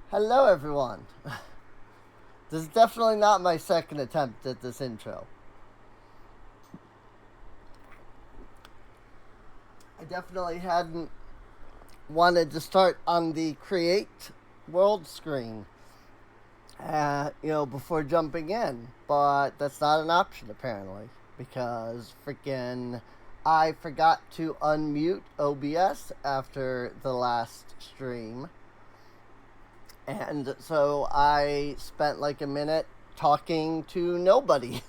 Hello, everyone. This is definitely not my second attempt at this intro. I definitely hadn't wanted to start on the create world screen, before jumping in, but that's not an option apparently because freaking I forgot to unmute OBS after the last stream. And so I spent like a minute talking to nobody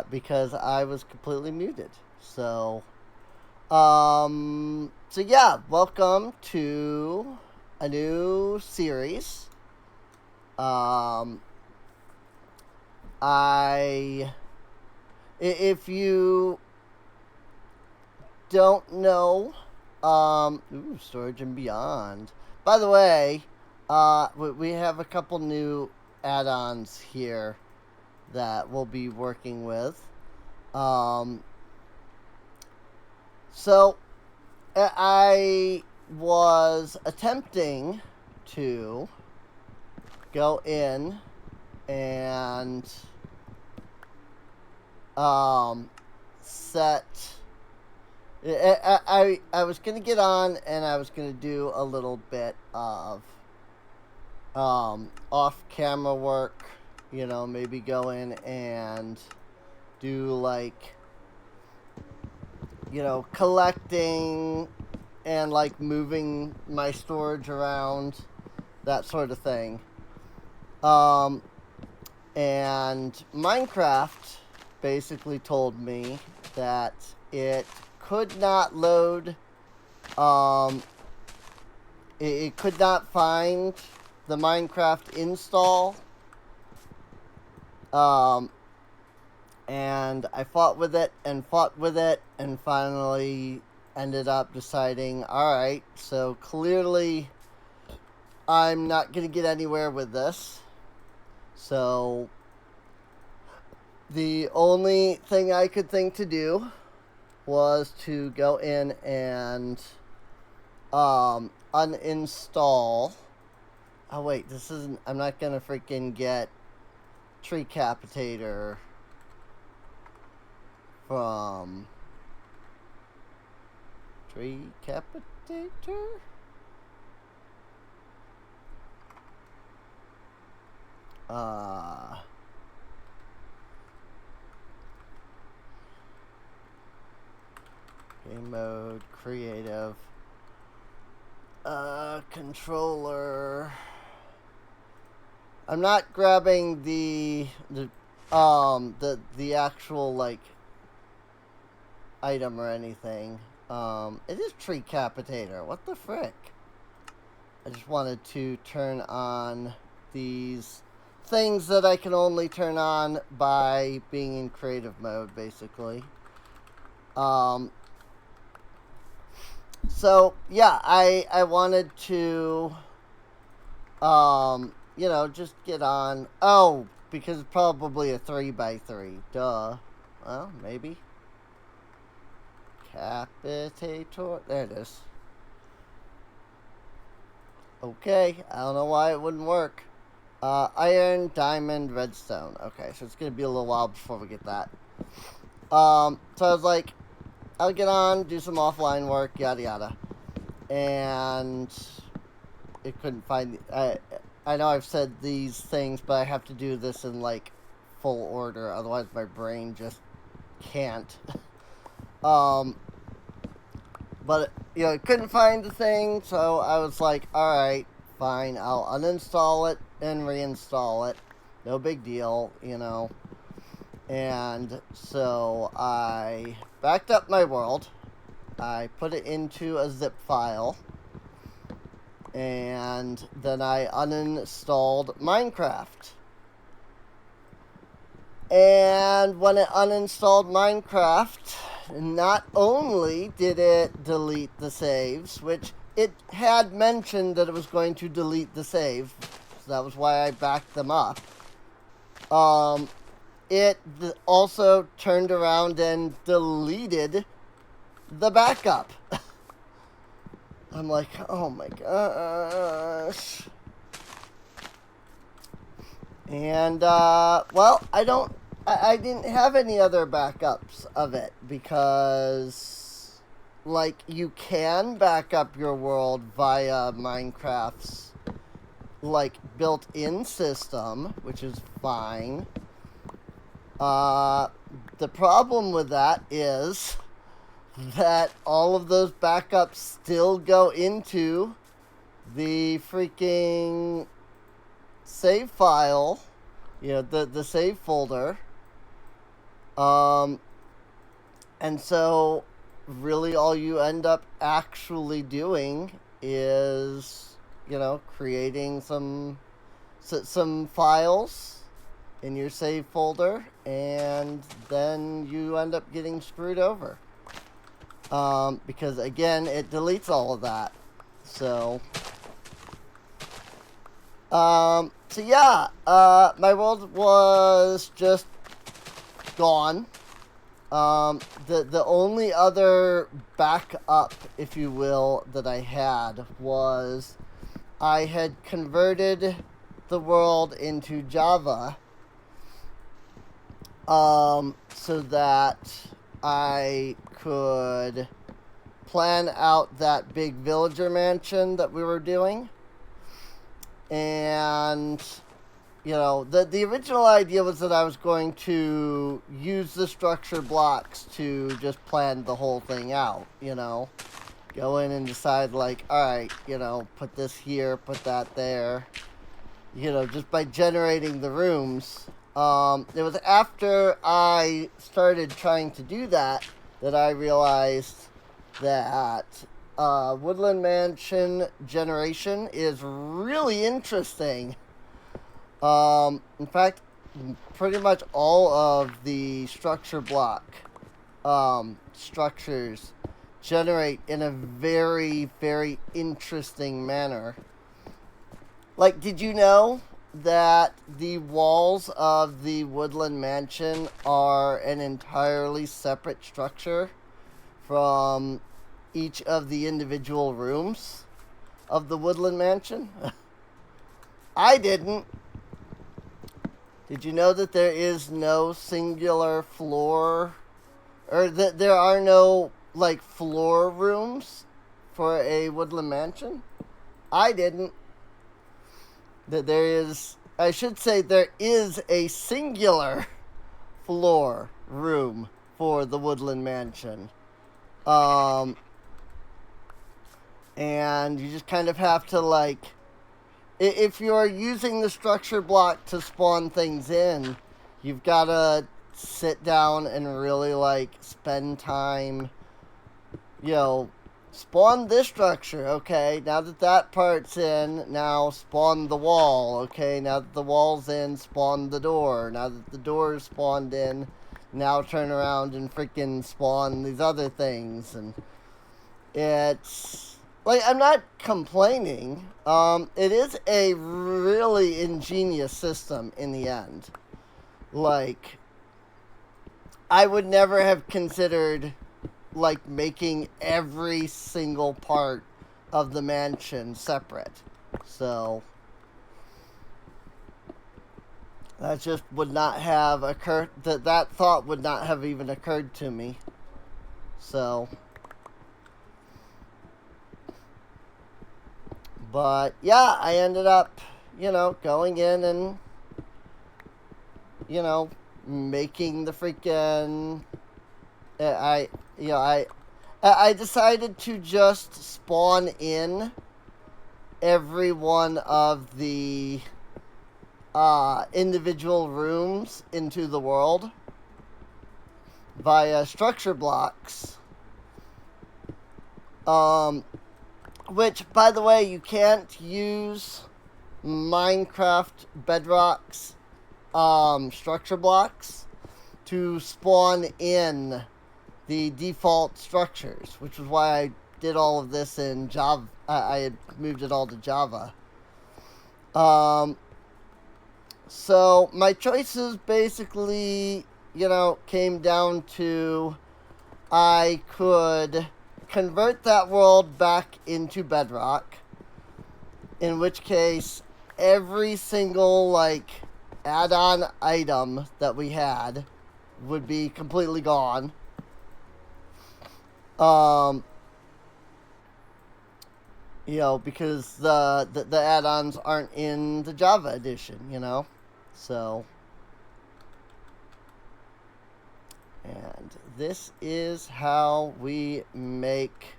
because I was completely muted. So yeah, welcome to a new series. If you don't know, storage and beyond. By the way, we have a couple new add-ons here that we'll be working with. So I was attempting to go in and set. I was gonna get on and I was gonna do a little bit of off-camera work, maybe go in and do like, collecting and like moving my storage around, that sort of thing. And Minecraft basically told me that it could not load, it could not find the Minecraft install. And I fought with it and finally ended up deciding, alright, so clearly I'm not going to get anywhere with this. So the only thing I could think to do was to go in and uninstall. Oh wait, this isn't. I'm not gonna freaking get Treecapitator from Treecapitator. Game mode, creative, controller. I'm not grabbing the actual like item or anything. It is Treecapitator. What the frick? I just wanted to turn on these things that I can only turn on by being in creative mode, basically. So yeah, I wanted to just get on. Oh, because it's probably a 3x3. Duh. Well, maybe. Capitator. There it is. Okay, I don't know why it wouldn't work. Iron, diamond, redstone. Okay, so it's gonna be a little while before we get that. So I was like, I'll get on, do some offline work, yada yada. And it couldn't find. I know I've said these things, but I have to do this in like full order, otherwise my brain just can't. But it couldn't find the thing, so I was like, alright, fine, I'll uninstall it and reinstall it. No big deal, And so I backed up my world. I put it into a zip file. And then I uninstalled Minecraft. And when it uninstalled Minecraft, not only did it delete the saves, which it had mentioned that it was going to delete the save, so that was why I backed them up. It also turned around and deleted the backup. I'm like, oh my gosh. And, well, I didn't have any other backups of it because, like, you can back up your world via Minecraft's, like, built-in system, which is fine. The problem with that is that all of those backups still go into the freaking save file, the save folder. And so really all you end up actually doing is, creating some files in your save folder, and then you end up getting screwed over. Because again, it deletes all of that. So yeah, my world was just gone. The only other backup, if you will, that I had was I had converted the world into Java, so that I could plan out that big villager mansion that we were doing. And, the original idea was that I was going to use the structure blocks to just plan the whole thing out, Go in and decide, like, alright, put this here, put that there, just by generating the rooms. It was after I started trying to do that I realized that Woodland Mansion generation is really interesting. In fact, pretty much all of the structure block structures generate in a very, very interesting manner. Like, did you know that the walls of the Woodland Mansion are an entirely separate structure from each of the individual rooms of the Woodland Mansion? I didn't. Did you know that there is no singular floor, or that there are no, like, floor rooms for a Woodland Mansion? I didn't. That there is, I should say, there is a singular floor room for the Woodland Mansion. And you just kind of have to, like, if you're using the structure block to spawn things in, you've got to sit down and really, like, spend time, spawn this structure, okay, now that part's in, now spawn the wall, okay, now that the wall's in, spawn the door, now that the door is spawned in, now turn around and freaking spawn these other things. And it's, like, I'm not complaining, it is a really ingenious system in the end. Like, I would never have considered, like, making every single part of the mansion separate. So that just would not have occurred, that thought would not have even occurred to me. So, but yeah, I ended up, going in and, making the freaking, I decided to just spawn in every one of the individual rooms into the world via structure blocks. Which, by the way, you can't use Minecraft Bedrock's structure blocks to spawn in the default structures, which is why I did all of this in Java. I had moved it all to Java. So my choices basically, came down to I could convert that world back into Bedrock, in which case every single, like, add-on item that we had would be completely gone. You know, because the add-ons aren't in the Java edition, you know? So, and this is how we make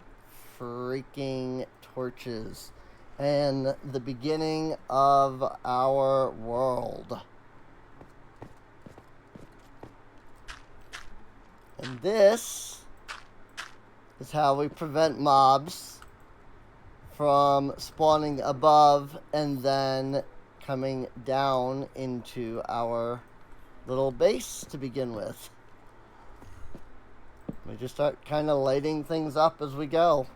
freaking torches and the beginning of our world. And this is how we prevent mobs from spawning above and then coming down into our little base to begin with. We just start kind of lighting things up as we go.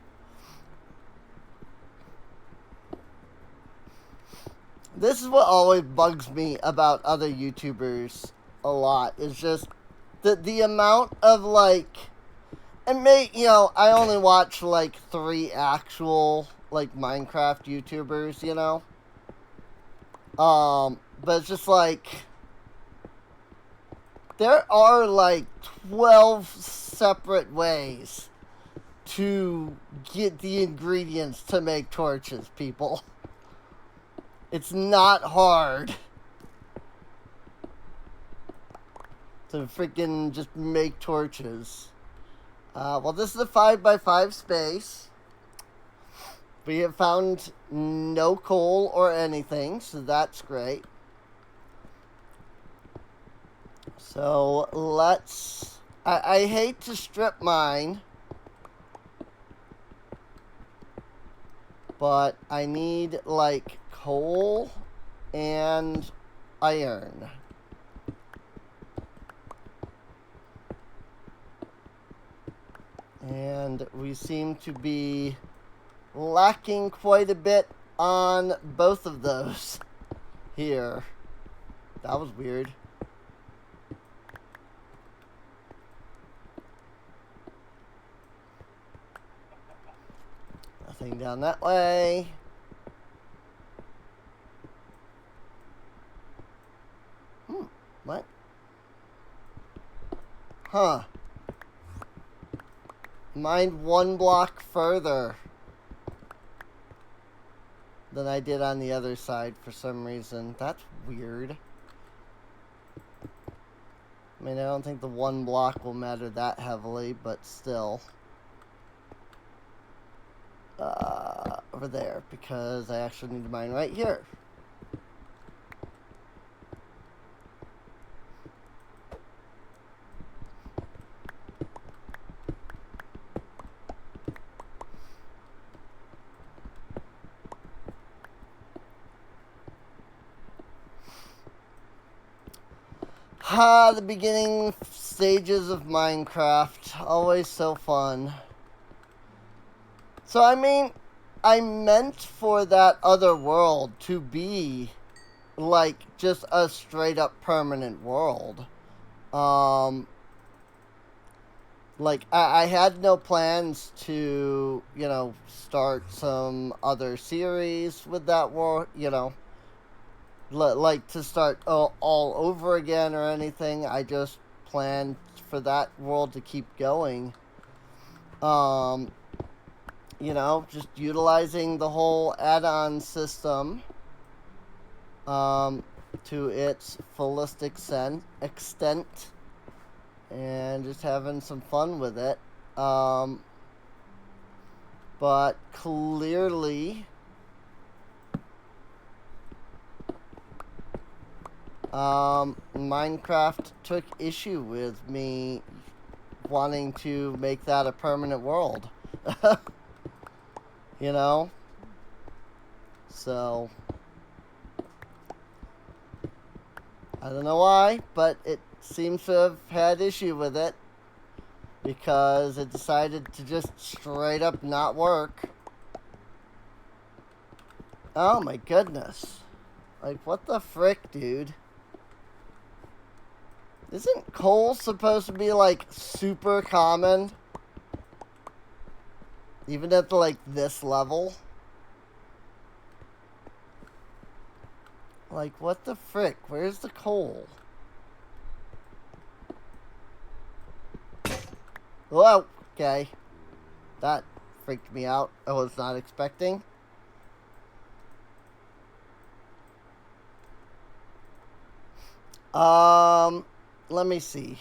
This is what always bugs me about other YouTubers a lot. Is just the amount of, like, and you know, I only watch like 3 actual like Minecraft YouTubers, you know. But it's just like there are like 12 separate ways to get the ingredients to make torches, people. It's not hard to freaking just make torches. Well, this is a 5x5 space. We have found no coal or anything, so that's great. So let's... I hate to strip mine, but I need, like, coal and iron. And we seem to be lacking quite a bit on both of those here. That was weird. Nothing down that way. What? Huh. Mined 1 block further than I did on the other side for some reason. That's weird. I mean, I don't think the 1 block will matter that heavily, but still. Over there, because I actually need to mine right here. The beginning stages of Minecraft. Always so fun. So, I mean, I meant for that other world to be, like, just a straight-up permanent world. Like, I had no plans to, you know, start some other series with that world, you know. Like to start all over again or anything. I just planned for that world to keep going. You know, just utilizing the whole add-on system to its fullest extent and just having some fun with it. But clearly Minecraft took issue with me wanting to make that a permanent world. You know? So, I don't know why, but it seems to have had issue with it because it decided to just straight up not work. Oh my goodness. Like, what the frick, dude? Isn't coal supposed to be, like, super common? Even at, like, this level? Like, what the frick? Where's the coal? Whoa! Okay. That freaked me out. I was not expecting. Let me see.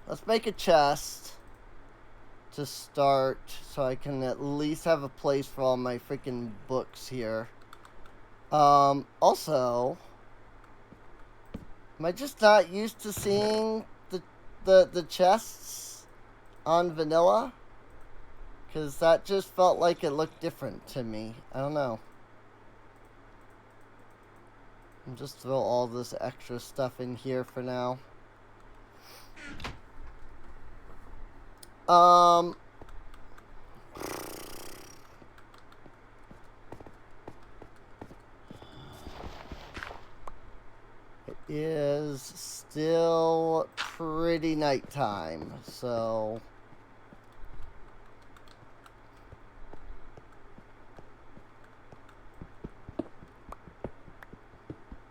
Let's make a chest to start so I can at least have a place for all my freaking books here. Also, am I just not used to seeing the chests on vanilla? Because that just felt like it looked different to me. I don't know. I'll just throw all this extra stuff in here for now. It is still pretty nighttime, so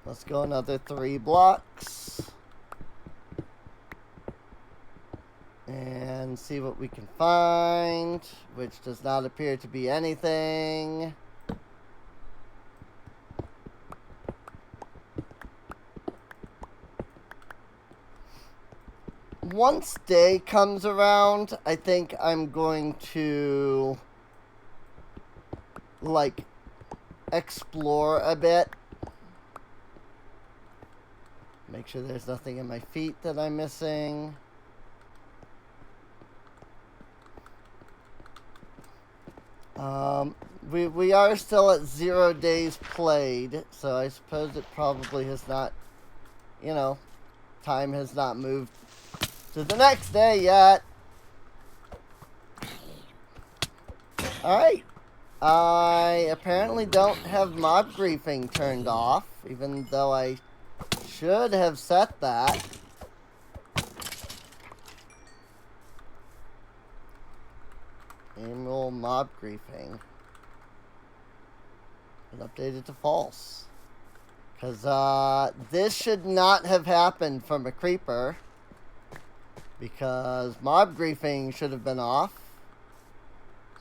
let's go another 3 blocks and see what we can find, which does not appear to be anything. Once day comes around, I think I'm going to, like, explore a bit. Make sure there's nothing in my feet that I'm missing. We are still at 0 days played, so I suppose it probably has not, you know, time has not moved to the next day yet. Alright. I apparently don't have mob griefing turned off, even though I should have set that. Annual mob griefing. And updated to false. Because this should not have happened from a creeper. Because mob griefing should have been off.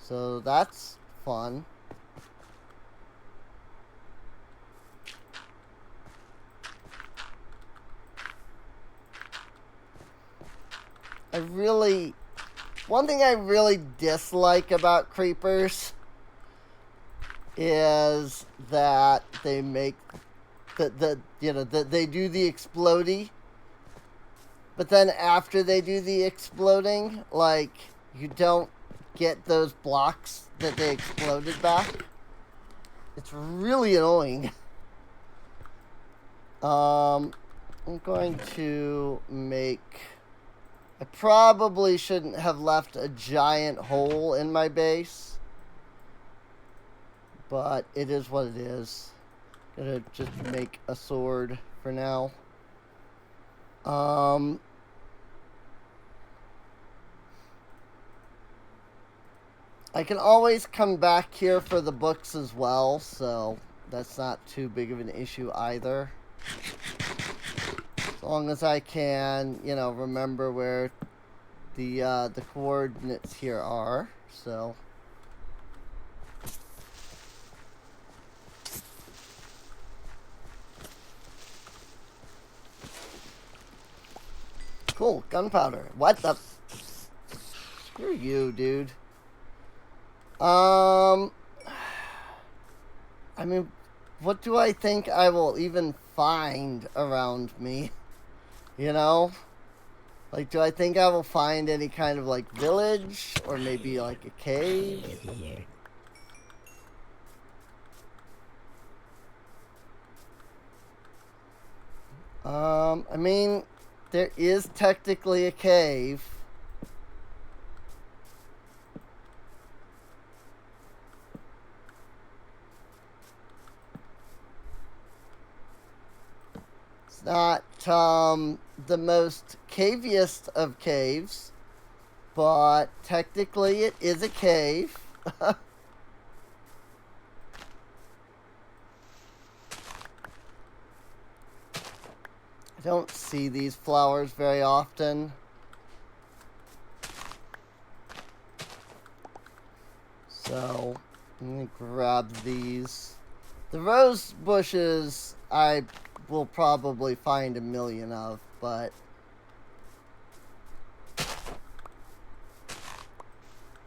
So that's fun. One thing I really dislike about creepers is that they make they do the explodey, but then after they do the exploding, like, you don't get those blocks that they exploded back. It's really annoying. I'm going to make... I probably shouldn't have left a giant hole in my base, but it is what it is. Gonna just make a sword for now. I can always come back here for the books as well, so that's not too big of an issue either. As long as I can, you know, remember where the coordinates here are, so. Cool, gunpowder. What the? Screw you, dude. I mean, what do I think I will even find around me? You know? Like, do I think I will find any kind of, like, village? Or maybe, like, a cave? I mean, there is technically a cave. It's not, the most caviest of caves, but technically it is a cave. I don't see these flowers very often. So, I'm going to grab these. The rose bushes I will probably find a million of, but if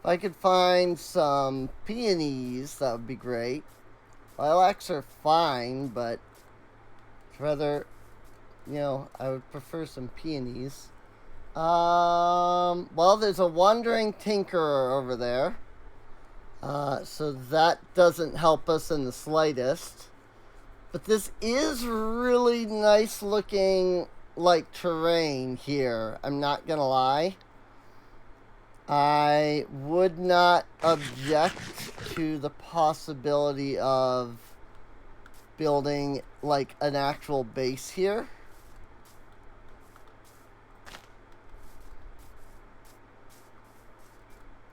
I could find some peonies, that would be great. Lilacs are fine, but I'd rather, you know, I would prefer some peonies. Well, there's a wandering tinkerer over there. So that doesn't help us in the slightest. But this is really nice looking, like, terrain here. I'm not gonna lie. I would not object to the possibility of building, like, an actual base here.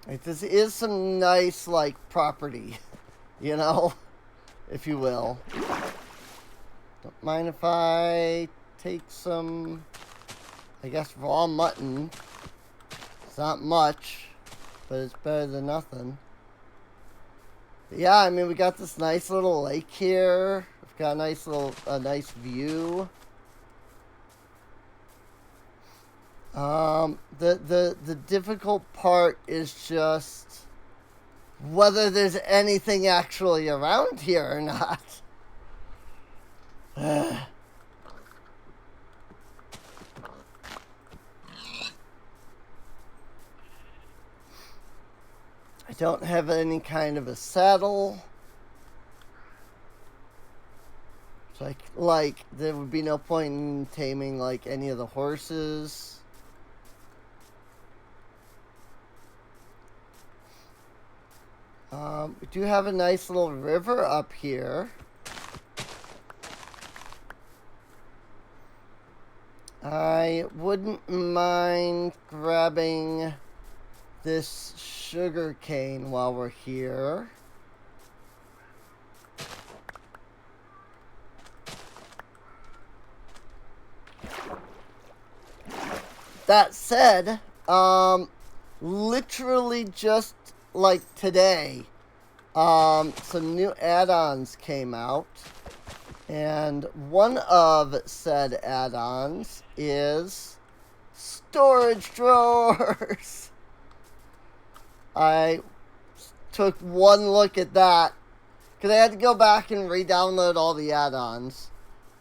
Like, this is some nice, like, property, you know, if you will. Don't mind if I take some, I guess, raw mutton. It's not much, but it's better than nothing. But yeah, I mean, we got this nice little lake here. We've got a nice view. The difficult part is just whether there's anything actually around here or not. I don't have any kind of a saddle. So like there would be no point in taming like any of the horses. We do have a nice little river up here. I wouldn't mind grabbing this sugar cane while we're here. That said, literally just like today, some new add-ons came out, and one of said add-ons is storage drawers. I took one look at that because I had to go back and re-download all the add-ons,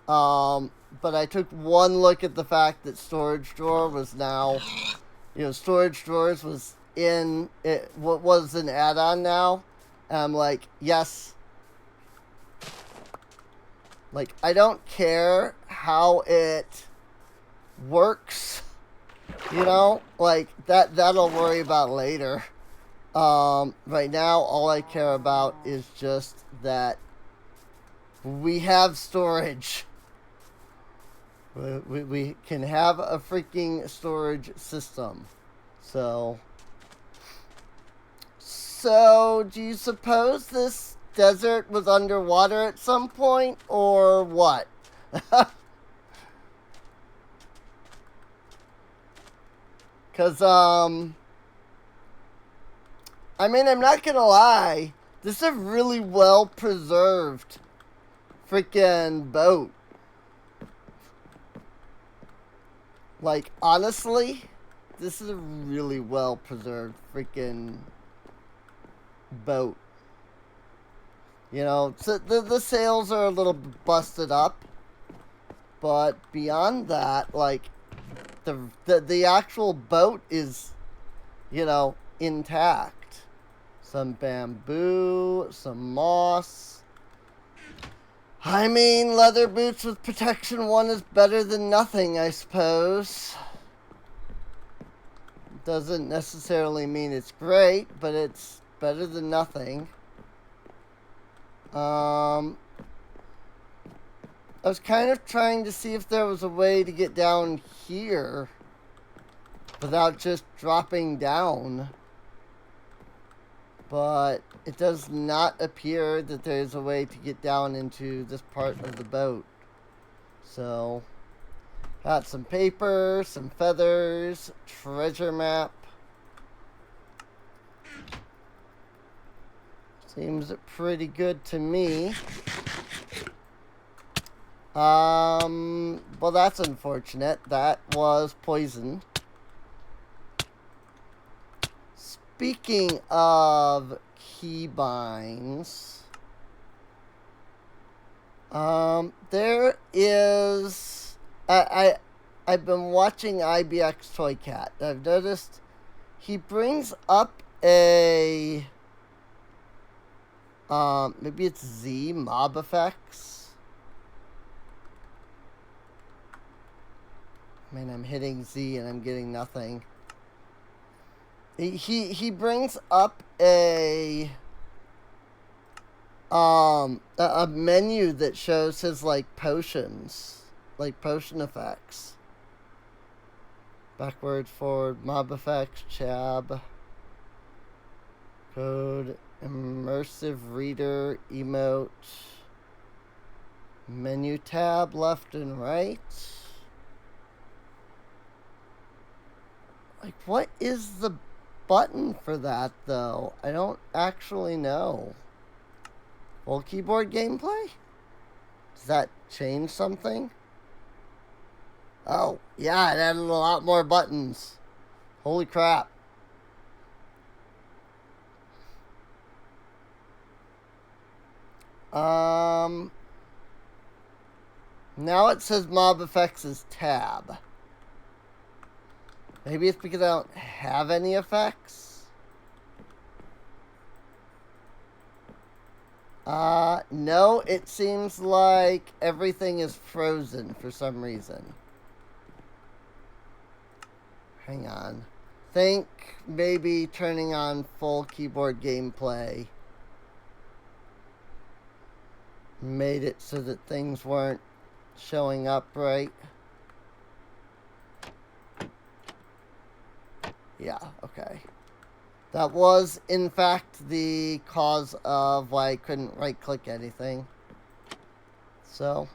but I took one look at the fact that storage drawer was now, you know, storage drawers was in it, what was an add-on now, and I'm like, yes. Like, I don't care how it works, you know, like that'll worry about later. Right now all I care about is just that we have storage. We can have a freaking storage system. So do you suppose this desert was underwater at some point, or what? Because, I mean, I'm not gonna lie, this is a really well-preserved freaking boat. Like, honestly, this is a really well-preserved freaking boat. You know, so the sails are a little busted up, but beyond that, like, the actual boat is, you know, intact. Some bamboo, some moss. I mean, leather boots with protection 1 is better than nothing, I suppose. Doesn't necessarily mean it's great, but it's better than nothing. I was kind of trying to see if there was a way to get down here without just dropping down. But it does not appear that there's a way to get down into this part of the boat. So, Got some paper, some feathers, treasure map. Seems pretty good to me. Well, that's unfortunate. That was poison. Speaking of keybinds, there is, I've been watching IBX Toy Cat. I've noticed he brings up a, maybe it's Z mob effects. I mean, I'm hitting Z and I'm getting nothing. He brings up a menu that shows his like potions, like potion effects. Backward, forward, mob effects, chab, code, immersive reader, emote, menu tab, left and right. Like, what is the button for that, though? I don't actually know. Full keyboard gameplay? Does that change something? Oh, yeah, it added a lot more buttons. Holy crap. Now it says mob effects is tab. Maybe it's because I don't have any effects? No, it seems like everything is frozen for some reason. Hang on. Think maybe turning on full keyboard gameplay made it so that things weren't showing up right. Yeah, okay. That was, in fact, the cause of why I couldn't right-click anything. So.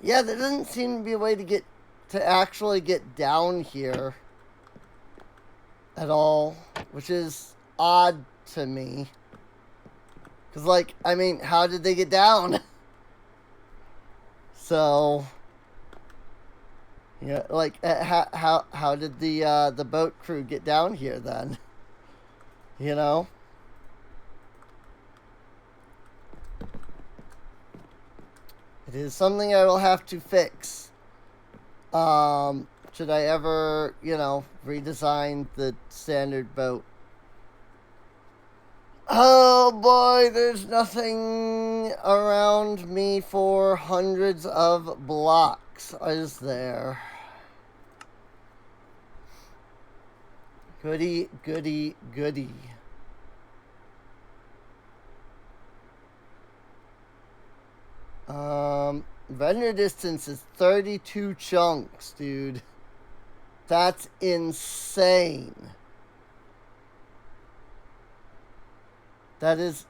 Yeah, there doesn't seem to be a way to actually get down here at all, which is odd to me. Because, like, I mean, how did they get down? So, yeah, like, how did the boat crew get down here then? You know? It is something I will have to fix. Should I ever, you know, redesign the standard boat? Oh boy, there's nothing around me for hundreds of blocks, is there? Goody, goody, goody. Render distance is 32 chunks, dude. That's insane. That is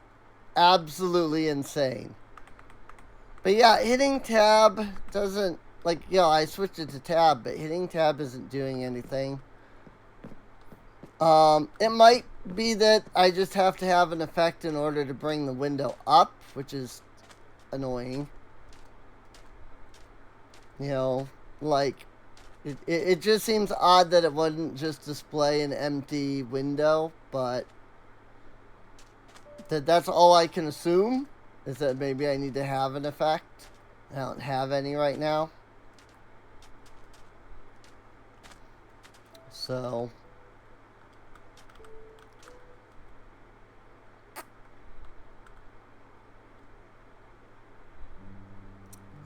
absolutely insane. But yeah, hitting tab doesn't, like, you know, I switched it to tab, but hitting tab isn't doing anything. It might be that I just have to have an effect in order to bring the window up, which is annoying. You know, like, it just seems odd that it wouldn't just display an empty window, but that's all I can assume, is that maybe I need to have an effect. I don't have any right now. So,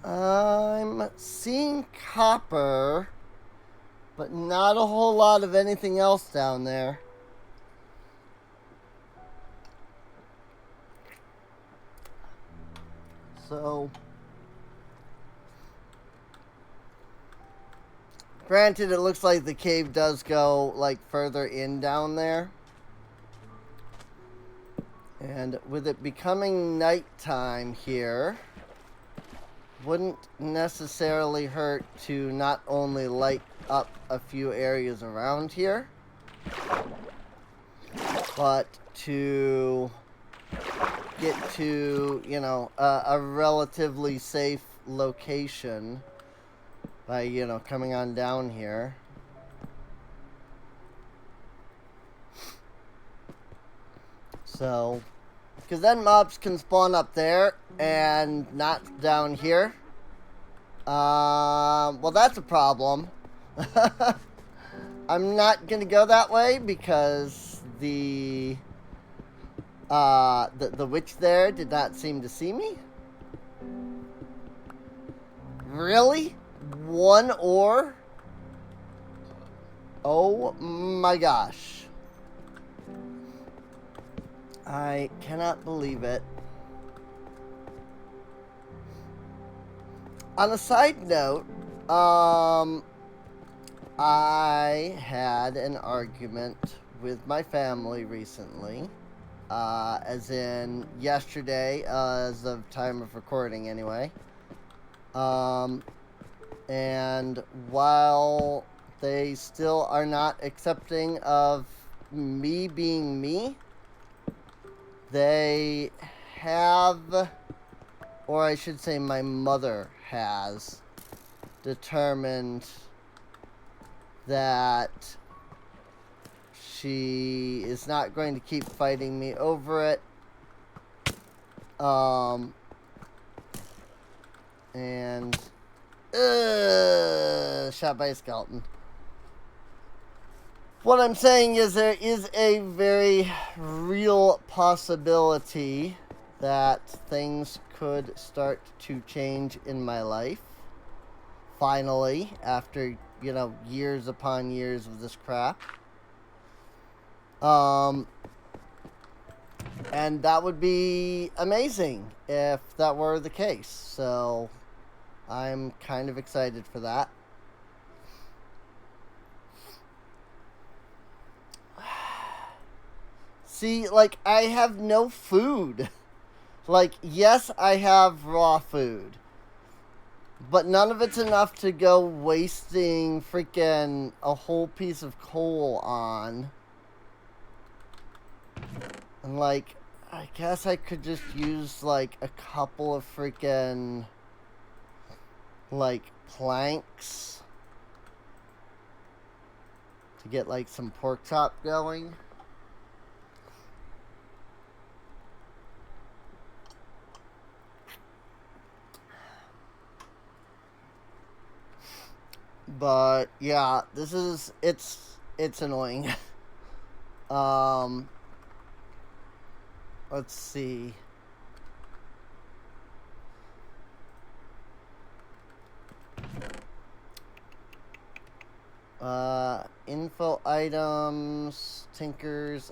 I'm seeing copper, but not a whole lot of anything else down there. So, granted, it looks like the cave does go, like, further in down there. And with it becoming nighttime here, wouldn't necessarily hurt to not only light up a few areas around here, but to get to, you know, a relatively safe location by, you know, coming on down here. So, because then mobs can spawn up there and not down here. Well, that's a problem. I'm not gonna go that way because the witch there did not seem to see me. Really? One ore? Oh my gosh. I cannot believe it. On a side note, I had an argument with my family recently. As in yesterday, as of time of recording anyway. And while they still are not accepting of me being me, they have, or I should say my mother has, determined that she is not going to keep fighting me over it. And shot by a skeleton. What I'm saying is there is a very real possibility that things could start to change in my life. Finally, after, you know, years upon years of this crap. And that would be amazing if that were the case. So I'm kind of excited for that. See, like, I have no food. Like, yes, I have raw food. But none of it's enough to go wasting freaking a whole piece of coal on. And, like, I guess I could just use, like, a couple of freaking, like, planks to get, like, some pork chop going. But yeah, this is it's annoying. Let's see. Info items, tinkers,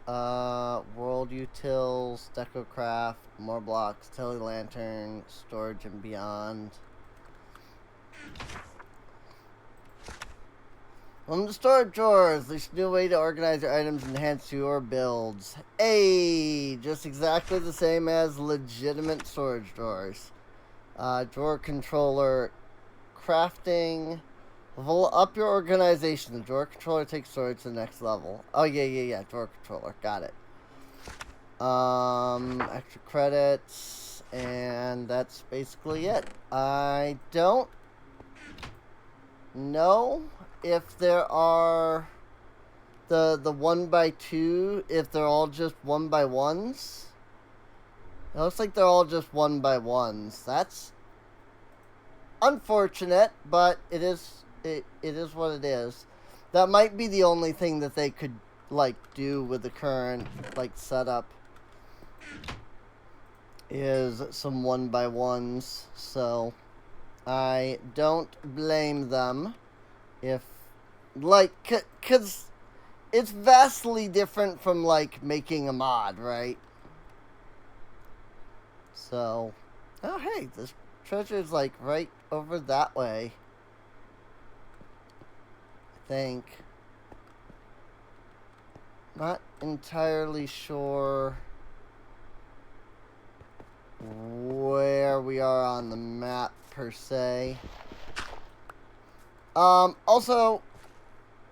world utils, decocraft, more blocks, tele lantern, storage and beyond. Welcome to storage drawers. There's a new way to organize your items and enhance your builds. Hey, just exactly the same as legitimate storage drawers. Drawer controller, crafting. Level up your organization. The drawer controller takes storage to the next level. Oh yeah. Drawer controller, got it. Extra credits, and that's basically it. I don't know if there are the 1x2, if they're all just 1x1s. It looks like they're all just 1x1s. That's unfortunate, but it is what it is. That might be the only thing that they could, like, do with the current, like, setup is some 1x1s. So I don't blame them if, like, because it's vastly different from, like, making a mod, right? So, oh hey, this treasure is, like, right over that way, I think. Not entirely sure where we are on the map per se. Also,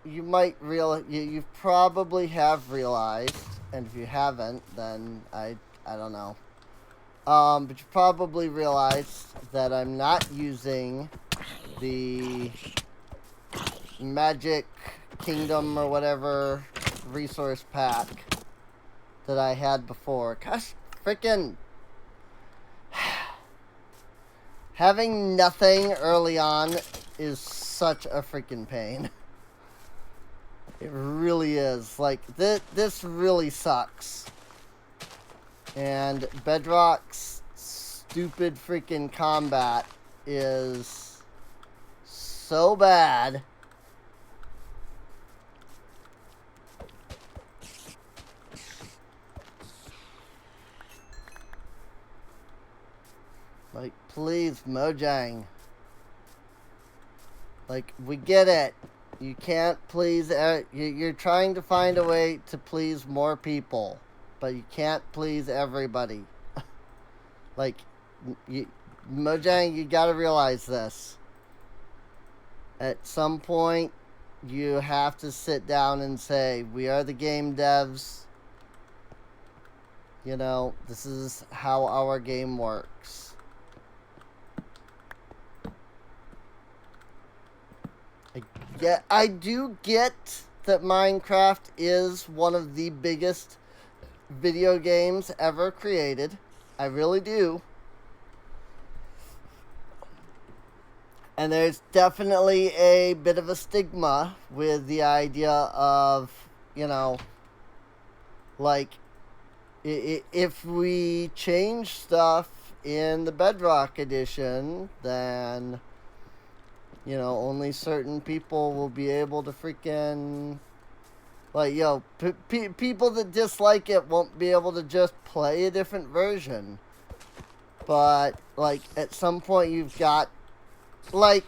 you might you probably have realized, and if you haven't, then I don't know. But you probably realized that I'm not using the Magic Kingdom or whatever resource pack that I had before. Gosh, freaking having nothing early on is such a freaking pain. It really is. Like, this really sucks. And Bedrock's stupid freaking combat is so bad. Like, please, Mojang. Like, we get it. You can't please... You're trying to find a way to please more people. But you can't please everybody. Like, Mojang, you gotta realize this. At some point, you have to sit down and say, we are the game devs. You know, this is how our game works. I do get that Minecraft is one of the biggest video games ever created. I really do. And there's definitely a bit of a stigma with the idea of, you know, like, if we change stuff in the Bedrock edition, then, you know, only certain people will be able to freaking... Like, yo, people that dislike it won't be able to just play a different version. But, like, at some point you've got... Like,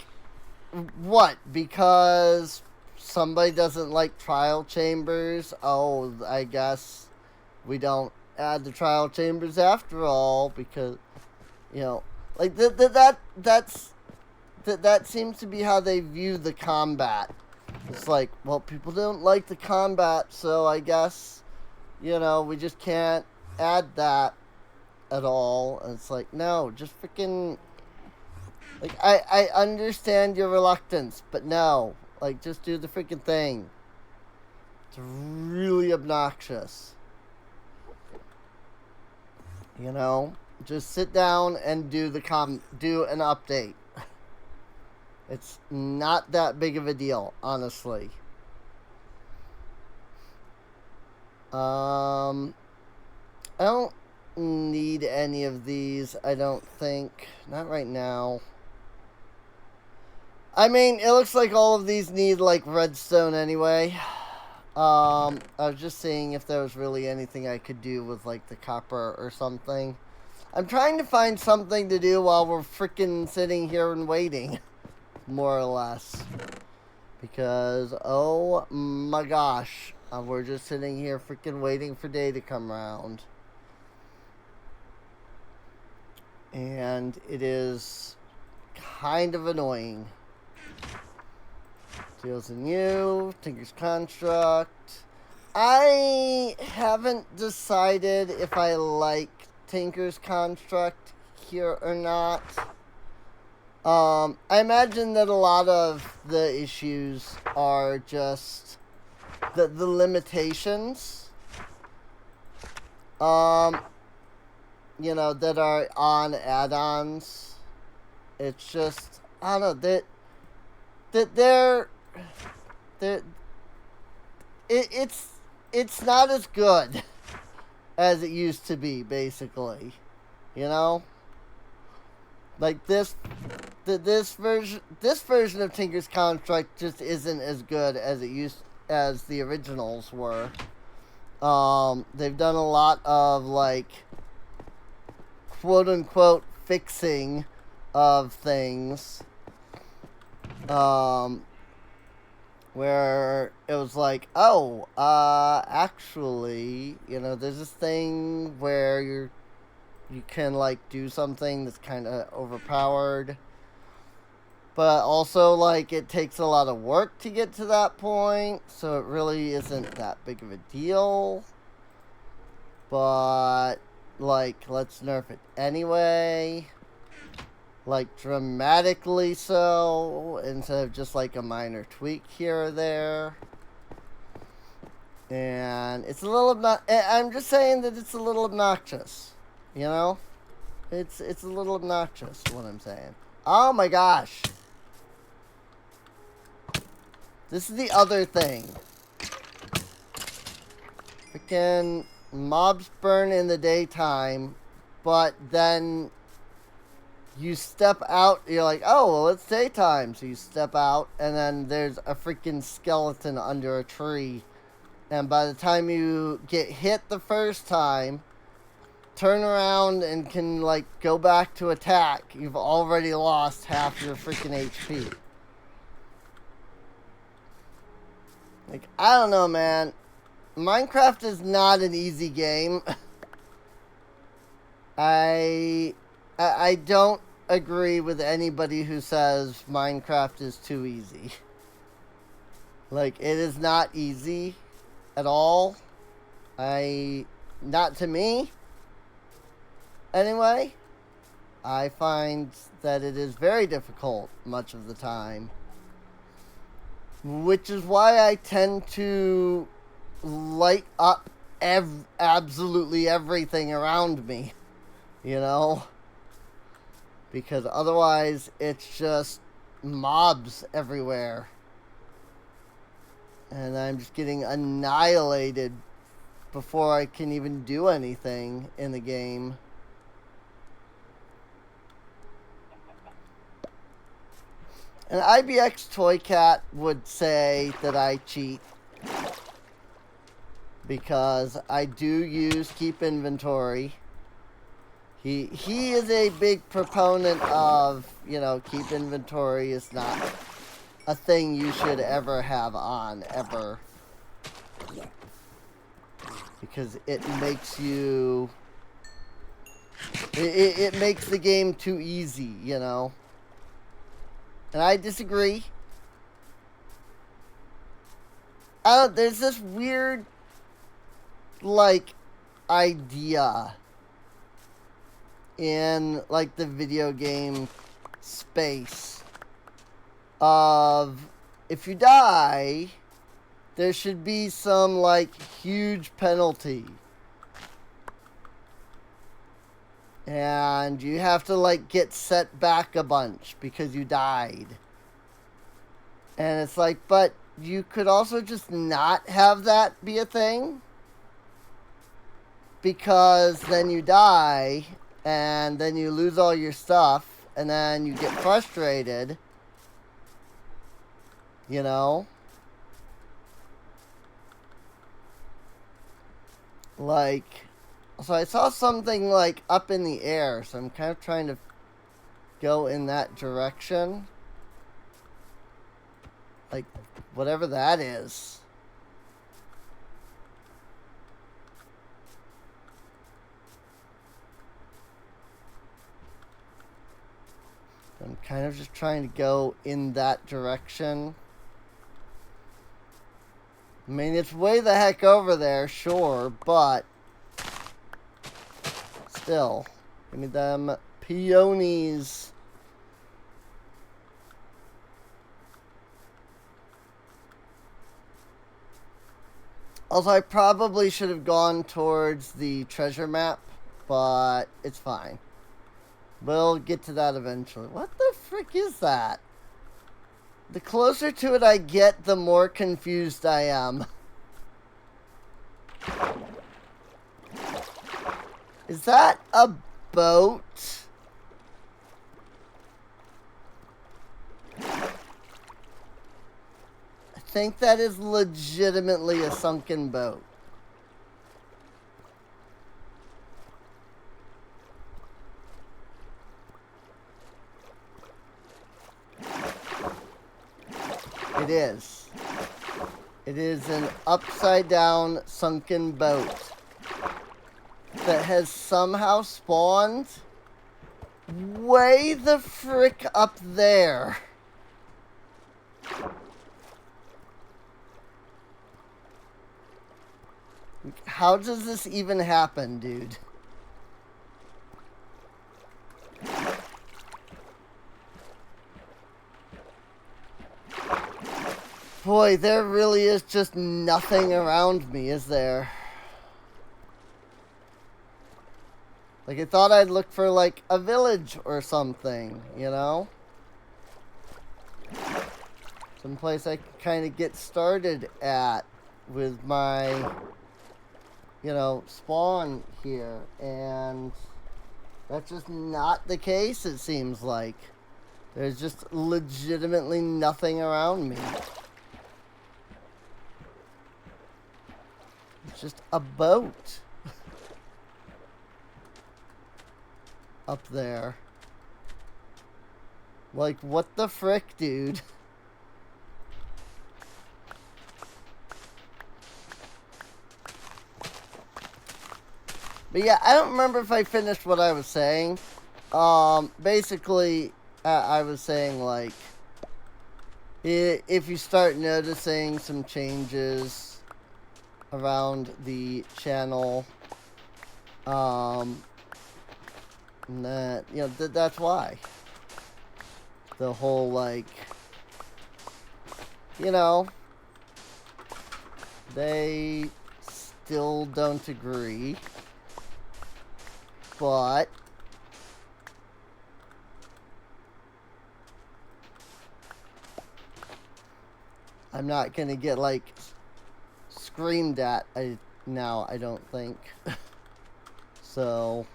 what? Because somebody doesn't like trial chambers? Oh, I guess we don't add the trial chambers after all, because, you know... Like, that seems to be how they view the combat. It's like, well, people don't like the combat, so I guess, you know, we just can't add that at all. And it's like, no, just freaking... Like, I understand your reluctance, but no. Like, just do the freaking thing. It's really obnoxious. You know? Just sit down and do an update. It's not that big of a deal, honestly. I don't need any of these, I don't think. Not right now. I mean, it looks like all of these need, like, redstone anyway. I was just seeing if there was really anything I could do with, like, the copper or something. I'm trying to find something to do while we're freaking sitting here and waiting. More or less. Because, oh my gosh, we're just sitting here freaking waiting for day to come around. And it is kind of annoying. Deals in You, Tinker's Construct. I haven't decided if I like Tinker's Construct here or not. I imagine that a lot of the issues are just the limitations, you know, that are on add-ons. It's just, I don't know, it's not as good as it used to be, basically, you know? Like, this version of Tinker's Construct just isn't as good as as the originals were. They've done a lot of, like, quote unquote fixing of things. Where it was like, oh, actually, you know, there's this thing where you can like do something that's kind of overpowered. But also, like, it takes a lot of work to get to that point, so it really isn't that big of a deal. But, like, let's nerf it anyway. Like, dramatically so, instead of just, like, a minor tweak here or there. And it's a little I'm just saying that it's a little obnoxious, you know? It's a little obnoxious, what I'm saying. Oh my gosh! This is the other thing. Freaking mobs burn in the daytime, but then you step out, you're like, oh, well, it's daytime. So you step out, and then there's a freaking skeleton under a tree. And by the time you get hit the first time, turn around and can, like, go back to attack, you've already lost half your freaking HP. Like, I don't know, man. Minecraft is not an easy game. I don't agree with anybody who says Minecraft is too easy. Like, it is not easy at all. Not to me. Anyway, I find that it is very difficult much of the time. Which is why I tend to light up absolutely everything around me, you know? Because otherwise, it's just mobs everywhere. And I'm just getting annihilated before I can even do anything in the game. An IBX Toy Cat would say that I cheat because I do use keep inventory. He is a big proponent of, you know, keep inventory is not a thing you should ever have on, ever. Because it makes you... It makes the game too easy, you know? And I disagree. There's this weird, like, idea in, like, the video game space of if you die, there should be some, like, huge penalty. And you have to, like, get set back a bunch because you died. And it's like, but you could also just not have that be a thing. Because then you die, and then you lose all your stuff, and then you get frustrated. You know? Like... So I saw something, like, up in the air, so I'm kind of trying to go in that direction. Like, whatever that is. I'm kind of just trying to go in that direction. I mean, it's way the heck over there, sure, but... Still, give me them peonies. Also, I probably should have gone towards the treasure map, but it's fine. We'll get to that eventually. What the frick is that? The closer to it I get, the more confused I am. Is that a boat? I think that is legitimately a sunken boat. It is. It is an upside down sunken boat. that has somehow spawned way the frick up there. How does this even happen, dude? Boy, there really is just nothing around me, is there? Like, I thought I'd look for, like, a village or something, you know? Someplace I can kind of get started at with my, you know, spawn here. And that's just not the case, it seems like. There's just legitimately nothing around me. It's just a boat. Up there. Like, what the frick, dude? But yeah, I don't remember if I finished what I was saying. Basically, I was saying, like, if you start noticing some changes around the channel, that, you know, that's why. The whole, like, you know, they still don't agree, but I'm not gonna get, like, screamed at now, I don't think. So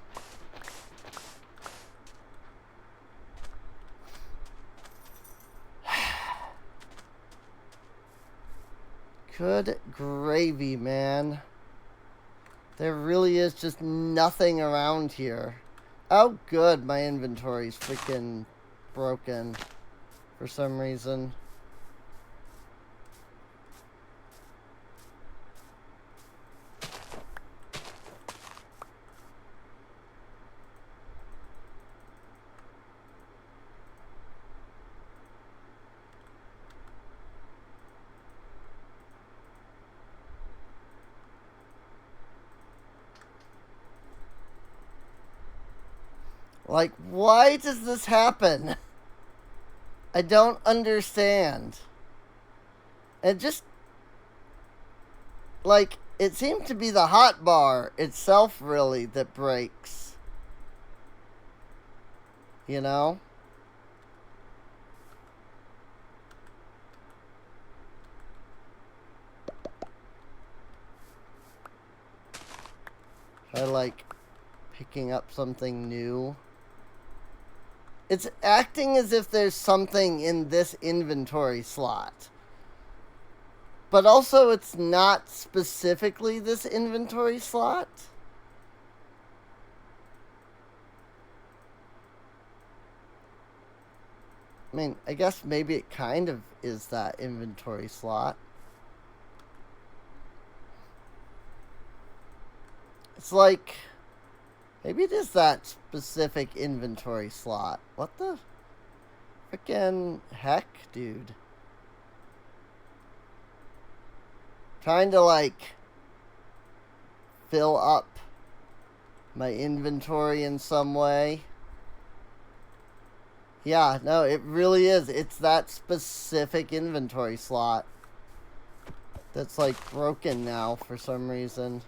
good gravy, man. There really is just nothing around here. Oh, good. My inventory's freaking broken for some reason. Like, why does this happen? I don't understand. And just, like, it seemed to be the hotbar itself, really, that breaks. You know? I like picking up something new. It's acting as if there's something in this inventory slot. But also, it's not specifically this inventory slot. I mean, I guess maybe it kind of is that inventory slot. It's like, maybe it is that specific inventory slot. What the frickin' heck, dude? Trying to, like, fill up my inventory in some way. Yeah, no, it really is. It's that specific inventory slot that's, like, broken now for some reason.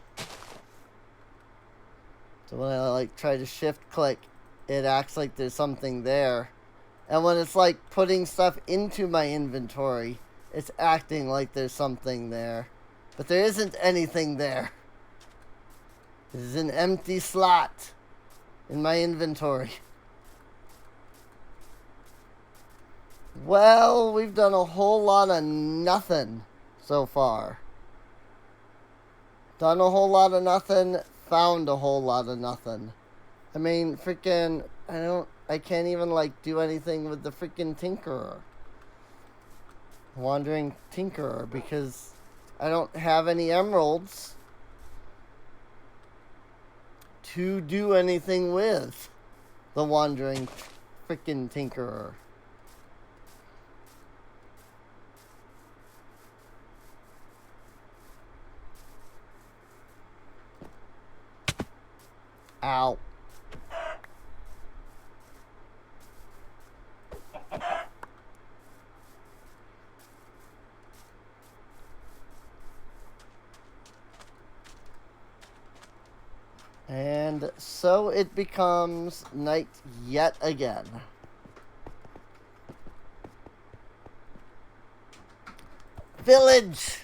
So when I, like, try to shift click, it acts like there's something there. And when it's, like, putting stuff into my inventory, it's acting like there's something there. But there isn't anything there. This is an empty slot in my inventory. Well, we've done a whole lot of nothing so far. Done a whole lot of nothing, found a whole lot of nothing. I mean, freaking, I can't even, like, do anything with the freaking Tinkerer. Wandering Tinkerer, because I don't have any emeralds. to do anything with the wandering frickin' tinkerer. Ow. And so it becomes night yet again. Village!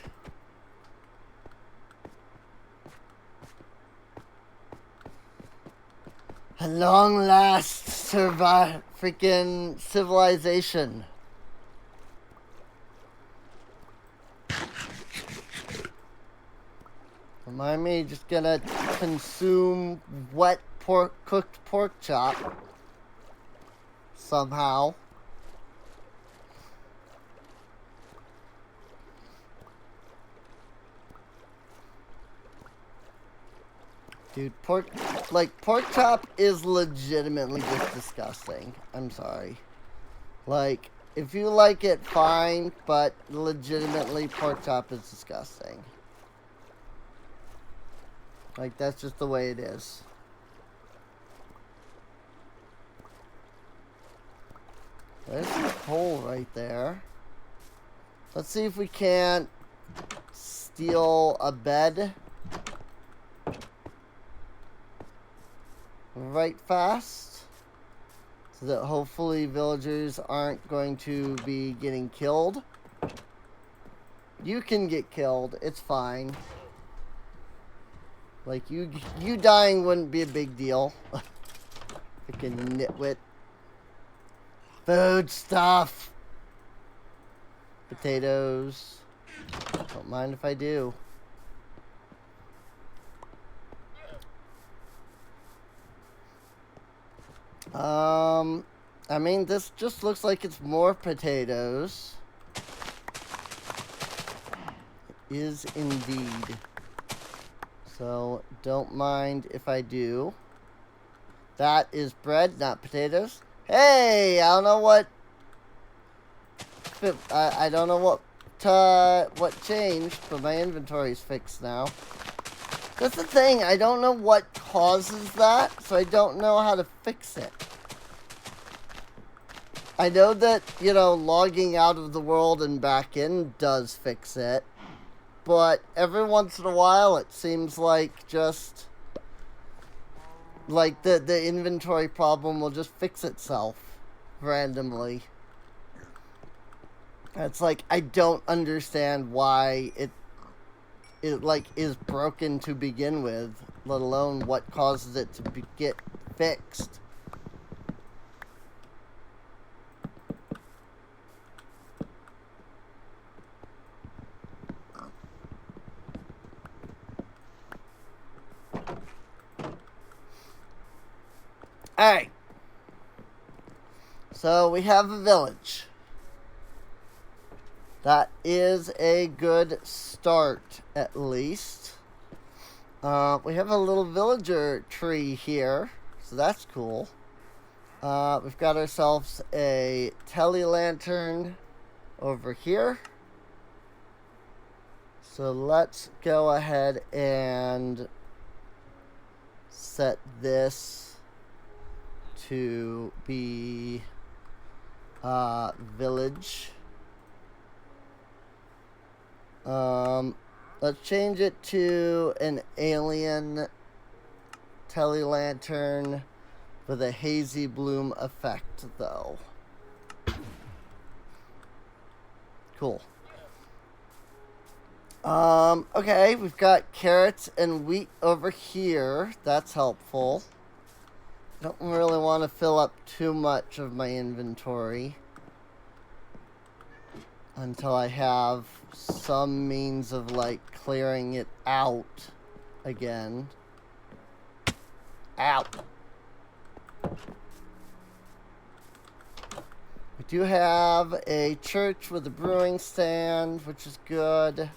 At long last, freaking civilization. Remind me, just gonna consume wet cooked pork chop somehow. Dude, pork chop is legitimately just disgusting. I'm sorry. Like, if you like it, fine, but legitimately pork chop is disgusting. Like, that's just the way it is. There's some coal right there. Let's see if we can't steal a bed right fast, so that hopefully villagers aren't going to be getting killed. You can get killed, it's fine. Like, you dying wouldn't be a big deal. Freaking nitwit. Food stuff. Potatoes. Don't mind if I do. I mean, this just looks like it's more potatoes. It is indeed. So, don't mind if I do. That is bread, not potatoes. Hey, I don't know what... I don't know what changed, but my inventory's fixed now. That's the thing, I don't know what causes that, so I don't know how to fix it. I know that, you know, logging out of the world and back in does fix it. But every once in a while, it seems like just... like the inventory problem will just fix itself randomly. It's like, I don't understand why it like is broken to begin with, let alone what causes it to get fixed. Alright. So we have a village. That is a good start, at least. We have a little villager tree here, so that's cool. We've got ourselves a tele-lantern over here. So let's go ahead and set this to be village. Let's change it to an alien tele-lantern with a hazy bloom effect, though. Cool. Okay, we've got carrots and wheat over here. That's helpful. Don't really want to fill up too much of my inventory until I have some means of, like, clearing it out again. Ow! We do have a church with a brewing stand, which is good.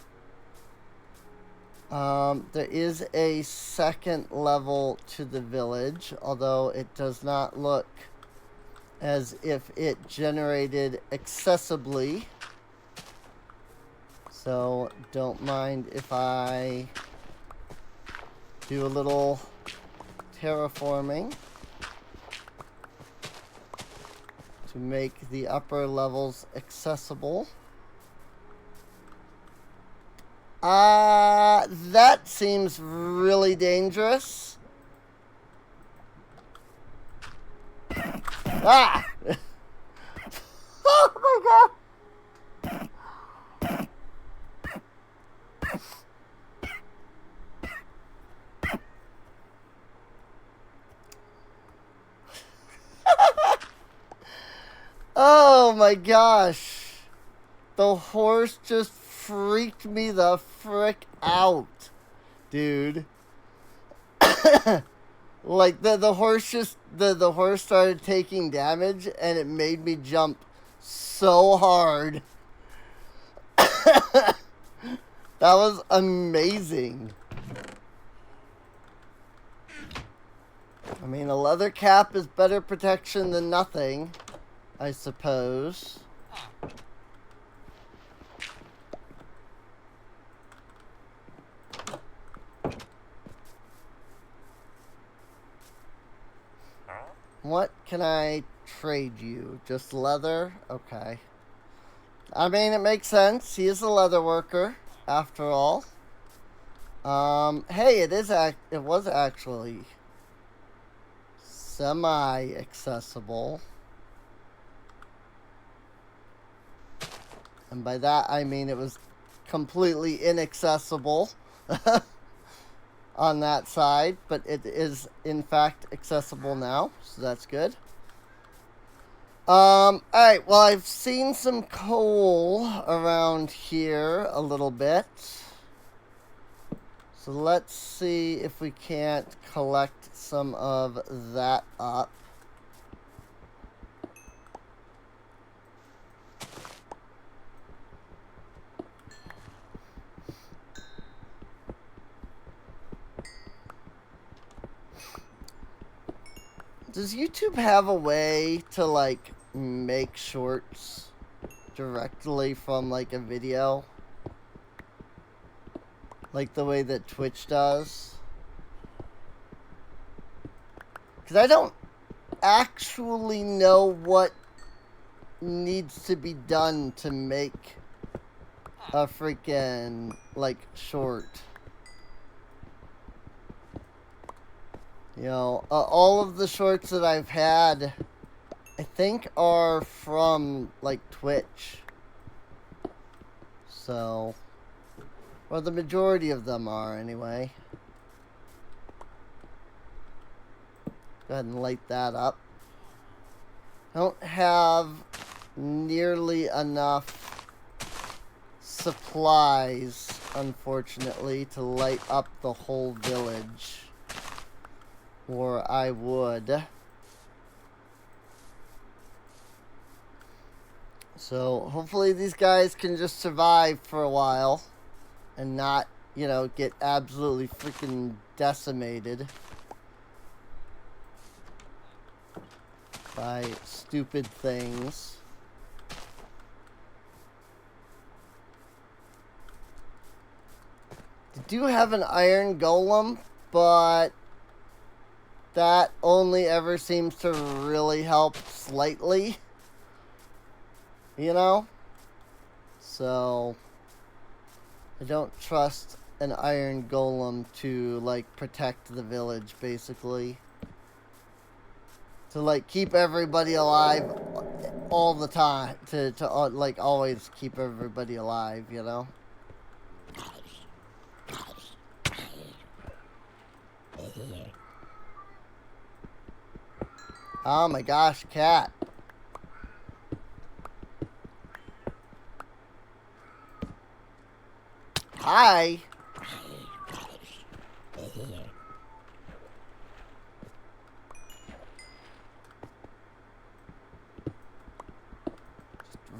There is a second level to the village, although it does not look as if it generated accessibly. So don't mind if I do a little terraforming to make the upper levels accessible. That seems really dangerous. Ah! Oh my god! Oh my gosh. The horse just freaked me the frick out, dude. Like the horse just the horse started taking damage and it made me jump so hard. That was amazing. I mean, a leather cap is better protection than nothing, I suppose. What can I trade you? Just leather? Okay. I mean, it makes sense. He is a leather worker, after all. Hey, it was actually semi-accessible. And by that, I mean it was completely inaccessible on that side, but it is, in fact, accessible now, so that's good. Alright, well, I've seen some coal around here a little bit. So let's see if we can't collect some of that up. Does YouTube have a way to, like, make shorts directly from, like, a video? Like the way that Twitch does? Because I don't actually know what needs to be done to make a freaking, like, short. You know, all of the shorts that I've had, I think, are from, like, Twitch. So, or the majority of them are, anyway. Go ahead and light that up. I don't have nearly enough supplies, unfortunately, to light up the whole village. Or I would. So hopefully these guys can just survive for a while and not, you know, get absolutely freaking decimated by stupid things. They do have an iron golem, but that only ever seems to really help slightly, you know? So, I don't trust an iron golem to, like, protect the village, basically. To, like, keep everybody alive all the time. To like, always keep everybody alive, you know? Oh my gosh, cat. Hi.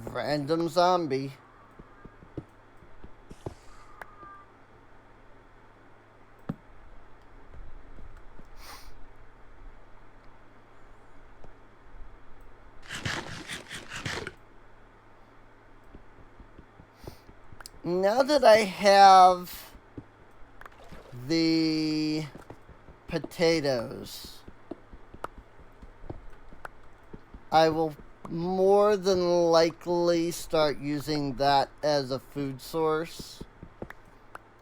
Random zombie. now that I have the potatoes, I will more than likely start using that as a food source.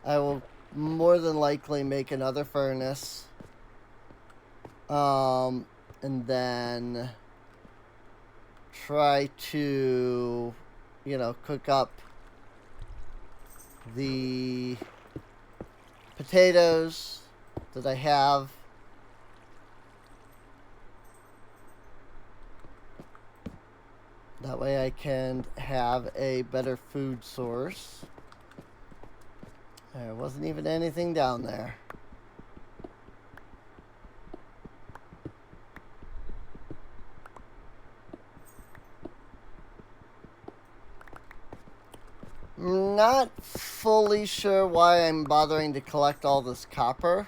I will more than likely make another furnace. And then try to, you know, cook up the potatoes that I have. That way I can have a better food source. There wasn't even anything down there. Not fully sure why I'm bothering to collect all this copper,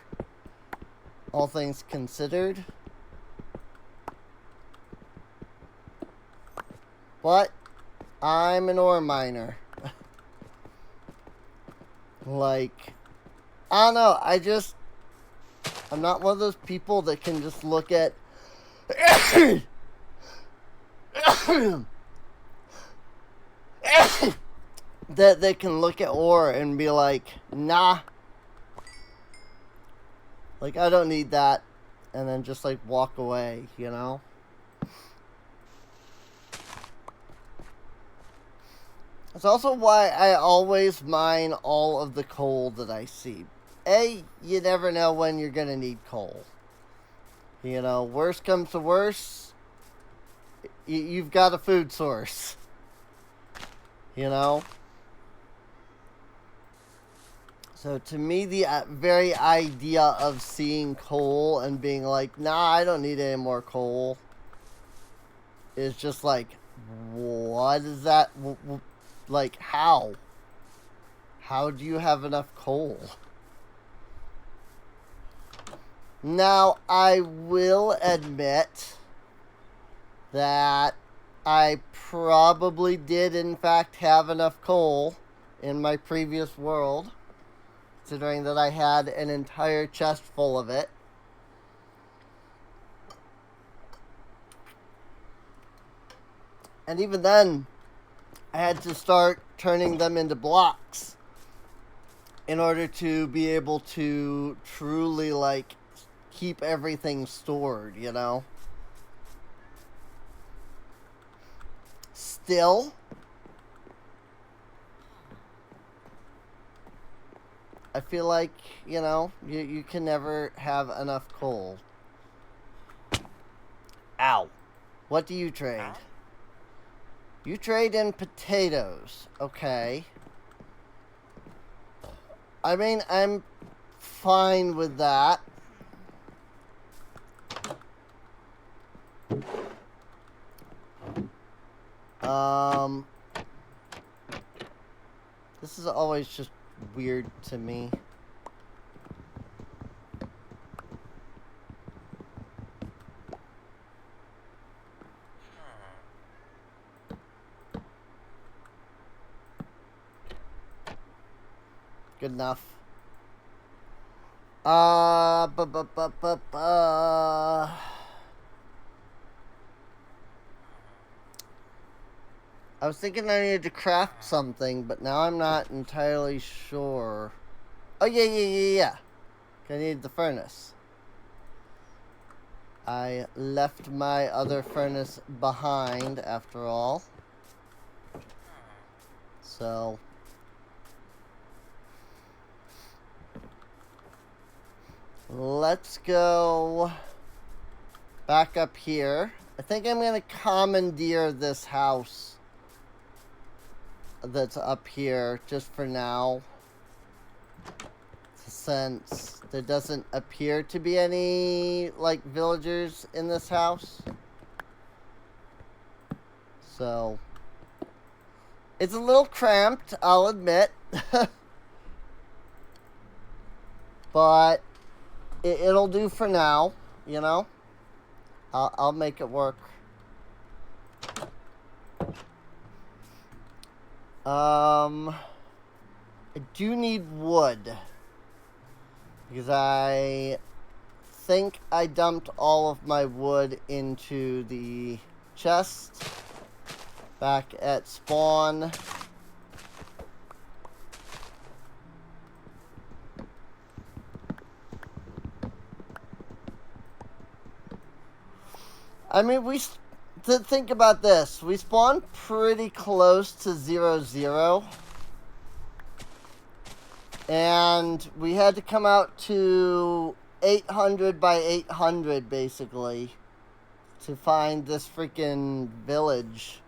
all things considered. But I'm an ore miner. Like, I don't know, I'm not one of those people that can just look at that they can look at ore and be like, nah, like, I don't need that, and then just like walk away, you know? That's also why I always mine all of the coal that I see. You never know when you're gonna need coal. You know, worst comes to worst, you've got a food source. You know? So to me, the very idea of seeing coal and being like, nah, I don't need any more coal, is just like, what is that? Like, how? How do you have enough coal? Now, I will admit that I probably did, in fact, have enough coal in my previous world, considering that I had an entire chest full of it. And even then, I had to start turning them into blocks in order to be able to truly, like, keep everything stored, you know? Still, I feel like, you know, you can never have enough coal. Ow. What do you trade? You trade in potatoes. Okay. I mean, I'm fine with that. This is always just weird to me. Good enough. I was thinking I needed to craft something, but now I'm not entirely sure. Oh, yeah. I need the furnace. I left my other furnace behind, after all. So let's go back up here. I think I'm going to commandeer this house that's up here just for now, since there doesn't appear to be any, like, villagers in this house. So it's a little cramped, I'll admit. But it'll do for now, you know? I'll make it work. I do need wood. Because I think I dumped all of my wood into the chest back at spawn. I mean, think about this. We spawned pretty close to 0-0. And we had to come out to 800 by 800, basically, to find this freaking village.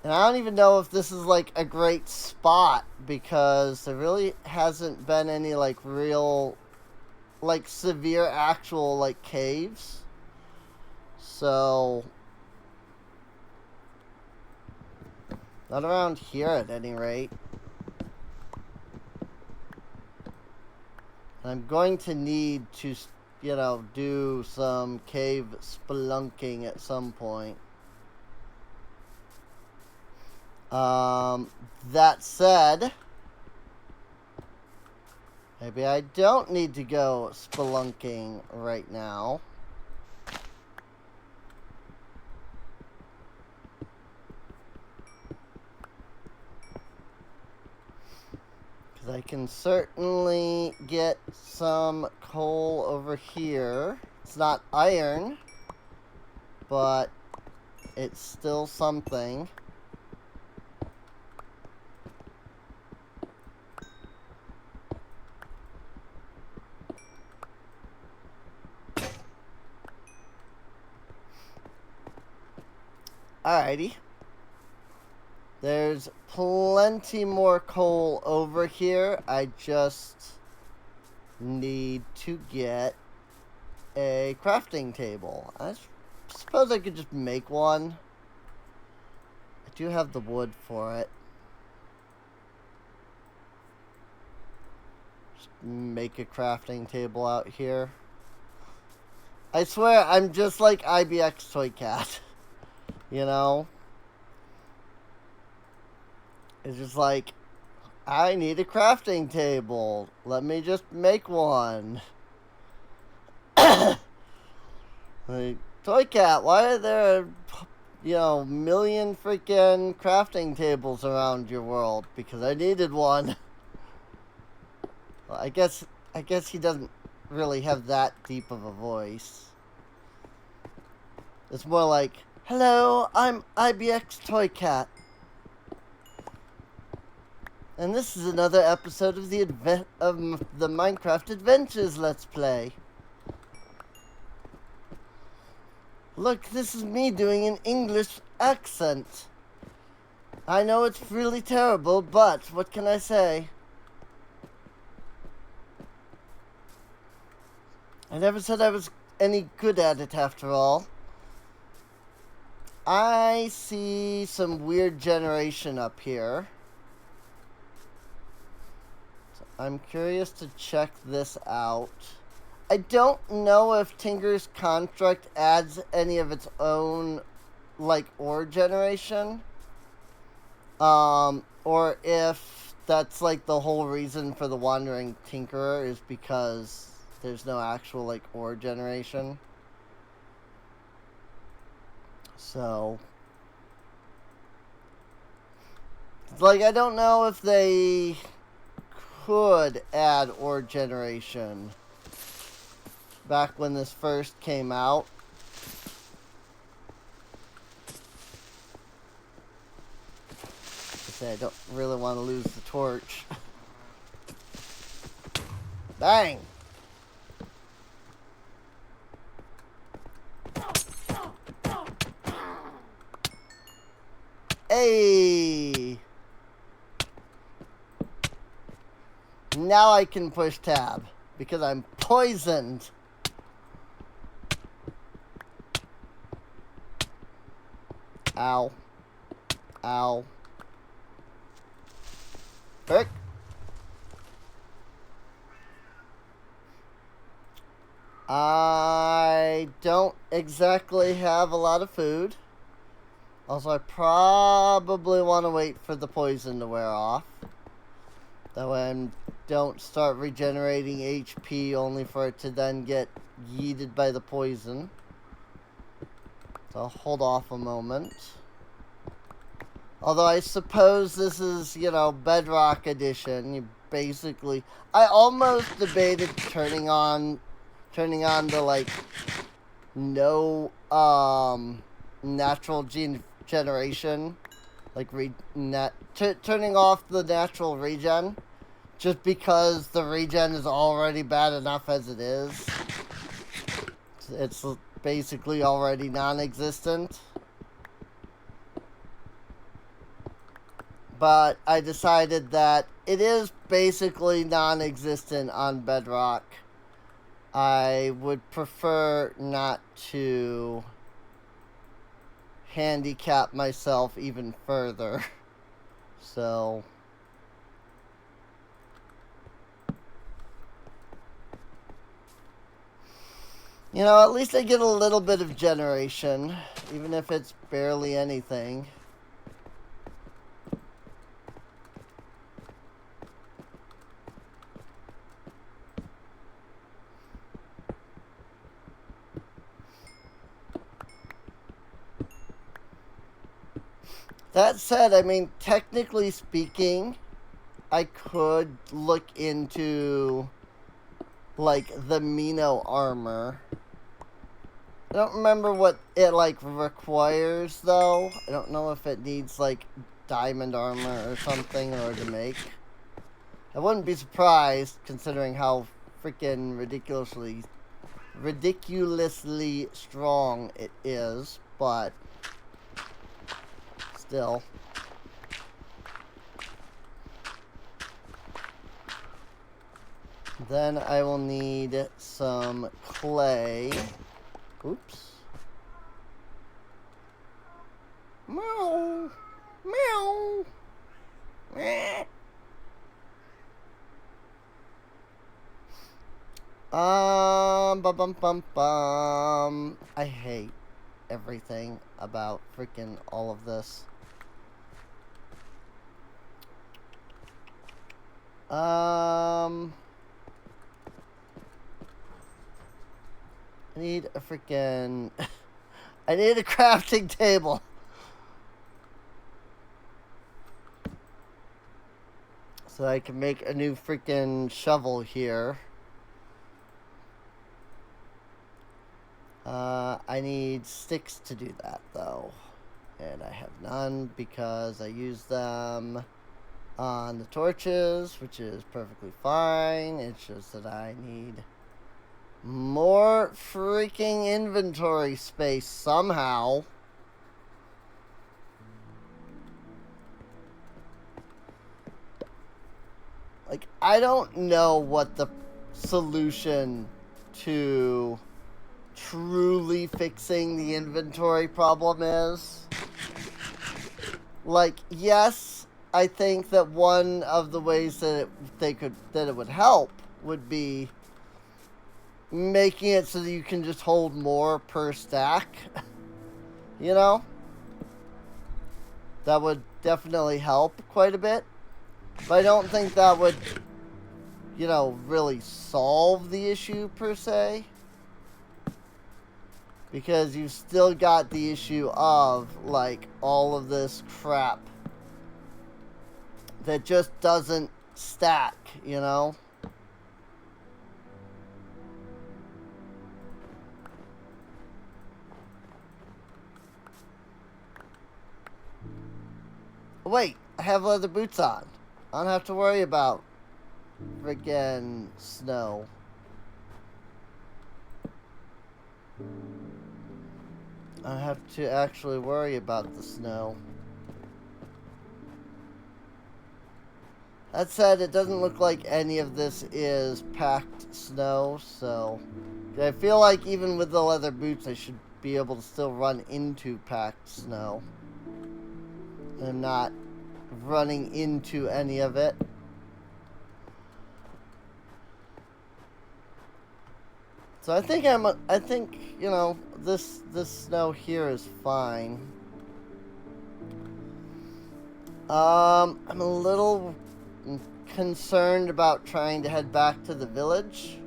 And I don't even know if this is, like, a great spot, because there really hasn't been any, like, real, like, severe actual, like, caves. So, not around here at any rate. I'm going to need to, you know, do some cave spelunking at some point. That said, maybe I don't need to go spelunking right now. I can certainly get some coal over here. It's not iron, but it's still something. Alrighty. There's plenty more coal over here. I just need to get a crafting table. I suppose I could just make one. I do have the wood for it. Just make a crafting table out here. I swear, I'm just like IBX Toy Cat. You know? It's just like, I need a crafting table. Let me just make one. Like, Toy Cat, why are there, you know, million freaking crafting tables around your world? Because I needed one. Well, I guess he doesn't really have that deep of a voice. It's more like, hello, I'm IBX Toy Cat. And this is another episode of the Minecraft Adventures Let's Play. Look, this is me doing an English accent. I know it's really terrible, but what can I say? I never said I was any good at it after all. I see some weird generation up here. I'm curious to check this out. I don't know if Tinker's Construct adds any of its own, like, ore generation. Or if that's, like, the whole reason for the Wandering Tinkerer is because there's no actual, like, ore generation. So, like, I don't know if they could add ore generation back when this first came out. I don't really want to lose the torch. Bang! Hey! Now I can push tab because I'm poisoned. Ow. Ow. Frick. I don't exactly have a lot of food. Also, I probably want to wait for the poison to wear off. That way I don't start regenerating HP only for it to then get yeeted by the poison. So I'll hold off a moment. Although I suppose this is, you know, Bedrock Edition. You basically... I almost debated turning on the, like, no, natural generation. Like, turning off the natural regen. Just because the regen is already bad enough as it is. It's basically already non-existent. But I decided that it is basically non-existent on Bedrock. I would prefer not to handicap myself even further. So... you know, at least I get a little bit of generation, even if it's barely anything. That said, I mean, technically speaking, I could look into, like, the Mino armor. I don't remember what it, like, requires, though. I don't know if it needs, like, diamond armor or something in order to make. I wouldn't be surprised, considering how freaking ridiculously strong it is, but still. Then I will need some clay. Oops. Meow. Meow. Meh. Bum bum bum. I hate everything about freaking all of this. I need a freaking... I need a crafting table. So I can make a new freaking shovel here. I need sticks to do that, though. And I have none because I use them on the torches, which is perfectly fine. It's just that I need more freaking inventory space somehow. Like, I don't know what the solution to truly fixing the inventory problem is. Like, yes, I think that one of the ways that it would help would be making it so that you can just hold more per stack. You know? That would definitely help quite a bit. But I don't think that would, you know, really solve the issue per se. Because you've still got the issue of, like, all of this crap that just doesn't stack, you know? Wait, I have leather boots on. I don't have to worry about friggin' snow. I don't have to actually worry about the snow. That said, it doesn't look like any of this is packed snow, so I feel like even with the leather boots, I should be able to still run into packed snow. I'm not running into any of it. So I think you know, this snow here is fine. I'm a little concerned about trying to head back to the village.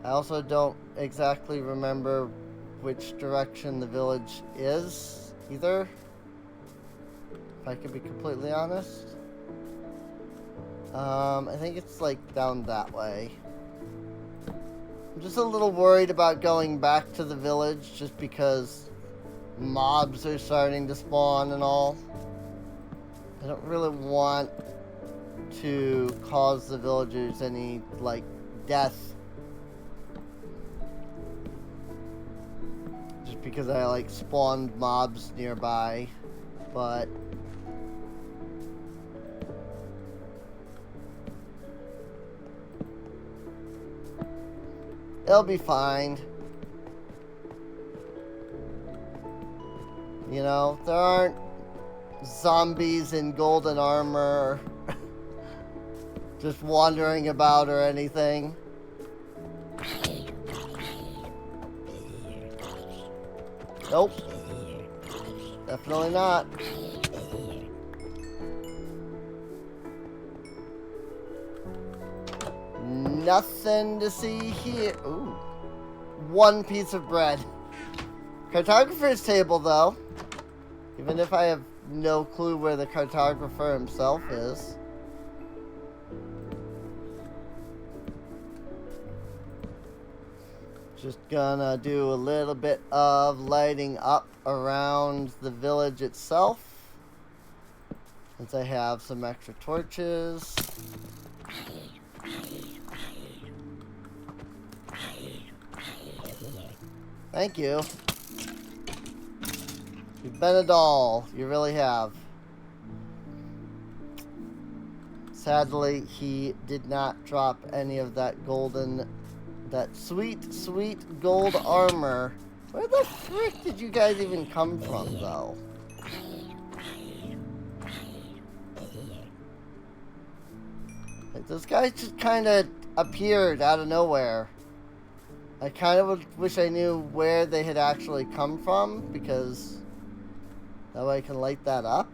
I also don't exactly remember which direction the village is either, if I could be completely honest. I think it's like down that way. I'm just a little worried about going back to the village just because mobs are starting to spawn and all. I don't really want to cause the villagers any, like, death. Just because I, like, spawned mobs nearby. But it'll be fine. You know, there aren't zombies in golden armor just wandering about or anything. Nope. Definitely not. Nothing to see here. Ooh. One piece of bread. Cartographer's table, though. Even if I have no clue where the cartographer himself is. Just gonna do a little bit of lighting up around the village itself. Since I have some extra torches. Thank you. You've been a doll. You really have. Sadly, he did not drop any of that golden, that sweet, sweet gold armor. Where the frick did you guys even come from, though? Like, those guys just kind of appeared out of nowhere. I kind of wish I knew where they had actually come from, because that way I can light that up.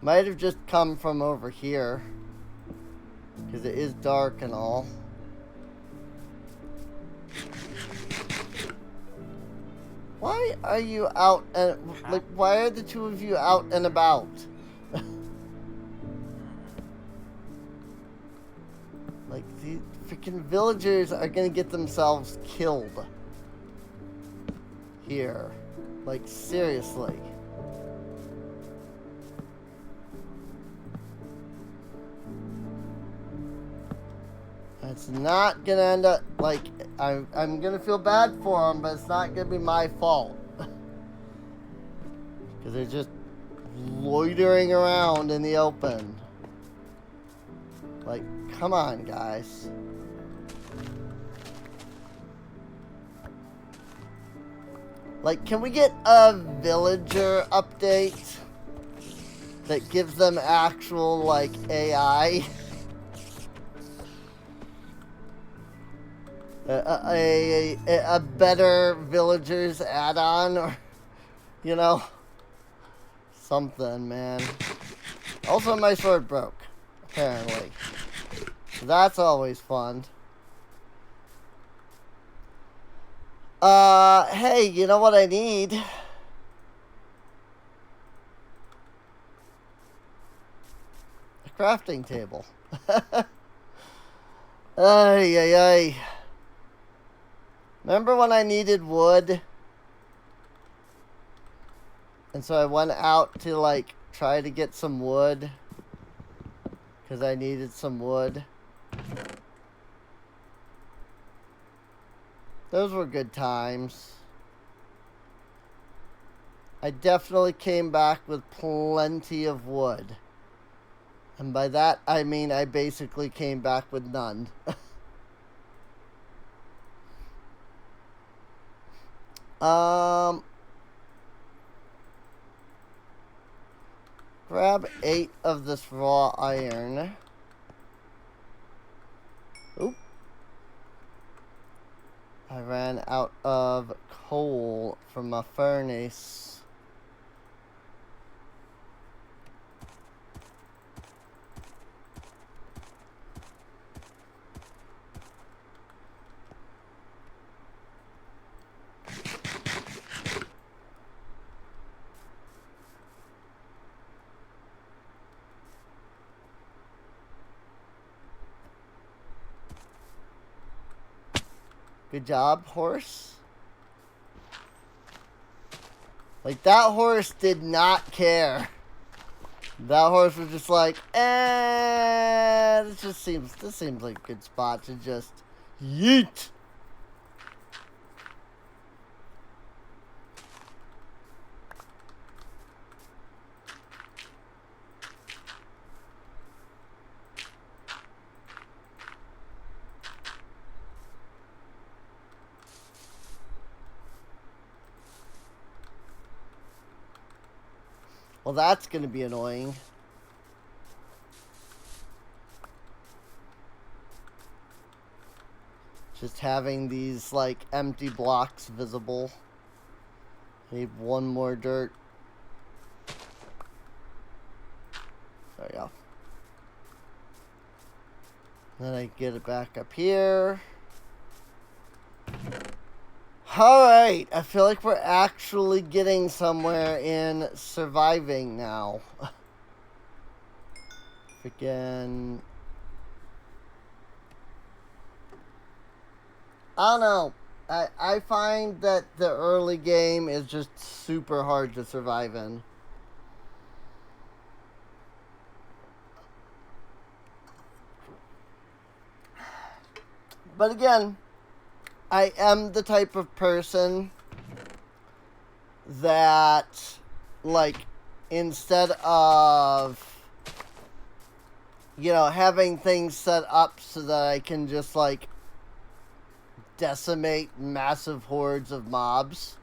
Might have just come from over here, because it is dark and all. Why are you out and, like, why are the two of you out and about? Like, the freaking villagers are gonna get themselves killed here. Like, seriously. It's not gonna end up, like, I'm gonna feel bad for them, but it's not gonna be my fault. Because they're just loitering around in the open. Like, come on, guys. Like, can we get a villager update that gives them actual, like, AI? A better villagers add-on, or, you know, something, man. Also, my sword broke, apparently. That's always fun. Hey, you know what I need? A crafting table. Ay, ay, ay. Remember when I needed wood? And so I went out to, like, try to get some wood. Because I needed some wood. Those were good times. I definitely came back with plenty of wood. And by that, I mean I basically came back with none. Grab 8 of this raw iron. Oop. I ran out of coal from my furnace. Good job, horse. Like, that horse did not care. That horse was just like, this seems like a good spot to just yeet. Well, that's going to be annoying. Just having these, like, empty blocks visible. Need one more dirt. There we go. Then I get it back up here. Alright, I feel like we're actually getting somewhere in surviving now. Freaking... I don't know. I find that the early game is just super hard to survive in. But again, I am the type of person that, like, instead of, you know, having things set up so that I can just, like, decimate massive hordes of mobs,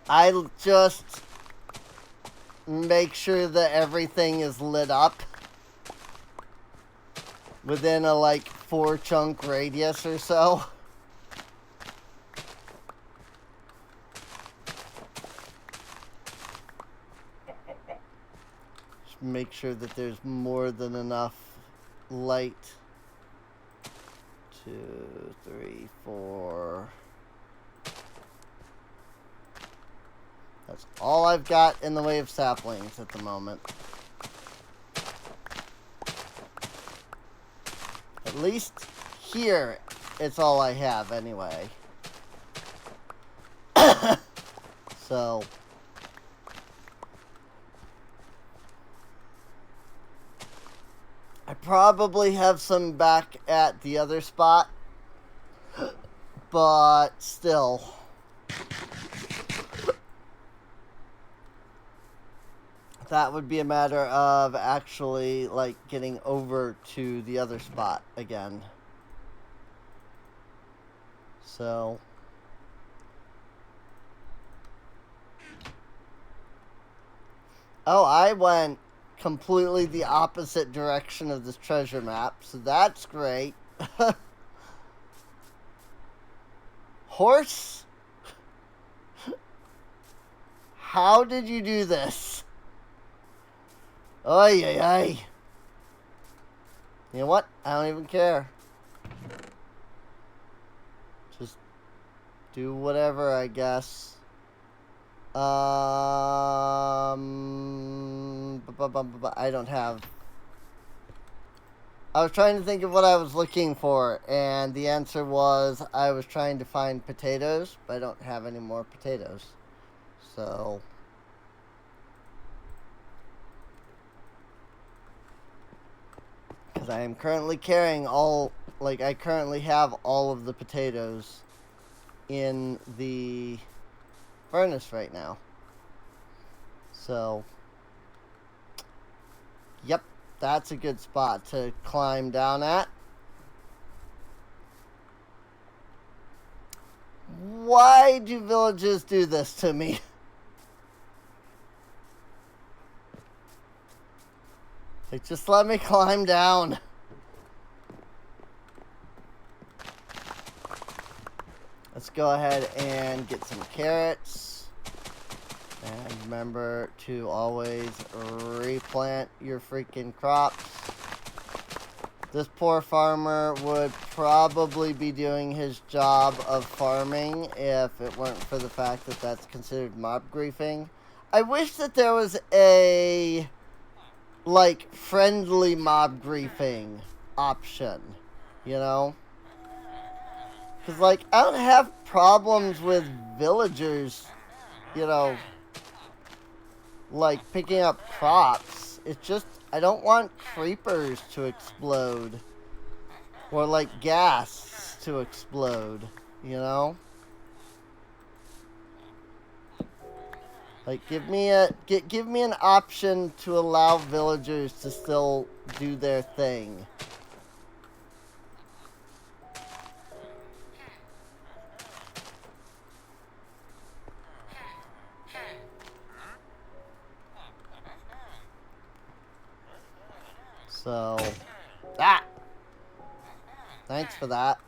I just make sure that everything is lit up within a, like, 4-chunk radius or so. Just make sure that there's more than enough light. 2, 3, 4. That's all I've got in the way of saplings at the moment. At least here, it's all I have anyway. So... I probably have some back at the other spot, but still. That would be a matter of actually, like, getting over to the other spot again. So... Oh, I went completely the opposite direction of this treasure map, so that's great. Horse? How did you do this? Oy, oy, oy. You know what? I don't even care. Just do whatever, I guess. I don't have... I was trying to think of what I was looking for, and the answer was I was trying to find potatoes, but I don't have any more potatoes. So... because I am currently carrying all... like, I currently have all of the potatoes in the furnace right now. So... yep, that's a good spot to climb down at. Why do villages do this to me? Like, just let me climb down. Let's go ahead and get some carrots. And remember to always replant your freaking crops. This poor farmer would probably be doing his job of farming if it weren't for the fact that that's considered mob griefing. I wish that there was a, like, friendly mob griefing option, you know? Because, like, I don't have problems with villagers, you know, like, picking up crops. It's just, I don't want creepers to explode. Or, like, gas to explode, you know? Like, give me an option to allow villagers to still do their thing. So, thanks for that.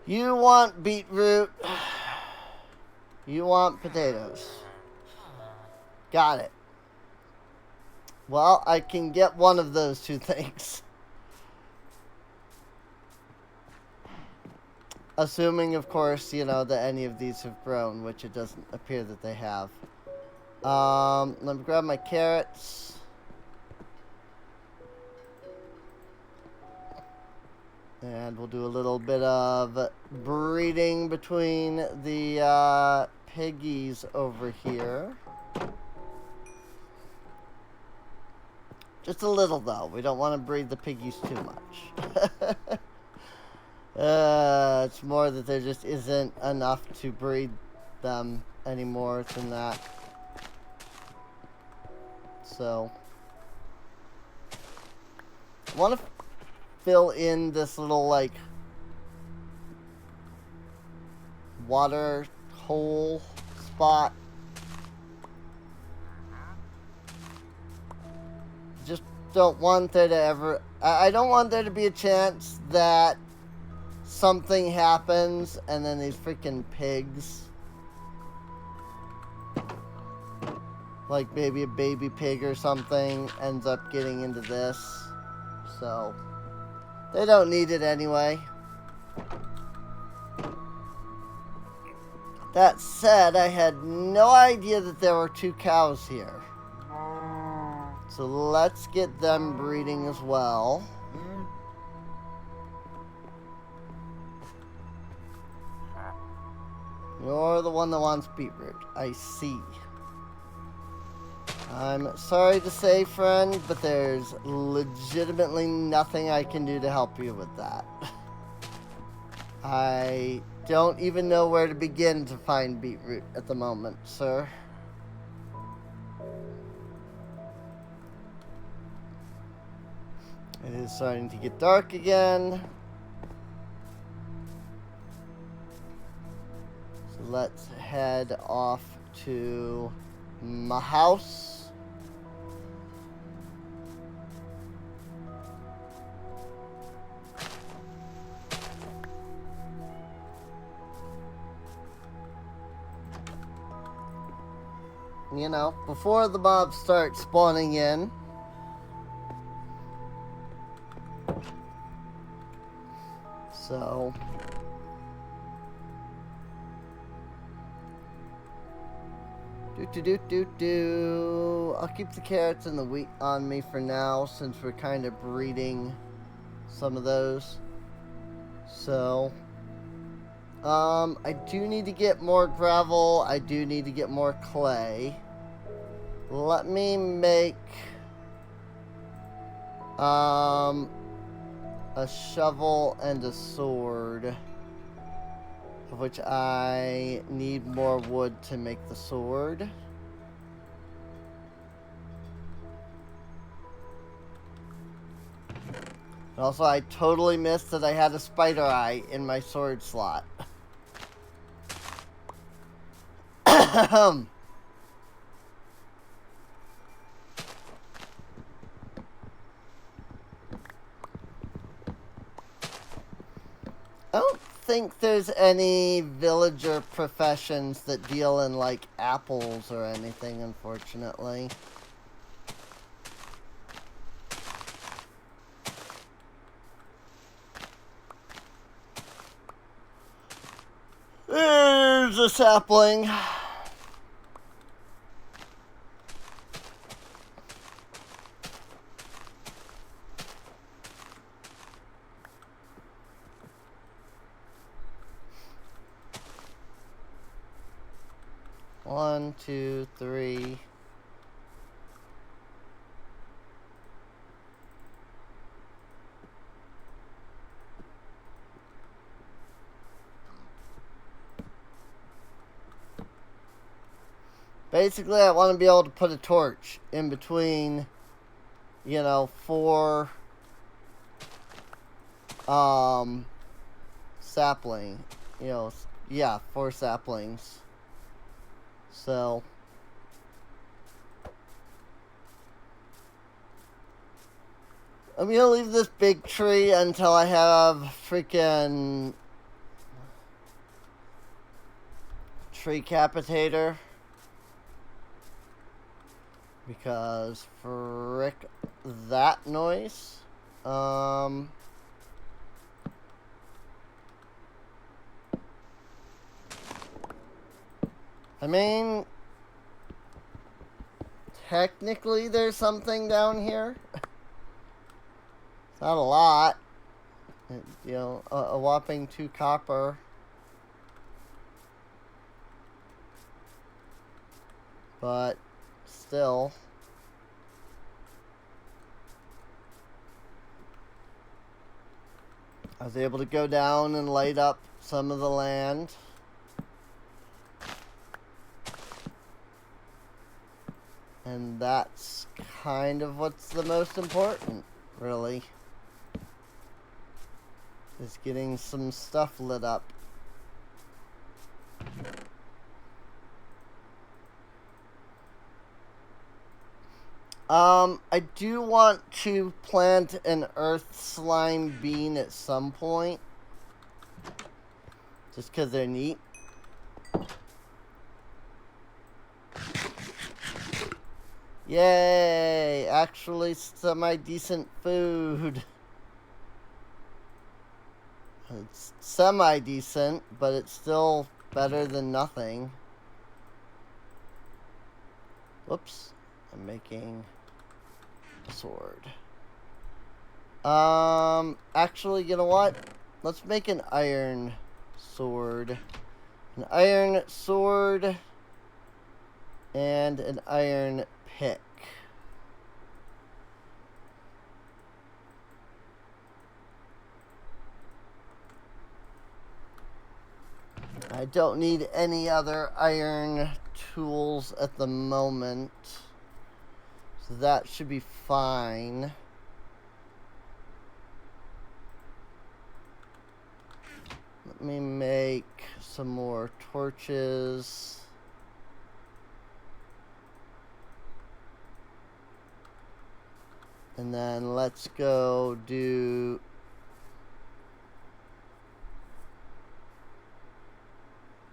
You want beetroot. You want potatoes. Got it. Well, I can get one of those two things. Assuming, of course, you know, that any of these have grown, which it doesn't appear that they have. Let me grab my carrots. And we'll do a little bit of breeding between the piggies over here. Just a little, though. We don't want to breed the piggies too much. It's more that there just isn't enough to breed them anymore than that. So, I want to fill in this little, like, water hole spot. Just don't want there to ever... I don't want there to be a chance that something happens and then these freaking pigs, like maybe a baby pig or something, ends up getting into this. So, they don't need it anyway. That said, I had no idea that there were 2 cows here. So let's get them breeding as well. You're the one that wants beetroot. I see. I'm sorry to say, friend, but there's legitimately nothing I can do to help you with that. I don't even know where to begin to find beetroot at the moment, sir. It is starting to get dark again. So let's head off to my house. You know, before the mobs start spawning in. So, I'll keep the carrots and the wheat on me for now, since we're kind of breeding some of those. So, I do need to get more gravel. I do need to get more clay. Let me make, a shovel and a sword, of which I need more wood to make the sword. And also, I totally missed that I had a spider eye in my sword slot. I don't think there's any villager professions that deal in, like, apples or anything, unfortunately. There's a sapling. 1, 2, 3. Basically, I want to be able to put a torch in between, you know, 4 sapling, you know, yeah, 4 saplings. So I'm gonna leave this big tree until I have freaking tree capitator, because frick that noise. I mean, technically there's something down here. It's not a lot. You know, a whopping 2 copper. But still. I was able to go down and light up some of the land. And that's kind of what's the most important, really. Is getting some stuff lit up. I do want to plant an earth slime bean at some point. Just because they're neat. Yay! Actually semi-decent food. It's semi-decent, but it's still better than nothing. Whoops. I'm making a sword. Actually, you know what? Let's make an iron sword. An iron sword and an iron pick. I don't need any other iron tools at the moment, so that should be fine. Let me make some more torches. And then let's go do...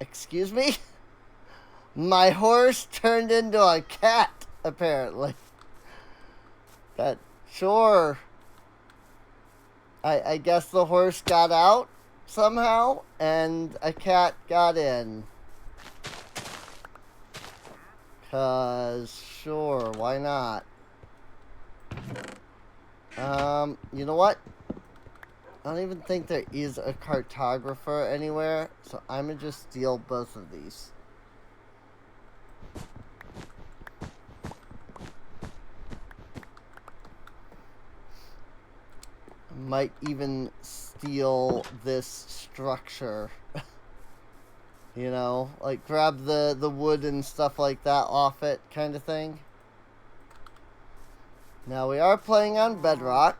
Excuse me? My horse turned into a cat, apparently. But sure. I guess the horse got out somehow, and a cat got in. 'Cause sure, why not? You know what? I don't even think there is a cartographer anywhere, so I'm gonna just steal both of these. Might even steal this structure. You know, like grab the wood and stuff like that off it, kind of thing. Now we are playing on Bedrock.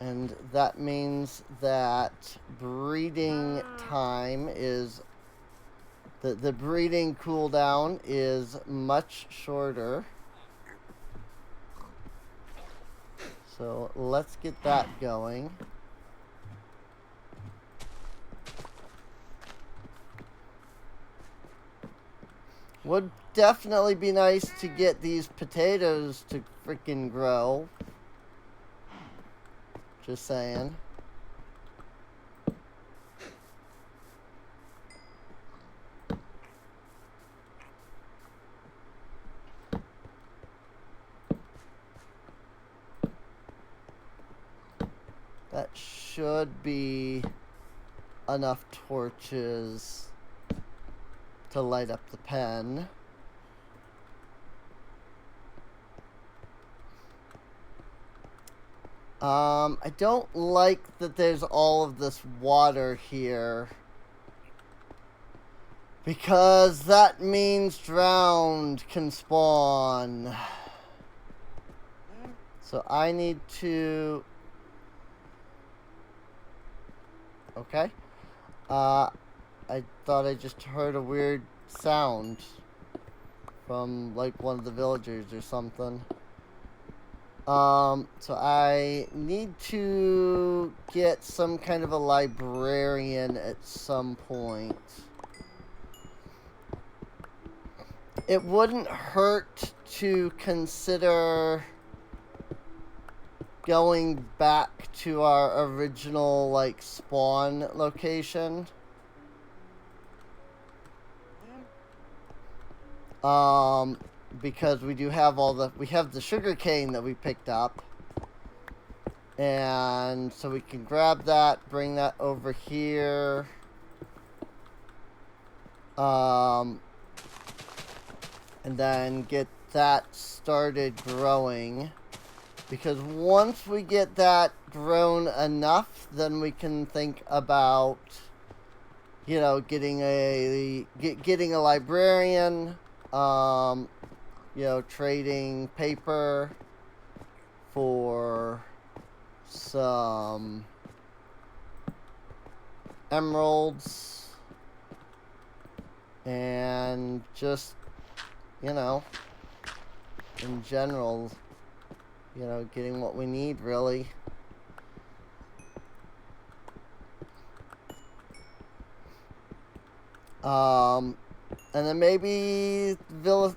And that means that breeding time is... The breeding cooldown is much shorter. So let's get that going. Would definitely be nice to get these potatoes to freaking grow. Just saying. That should be enough torches. to light up the pen. I don't like that there's all of this water here, because that means drowned can spawn. So I need to... Okay. I thought I just heard a weird sound from like one of the villagers or something. So I need to get some kind of a librarian at some point. It wouldn't hurt to consider going back to our original, like, spawn location. Because we do have we have the sugar cane that we picked up. And so we can grab that, bring that over here. And then get that started growing. Because once we get that grown enough, then we can think about, you know, getting a librarian, you know, trading paper for some emeralds, and just, you know, in general, you know, getting what we need, really. And then maybe the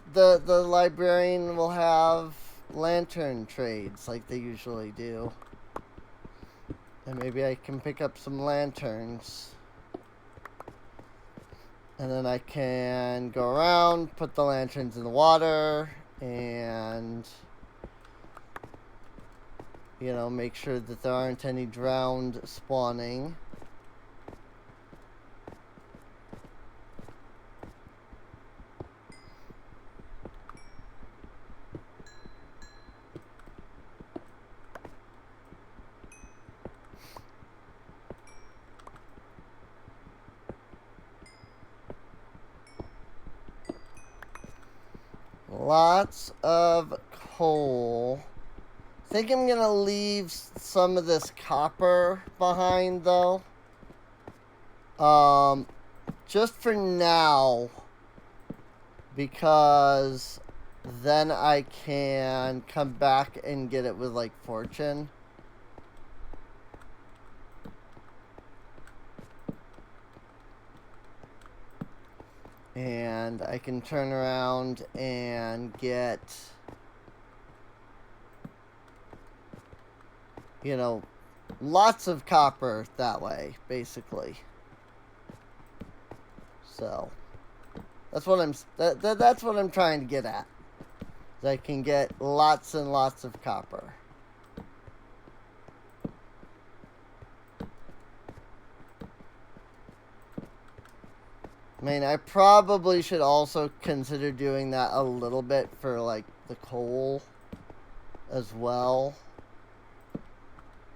librarian will have lantern trades like they usually do. And maybe I can pick up some lanterns. And then I can go around, put the lanterns in the water, and, you know, make sure that there aren't any drowned spawning. Lots of coal. I think I'm gonna leave some of this copper behind, though. Just for now, because then I can come back and get it with, like, fortune. And I can turn around and get, you know, lots of copper that way, basically. So that's what that's what I'm trying to get at. Is I can get lots and lots of copper. I mean, I probably should also consider doing that a little bit for, like, the coal as well.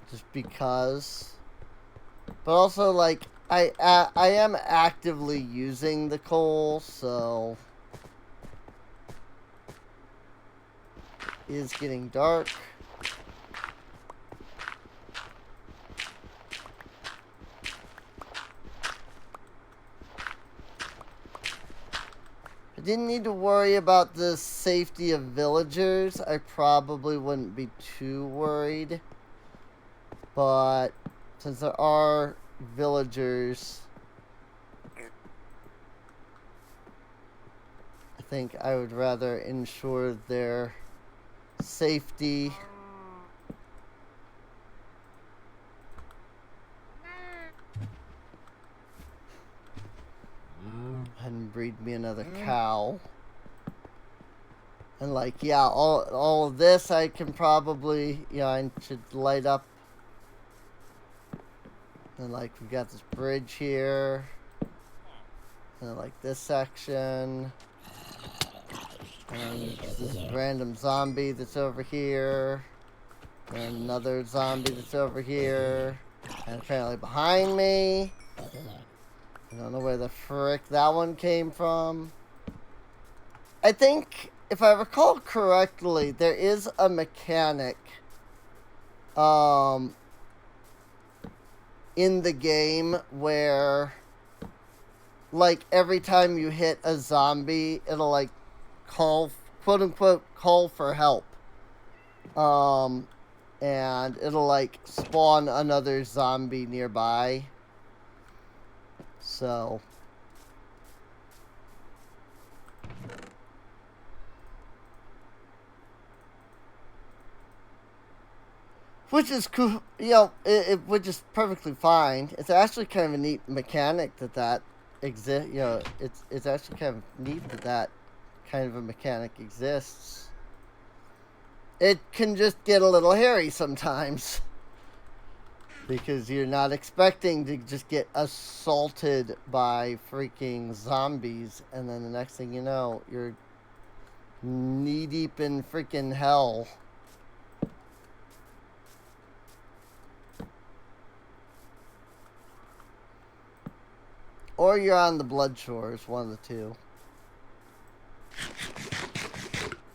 Just because. But also, like, I am actively using the coal, so it is getting dark. I didn't need to worry about the safety of villagers. I probably wouldn't be too worried. But since there are villagers, I think I would rather ensure their safety. And breed me another cow. And, like, yeah, all of this I can probably, you know, I should light up. And, like, we've got this bridge here. And like this section. And this random zombie that's over here. And another zombie that's over here. And apparently behind me. I don't know where the frick that one came from. I think, if I recall correctly, there is a mechanic in the game where, like, every time you hit a zombie, it'll, like, call, quote-unquote, call for help. And it'll, like, spawn another zombie nearby. So... which is cool, you know, which is perfectly fine. It's actually kind of a neat mechanic that exists, you know, it's actually kind of neat that kind of a mechanic exists. It can just get a little hairy sometimes. Because you're not expecting to just get assaulted by freaking zombies, and then the next thing you know, you're knee-deep in freaking hell. Or you're on the Blood Shores, one of the two.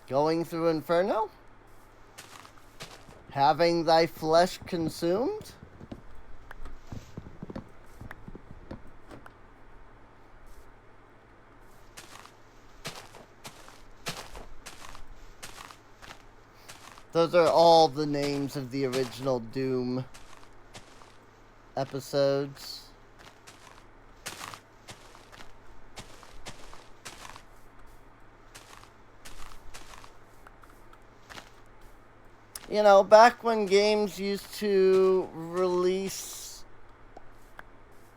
Going through Inferno? Having thy flesh consumed? Those are all the names of the original Doom episodes. You know, back when games used to release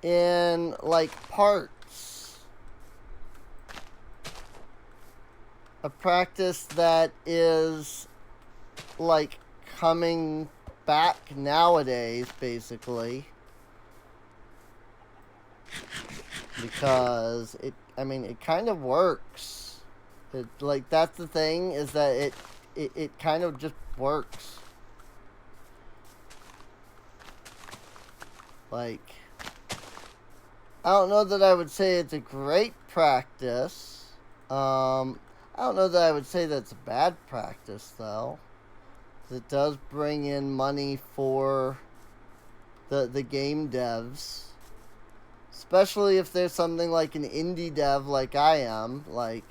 in, like, parts. A practice that is, like, coming back nowadays, basically. Because I mean, it kind of works. Like, that's the thing, is that it kind of just works. Like, I don't know that I would say it's a great practice. I don't know that I would say that's a bad practice, though. It does bring in money for the game devs. Especially if there's something like an indie dev like I am. Like,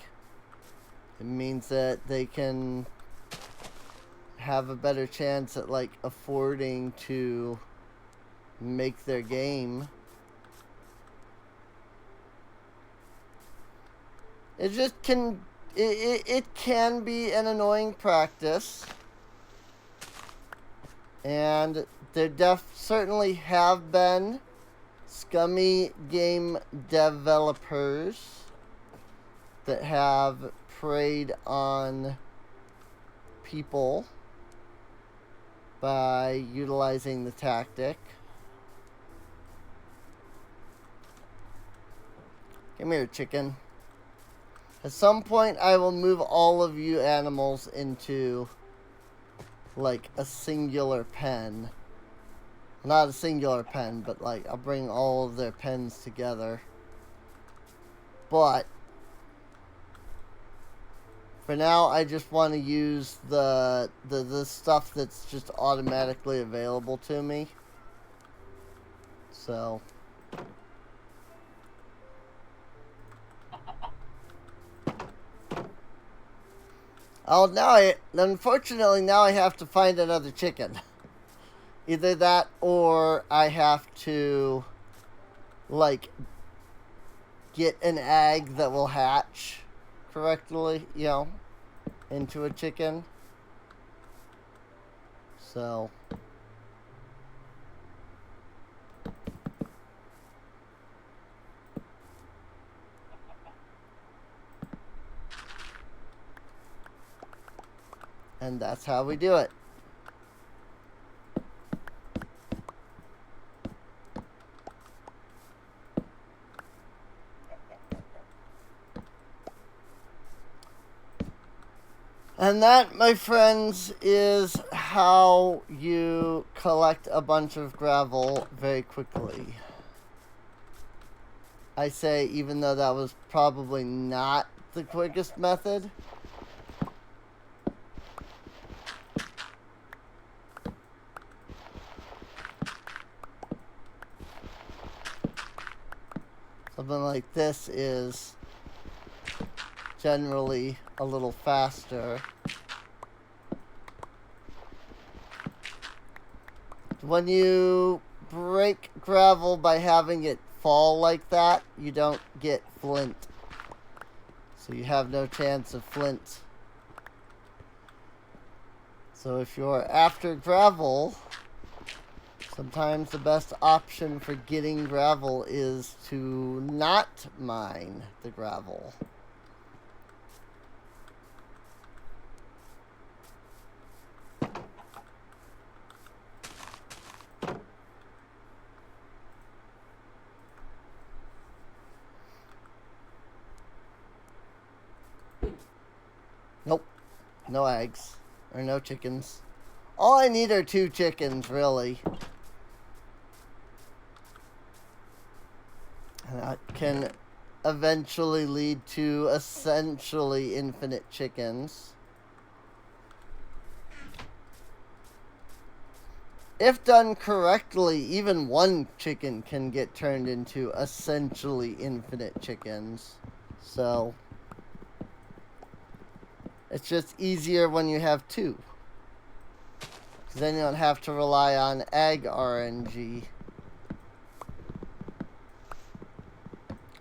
it means that they can have a better chance at, like, affording to make their game. It just can... It can be an annoying practice. And there certainly have been scummy game developers that have preyed on people by utilizing the tactic. Come here, chicken. At some point, I will move all of you animals into, like, a singular pen. Not a singular pen, but, like, I'll bring all of their pens together. But for now, I just want to use the stuff that's just automatically available to me. So... oh, unfortunately, now I have to find another chicken. Either that, or I have to, like, get an egg that will hatch correctly, you know, into a chicken. So... and that's how we do it. And that, my friends, is how you collect a bunch of gravel very quickly. I say, even though that was probably not the quickest method. Something like this is generally a little faster. When you break gravel by having it fall like that, you don't get flint. So you have no chance of flint. So if you're after gravel, sometimes the best option for getting gravel is to not mine the gravel. Nope. No eggs. Or no chickens. All I need are 2 chickens, really. And that can eventually lead to essentially infinite chickens. If done correctly, even 1 chicken can get turned into essentially infinite chickens. So it's just easier when you have 2. Because then you don't have to rely on egg RNG.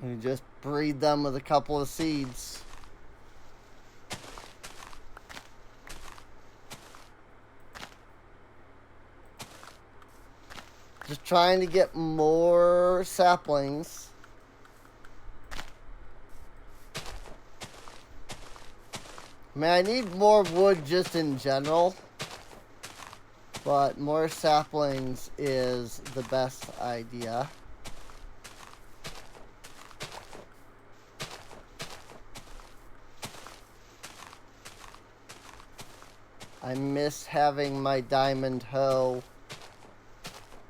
You just breed them with a couple of seeds. Just trying to get more saplings. I mean, I need more wood just in general. But more saplings is the best idea. I miss having my diamond hoe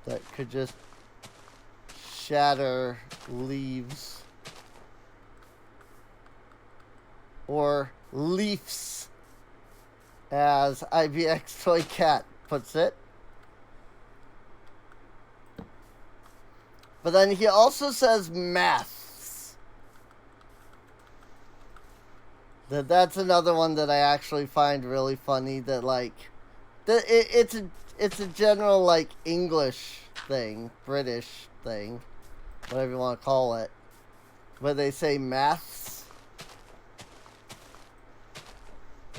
that could just shatter leaves. Or leafs, as IBX Toy Cat puts it. But then he also says maths. That's another one that I actually find really funny. That like, it's a general like English thing, British thing, whatever you want to call it, where they say maths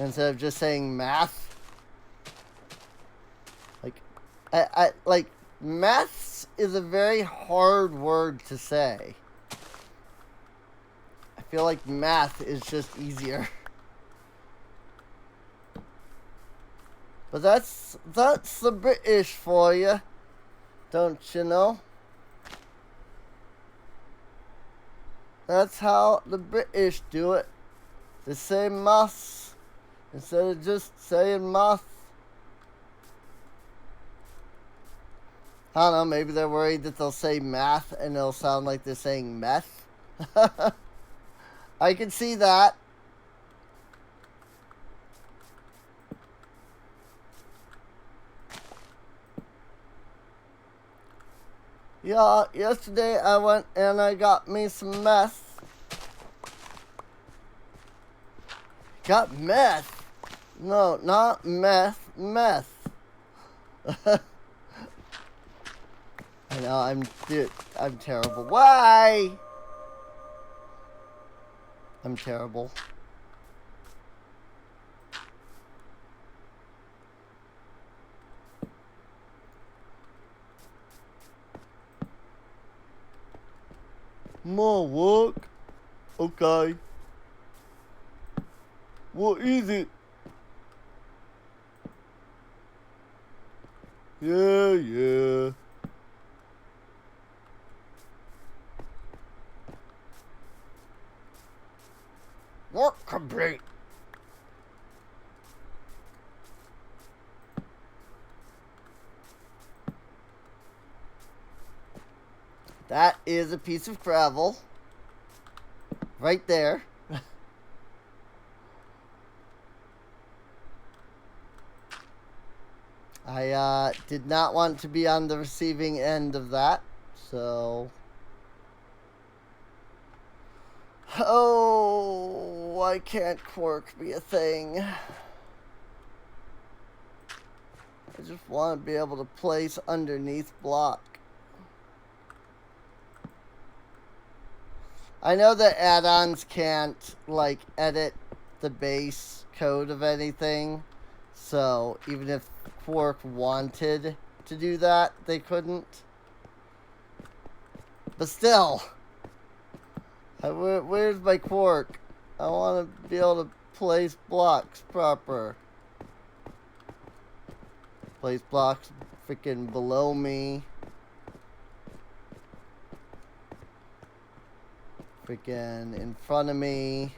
instead of just saying math. Like, I like maths is a very hard word to say. I feel like math is just easier. But that's the British for you, don't you know? That's how the British do it. They say maths instead of just saying math. I don't know, maybe they're worried that they'll say math and it'll sound like they're saying meth. I can see that. Yeah, yesterday I went and I got me some meth. Got meth? No, not meth, meth. I know, I'm terrible. Why? I'm terrible. More work? Okay. What is it? Yeah. Work complete. That is a piece of gravel. Right there. I did not want to be on the receiving end of that, so... Oh, why can't quark be a thing? I just want to be able to place underneath block. I know that add-ons can't, like, edit the base code of anything, so even if Quark wanted to do that, they couldn't. But still, where's my Quark? I want to be able to place blocks proper. Place blocks freaking below me. Freaking in front of me.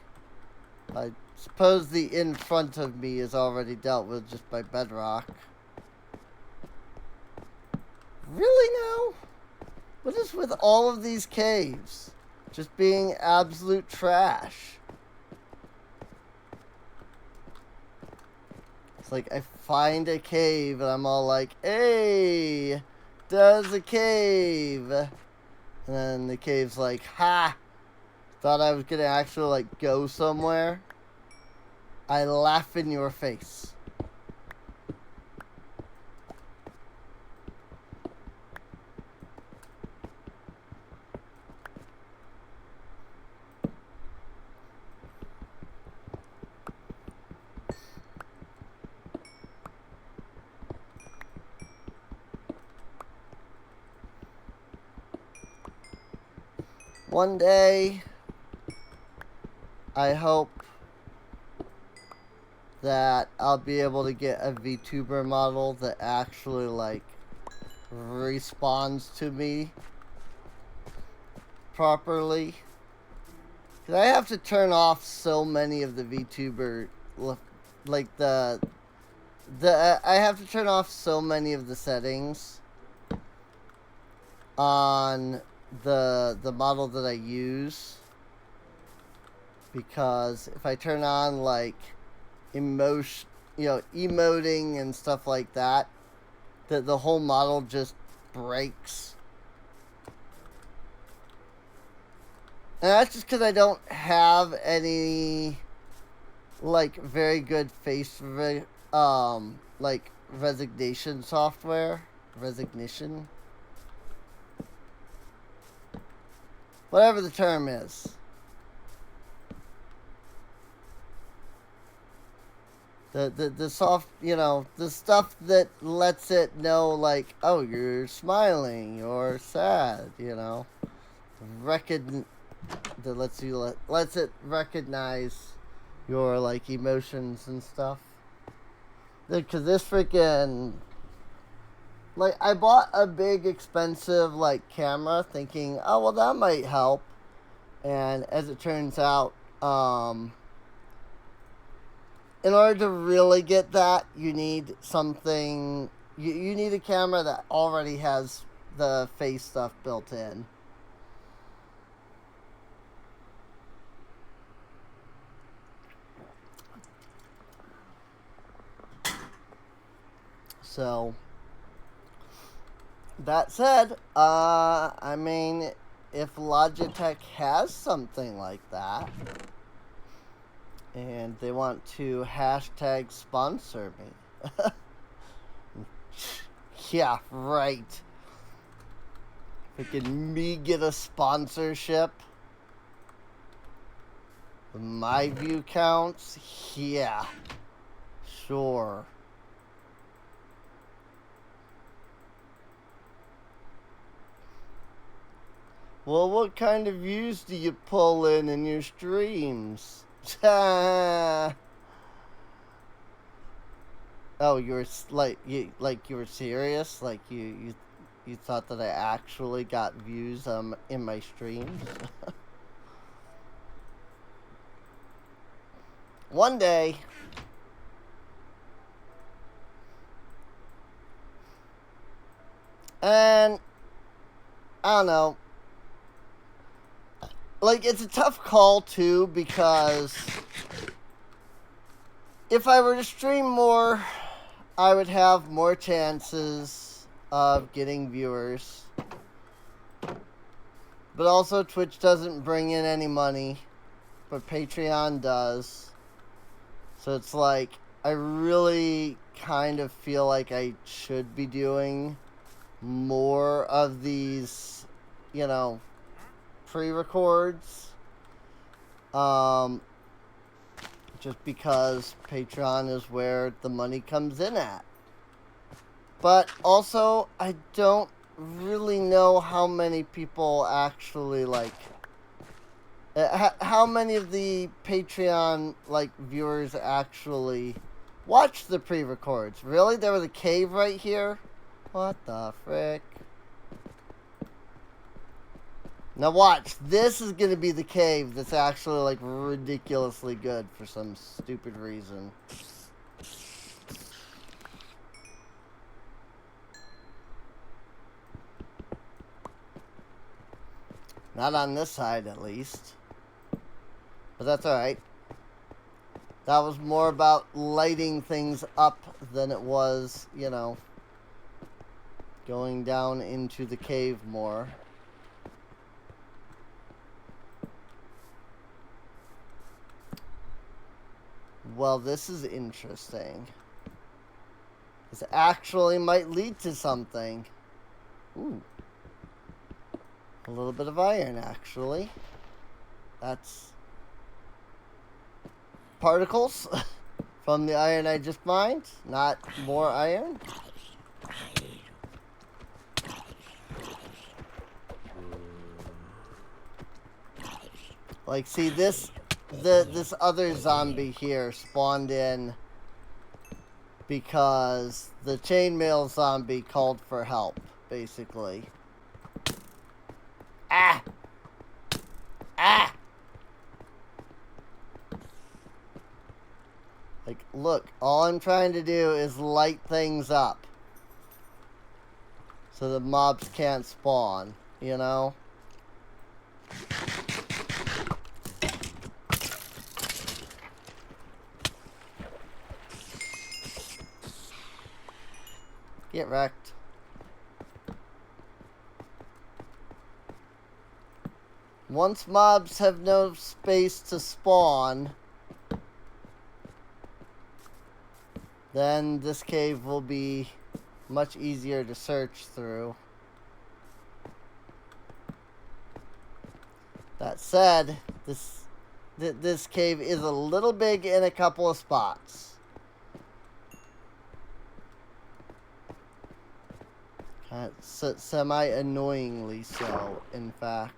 I suppose the in front of me is already dealt with just by Bedrock. Really now? What is with all of these caves? Just being absolute trash. It's like I find a cave and I'm all like, hey, there's a cave. And then the cave's like, ha! Thought I was gonna actually like go somewhere. I laugh in your face. One day, I hope that I'll be able to get a VTuber model that actually, like, responds to me properly. Because I have to turn off so many of the VTuber, like, I have to turn off so many of the settings on the model that I use. Because if I turn on, like, emotion, emoting and stuff like that, the whole model just breaks. And that's just because I don't have any, like, very good face, like, resignation software. Resignation. Whatever the term is. The soft, the stuff that lets it know, like, oh, you're smiling or sad, that lets it recognize your, like, emotions and stuff. Because this freaking, like, I bought a big expensive, like, camera thinking, oh, well, that might help. And as it turns out, in order to really get that, you need something... You need a camera that already has the face stuff built in. So, that said, I mean, if Logitech has something like that... and they want to hashtag sponsor me. Yeah, right. Freaking me get a sponsorship. My view counts? Yeah. Sure. Well, what kind of views do you pull in your streams? Oh, you were you were serious? Like you thought that I actually got views in my streams? One day. And I don't know. like, it's a tough call, too, because if I were to stream more, I would have more chances of getting viewers. But also, Twitch doesn't bring in any money, but Patreon does. So it's like, I really kind of feel like I should be doing more of these, you know, pre-records. Just because Patreon is where the money comes in at. But also, I don't really know how many people actually, like, how many of the Patreon, like, viewers actually watch the pre-records. Really? There was a cave right here? What the frick? Now watch, this is going to be the cave that's actually, like, ridiculously good for some stupid reason. Not on this side, at least. But that's alright. That was more about lighting things up than it was, you know, going down into the cave more. Well, this is interesting. This actually might lead to something. Ooh. A little bit of iron, actually. That's particles from the iron I just mined, not more iron. Like, see, this other zombie here spawned in because the chainmail zombie called for help, basically. Ah! Ah! Like, look, all I'm trying to do is light things up so the mobs can't spawn, you know? Get wrecked. Once mobs have no space to spawn, then this cave will be much easier to search through. That said, this cave is a little big in a couple of spots. Semi-annoyingly so, in fact.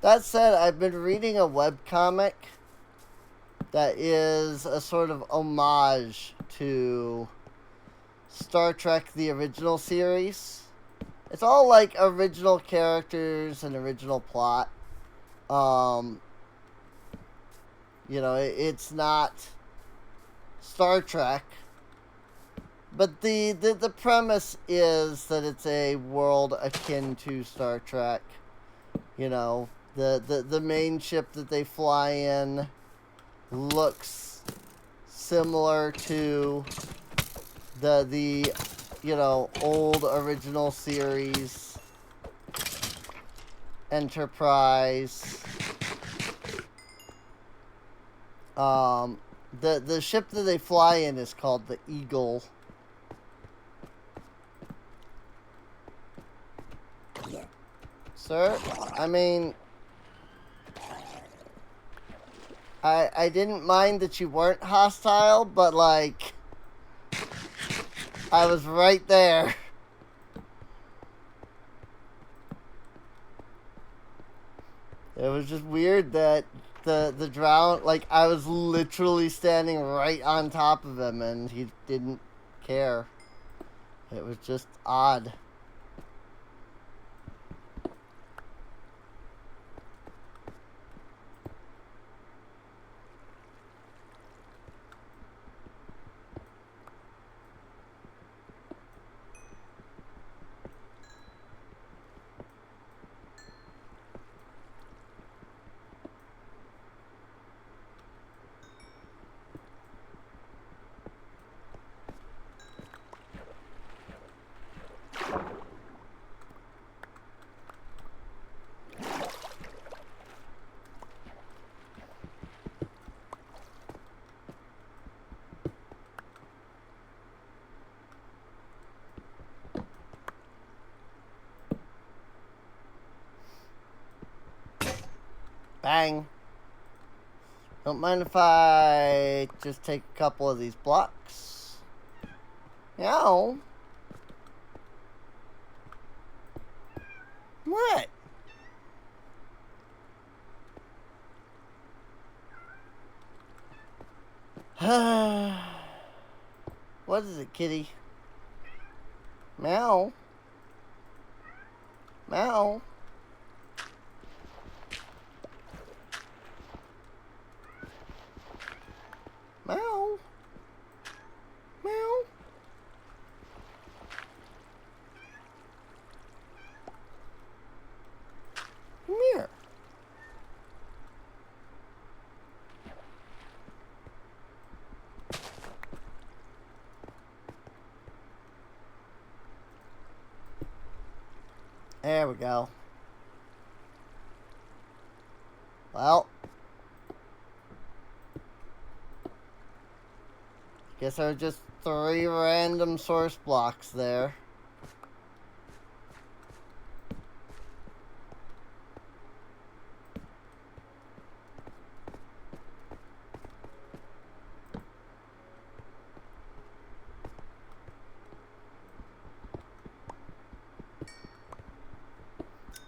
That said, I've been reading a webcomic that is a sort of homage to Star Trek, the original series. It's all like original characters and original plot. You know, it's not Star Trek. But the premise is that it's a world akin to Star Trek. You know, the main ship that they fly in looks similar to the you know, old original series Enterprise. The ship that they fly in is called the Eagle. Sir, I mean, I didn't mind that you weren't hostile, but like, I was right there. It was just weird that the drown, like, I was literally standing right on top of him and he didn't care. It was just odd. Bang. Don't mind if I just take a couple of these blocks. Meow. What? What is it, kitty? Meow. Meow. Meow. Meow. Come here. There we go. Well, guess there are just 3 random source blocks there.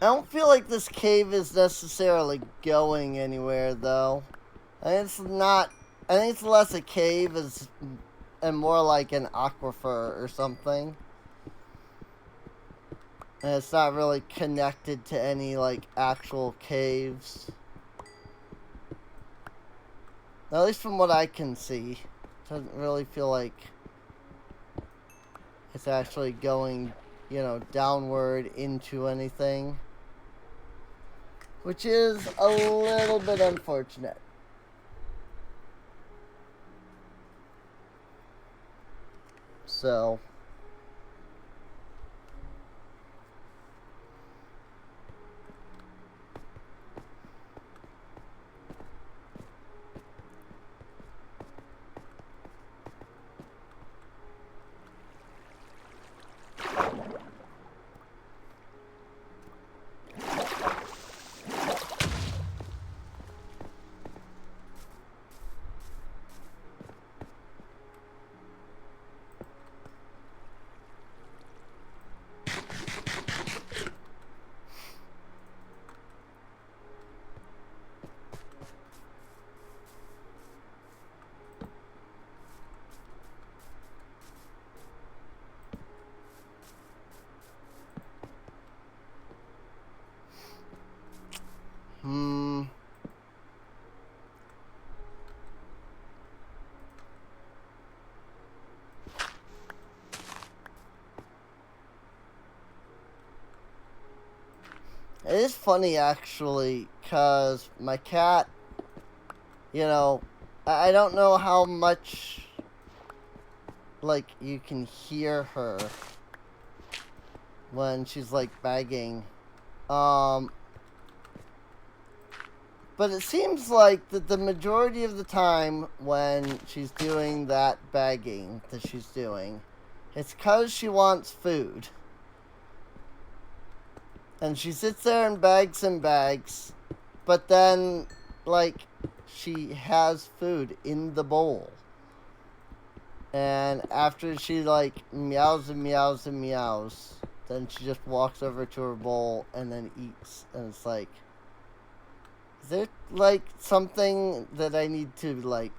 I don't feel like this cave is necessarily going anywhere, though. I think it's not. I think it's less a cave and more like an aquifer or something. And it's not really connected to any, like, actual caves. At least from what I can see. It doesn't really feel like it's actually going, you know, downward into anything. Which is a little bit unfortunate. So... It is funny, actually, because my cat, you know, I don't know how much, like, you can hear her when she's, like, begging. But it seems like that the majority of the time when she's doing that begging that she's doing, it's because she wants food. And she sits there and begs, but then, like, she has food in the bowl. And after she, like, meows and meows and meows, then she just walks over to her bowl and then eats. And it's like, is there, like, something that I need to, like,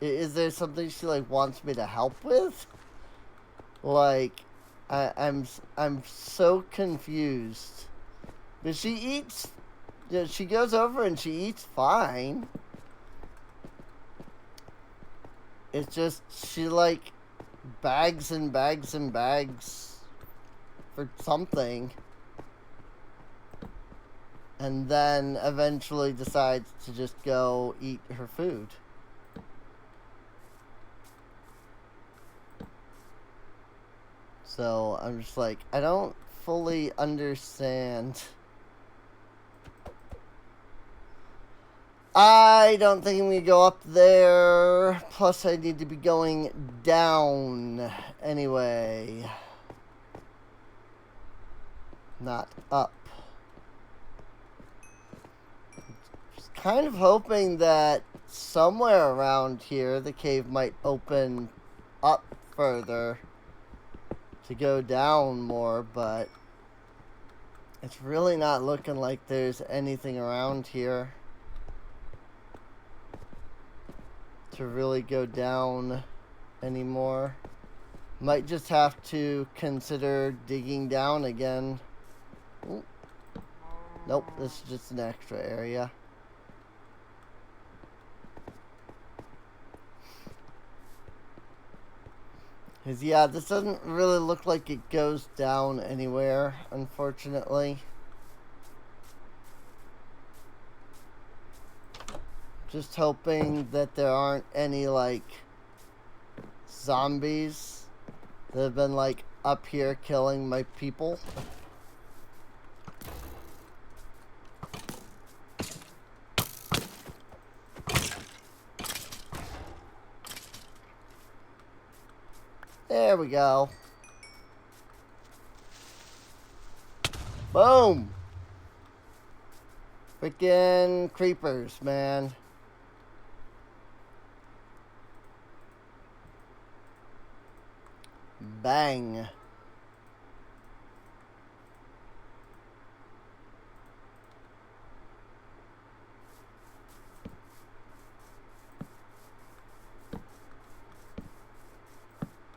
is there something she, like, wants me to help with? Like, I'm so confused. But she eats, you know, she goes over and she eats fine. It's just, she, like, bags and bags and bags for something. And then eventually decides to just go eat her food. So, I'm just like, I don't fully understand. I don't think I'm going to go up there. Plus, I need to be going down anyway. Not up. Just kind of hoping that somewhere around here the cave might open up further to go down more, but it's really not looking like there's anything around here to really go down anymore. Might just have to consider digging down again. Ooh. Nope, this is just an extra area. Because, yeah, this doesn't really look like it goes down anywhere, unfortunately. Just hoping that there aren't any, like, zombies that have been, like, up here killing my people. There we go. Boom! Freaking creepers, man. Bang.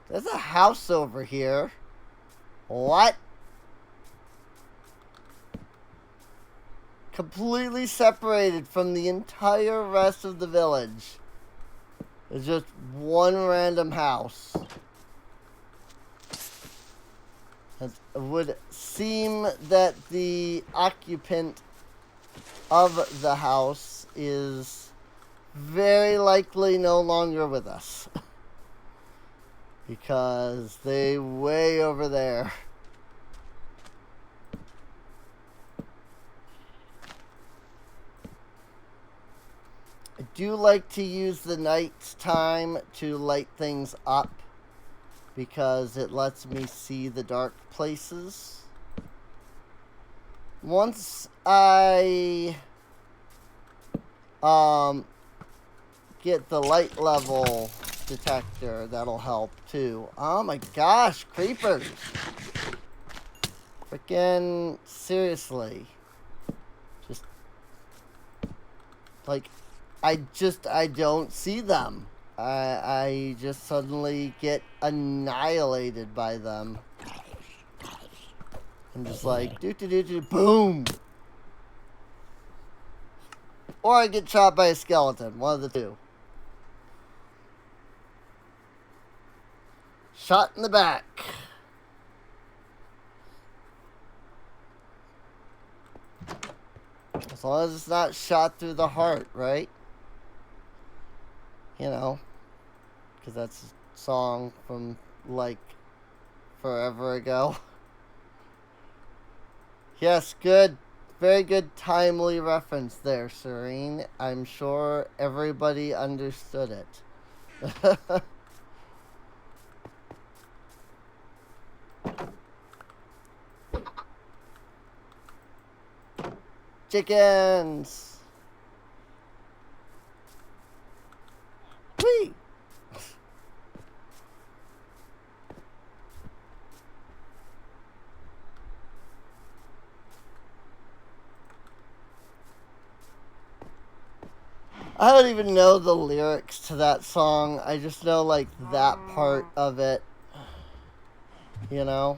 There's a house over here. What? Completely separated from the entire rest of the village. There's just one random house. It would seem that the occupant of the house is very likely no longer with us. Because they way over there. I do like to use the night's time to light things up because it lets me see the dark places. Once I get the light level detector, that'll help too. Oh my gosh, creepers. Freaking seriously. Just like I don't see them. I just suddenly get annihilated by them. I'm just like do boom. Or I get shot by a skeleton, one of the two. Shot in the back. As long as it's not shot through the heart, right? You know, because that's a song from, like, forever ago. Yes, good. Very good timely reference there, Serene. I'm sure everybody understood it. Chickens! Whee! I don't even know the lyrics to that song. I just know, like, that part of it. You know?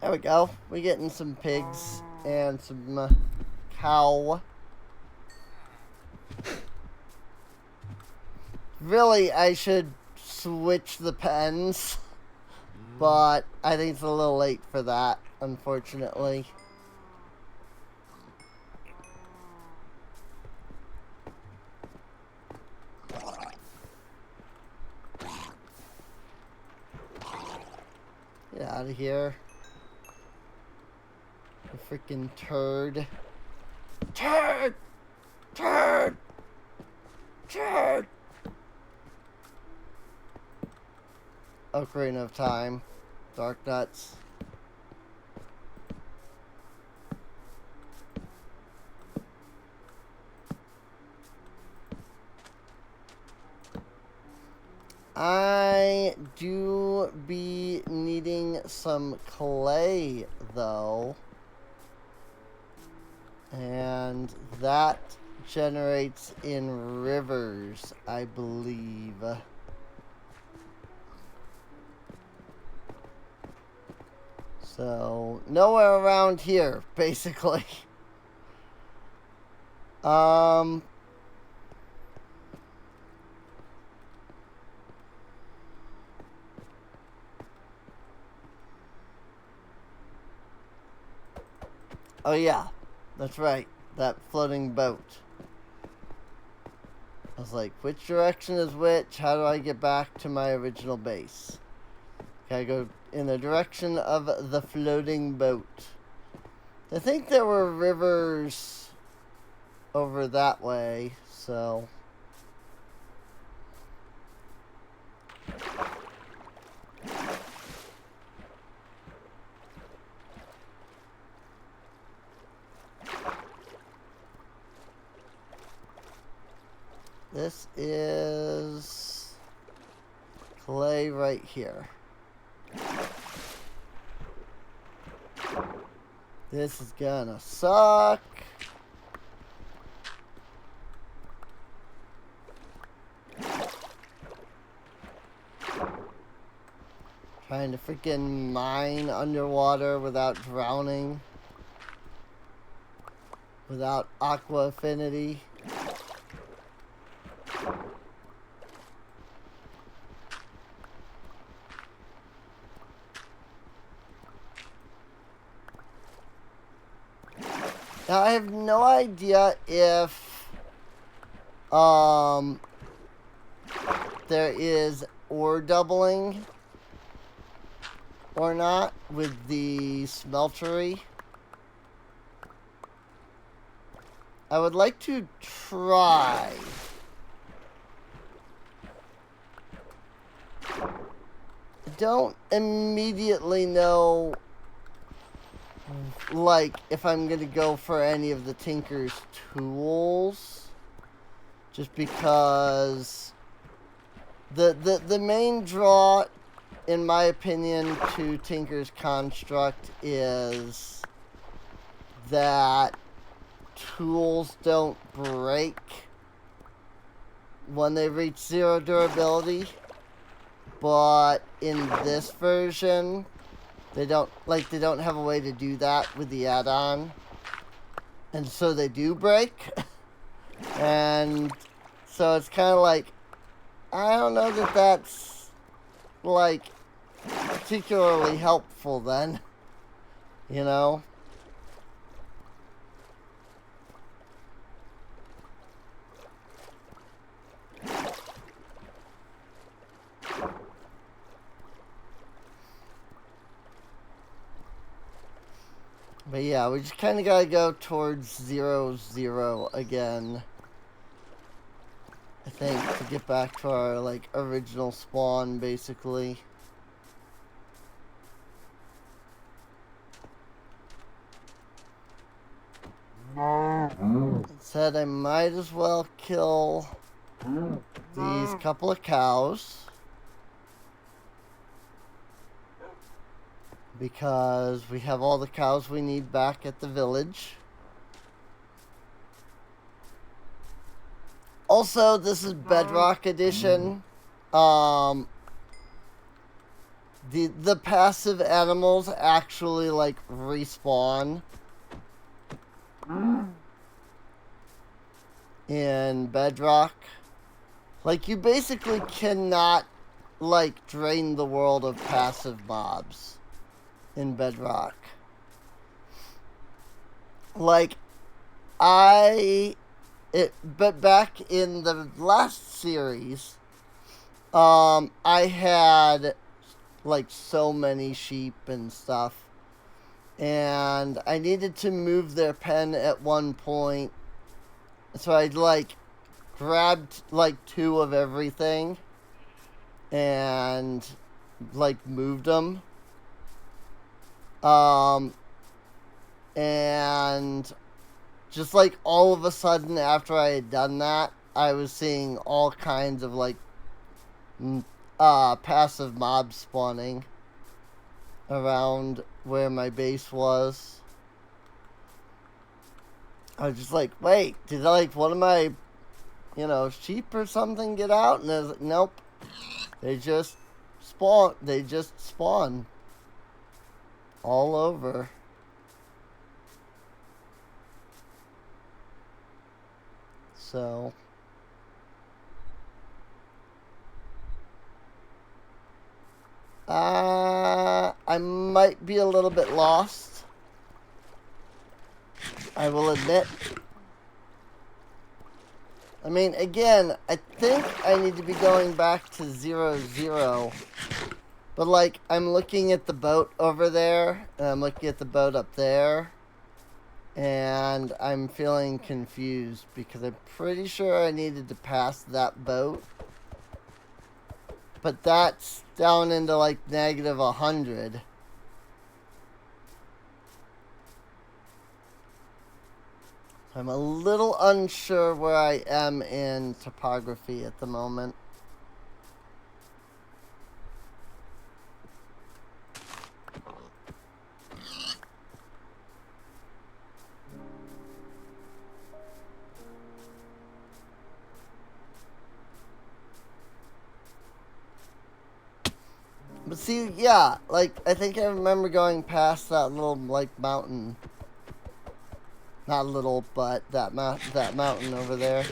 There we go. We're getting some pigs and some cow. Really, I should switch the pens, but I think it's a little late for that, unfortunately. Get out of here. You freaking turd. Turd! Turd! Shit! Ocarina of Time. Dark Nuts. I do be needing some clay, though. And that generates in rivers, I believe. So, nowhere around here, basically. Oh yeah, that's right. That floating boat. I was like, which direction is which? How do I get back to my original base? Okay, I go in the direction of the floating boat. I think there were rivers over that way, so... This is clay right here. This is gonna suck. Trying to freaking mine underwater without drowning. Without aqua affinity. Now, I have no idea if there is ore doubling or not with the smeltery. I would like to try. I don't immediately know, like, if I'm going to go for any of the Tinker's tools. Just because the main draw, in my opinion, to Tinker's construct is that tools don't break when they reach 0 durability. But in this version, they don't have a way to do that with the add-on. And so they do break. And so it's kind of like, I don't know that that's, like, particularly helpful then. You know? But yeah, we just kind of gotta go towards 0-0 again. I think, to get back to our, like, original spawn, basically. It said I might as well kill these couple of cows. Because we have all the cows we need back at the village. Also, this is Bedrock Edition. The passive animals actually, like, respawn in Bedrock. Like, you basically cannot, like, drain the world of passive mobs in Bedrock. Like, but back in the last series, I had, like, so many sheep and stuff, and I needed to move their pen at one point, so I'd, like, grabbed like 2 of everything and like moved them. And just like all of a sudden after I had done that, I was seeing all kinds of like passive mobs spawning around where my base was. I was just like, wait, did like one of my, sheep or something get out? And I was like, nope. They just spawn all over. So I might be a little bit lost, I will admit. I mean, again, I think I need to be going back to 0-0. But, like, I'm looking at the boat over there, and I'm looking at the boat up there, and I'm feeling confused because I'm pretty sure I needed to pass that boat. But that's down into, like, -100. I'm a little unsure where I am in topography at the moment. But see, yeah, like, I think I remember going past that little, like, mountain. Not little, but that mountain over there.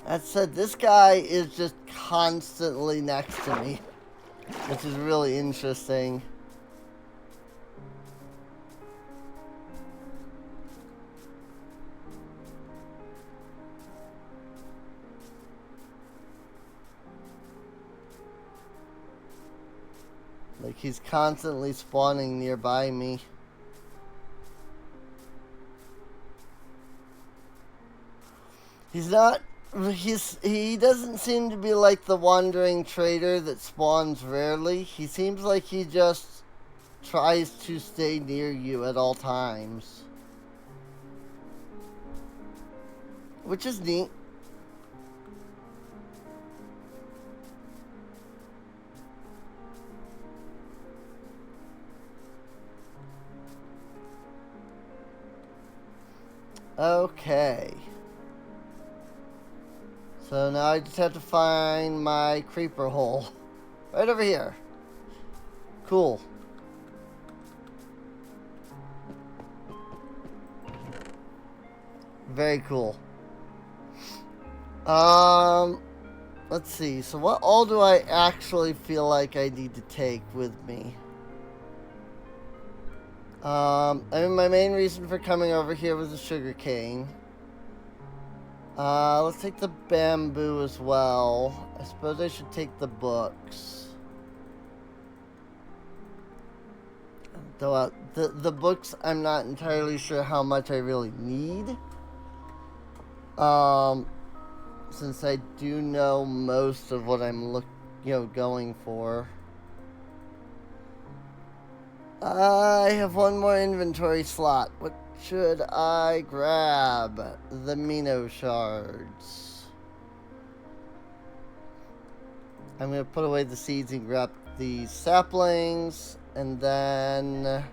That said, this guy is just constantly next to me, which is really interesting. Like, he's constantly spawning nearby me. He doesn't seem to be like the wandering trader that spawns rarely. He seems like he just tries to stay near you at all times, which is neat. Okay. So now I just have to find my creeper hole. Right over here. Cool. Very cool. Let's see. So what all do I actually feel like I need to take with me? I mean, my main reason for coming over here was the sugar cane. Let's take the bamboo as well. I suppose I should take the books. Though the books, I'm not entirely sure how much I really need. Since I do know most of what I'm going for. I have one more inventory slot. What should I grab? The Mino shards. I'm going to put away the seeds and grab the saplings. And then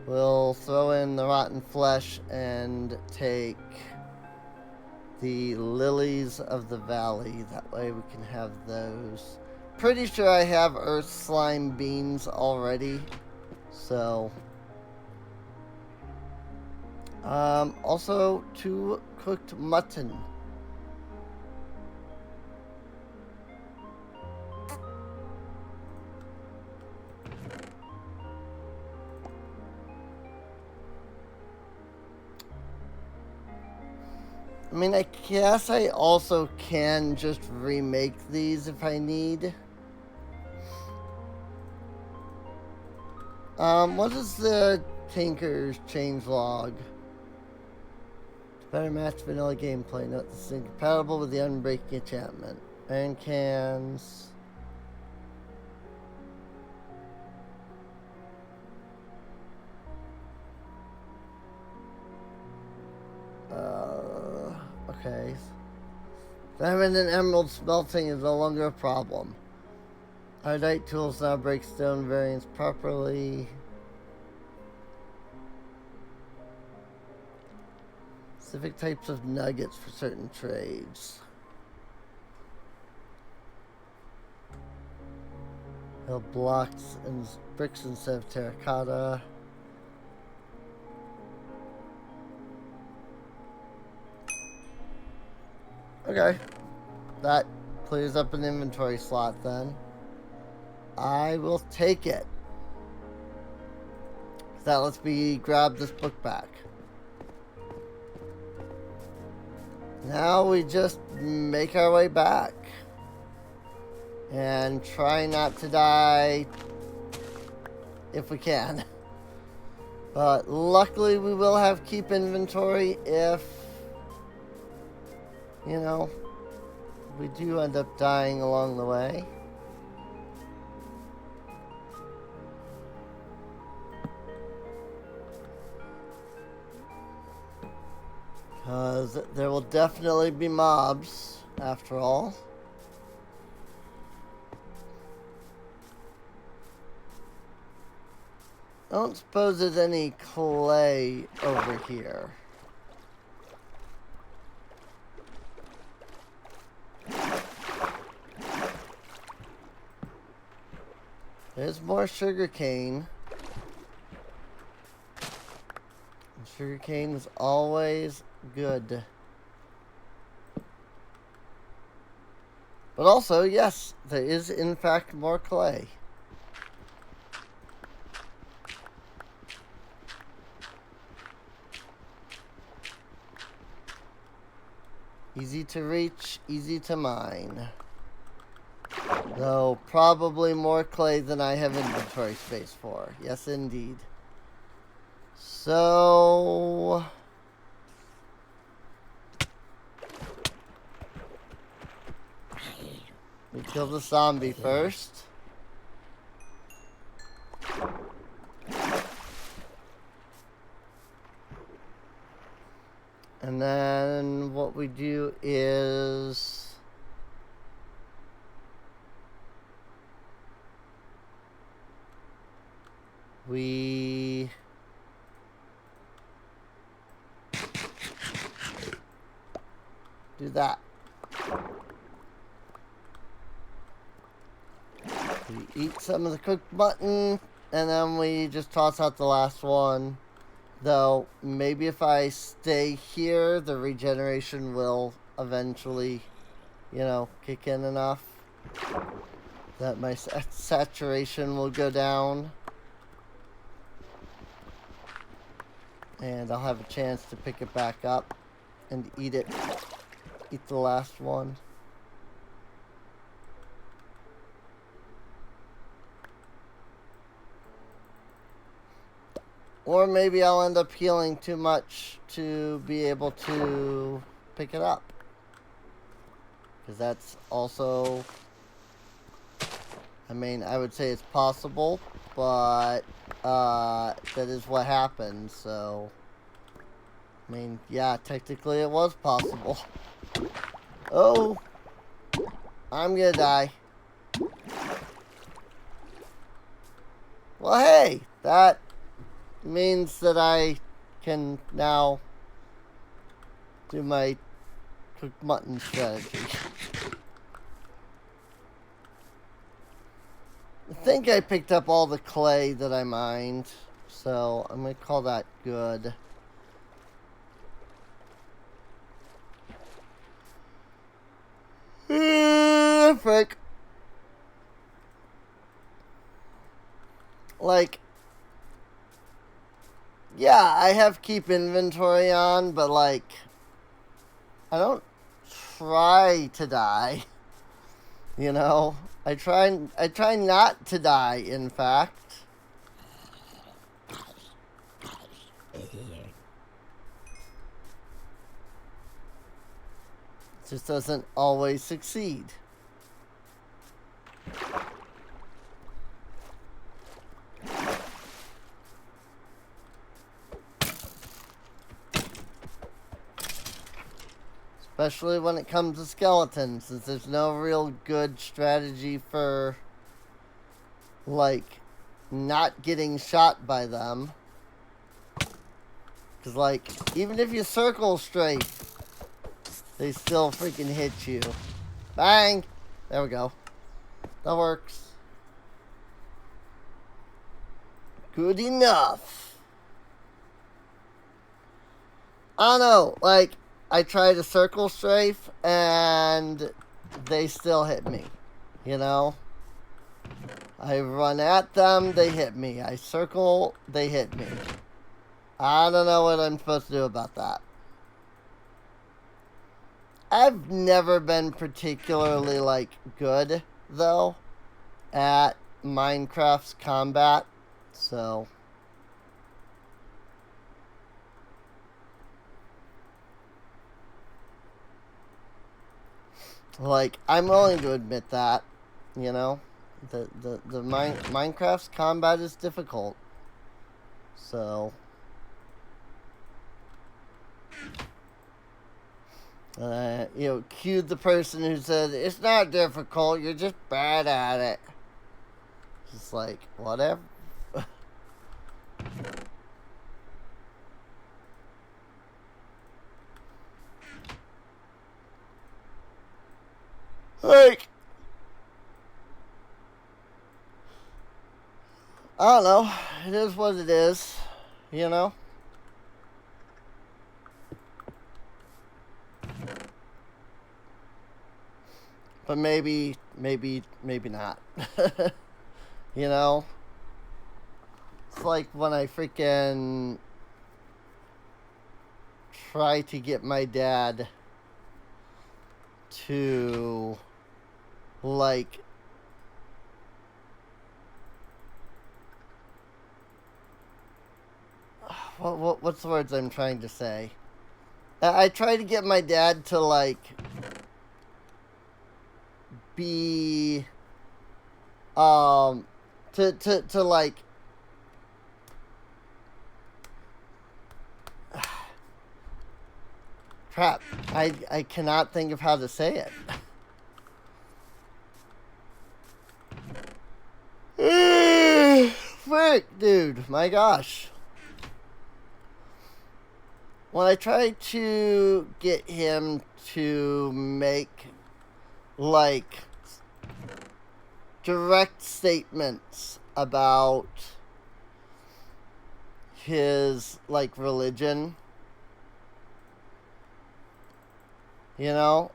we'll throw in the rotten flesh and take the lilies of the valley. That way we can have those. Pretty sure I have earth slime beans already. So also 2 cooked mutton. I mean, I guess I also can just remake these if I need. What is the Tinker's changelog? To better match vanilla gameplay. Note this is incompatible with the Unbreaking enchantment. Iron cans. Okay. Diamond and emerald smelting is no longer a problem. Iodite tools now break stone variants properly. Specific types of nuggets for certain trades. Build blocks and bricks instead of terracotta. Okay. That clears up an inventory slot then. I will take it. That lets me grab this book back. Now we just make our way back. And try not to die if we can. But luckily we will have keep inventory if, you know, we do end up dying along the way. Because there will definitely be mobs, after all. I don't suppose there's any clay over here. There's more sugarcane. Sugarcane is always good. But also, yes, there is in fact more clay. Easy to reach, easy to mine. Though probably more clay than I have inventory space for. Yes, indeed. So we kill the zombie first. And then what we do is we do that. We eat some of the cooked mutton, and then we just toss out the last one. Though, maybe if I stay here, the regeneration will eventually, you know, kick in enough that my saturation will go down. And I'll have a chance to pick it back up and eat it. Eat the last one. Or maybe I'll end up healing too much to be able to pick it up. Because that's also, I mean, I would say it's possible, but that is what happened, so, I mean, yeah, technically it was possible. Oh, I'm gonna die. Well, hey, that means that I can now do my cooked mutton strategy. I think I picked up all the clay that I mined, so I'm going to call that good. Frick. Like, yeah, I have keep inventory on, but like, I don't try to die. You know, I try not to die, in fact. It just doesn't always succeed. Especially when it comes to skeletons, since there's no real good strategy for, like, not getting shot by them. Because, like, even if you circle straight, they still freaking hit you. Bang! There we go. That works. Good enough. I don't know, like, I try to circle strafe, and they still hit me, you know? I run at them, they hit me. I circle, they hit me. I don't know what I'm supposed to do about that. I've never been particularly, like, good, though, at Minecraft's combat, so... Like, I'm willing to admit that, you know? Minecraft's combat is difficult. So... you know, cued the person who said, it's not difficult, you're just bad at it. Just like, whatever. Like, I don't know. It is what it is, you know? But maybe not. You know? It's like when I freaking try to get my dad to, like, what's the words I'm trying to say? I try to get my dad to, like, be, to like, crap, I cannot think of how to say it. Frick, dude, my gosh. When I try to get him to make, like, direct statements about his, like, religion, you know,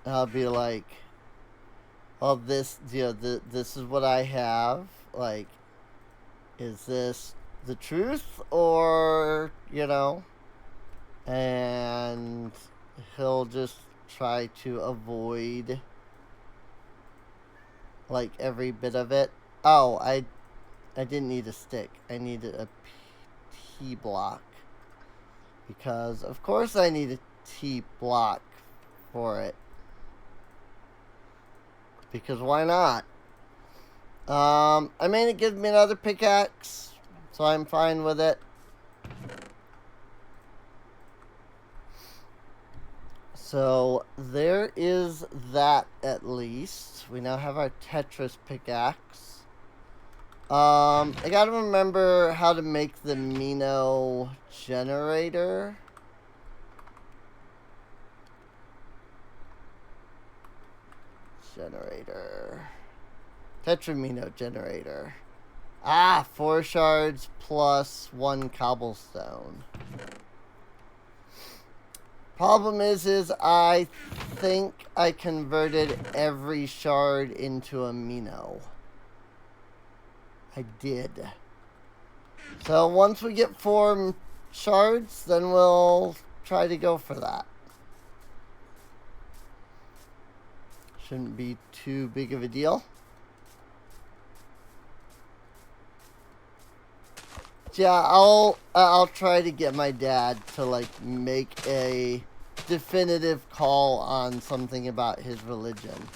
I'll be like, well, this, you know, this is what I have, like, is this the truth, or, you know, and he'll just try to avoid, like, every bit of it. Oh, I didn't need a stick. I needed a T block. Because, of course, I need a T block for it. Because why not? I mean, it gives me another pickaxe, so I'm fine with it. So, there is that, at least. We now have our Tetris pickaxe. I gotta remember how to make the Mino generator. Tetramino generator. Ah, 4 shards plus 1 cobblestone. Problem is I think I converted every shard into a Mino. I did. So once we get 4 shards, then we'll try to go for that. Shouldn't be too big of a deal. Yeah, I'll try to get my dad to like make a definitive call on something about his religion.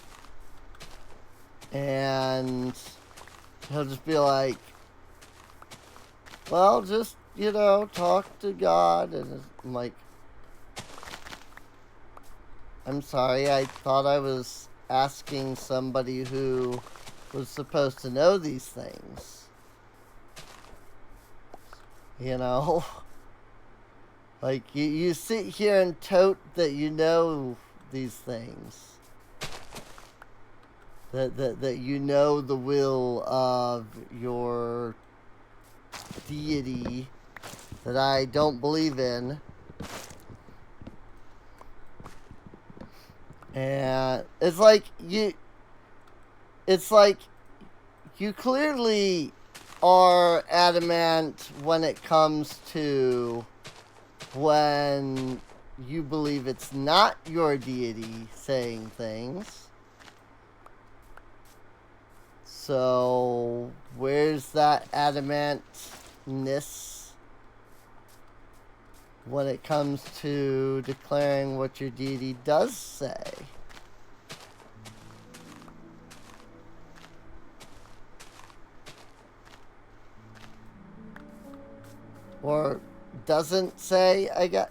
And he'll just be like, well, just, you know, talk to God. And I'm like, I'm sorry, I thought I was asking somebody who was supposed to know these things. You know? Like, you sit here and tote that you know these things. That you know the will of your deity that I don't believe in. And it's like you clearly are adamant when it comes to when you believe it's not your deity saying things. So, where's that adamantness when it comes to declaring what your deity does say? Or doesn't say, I got...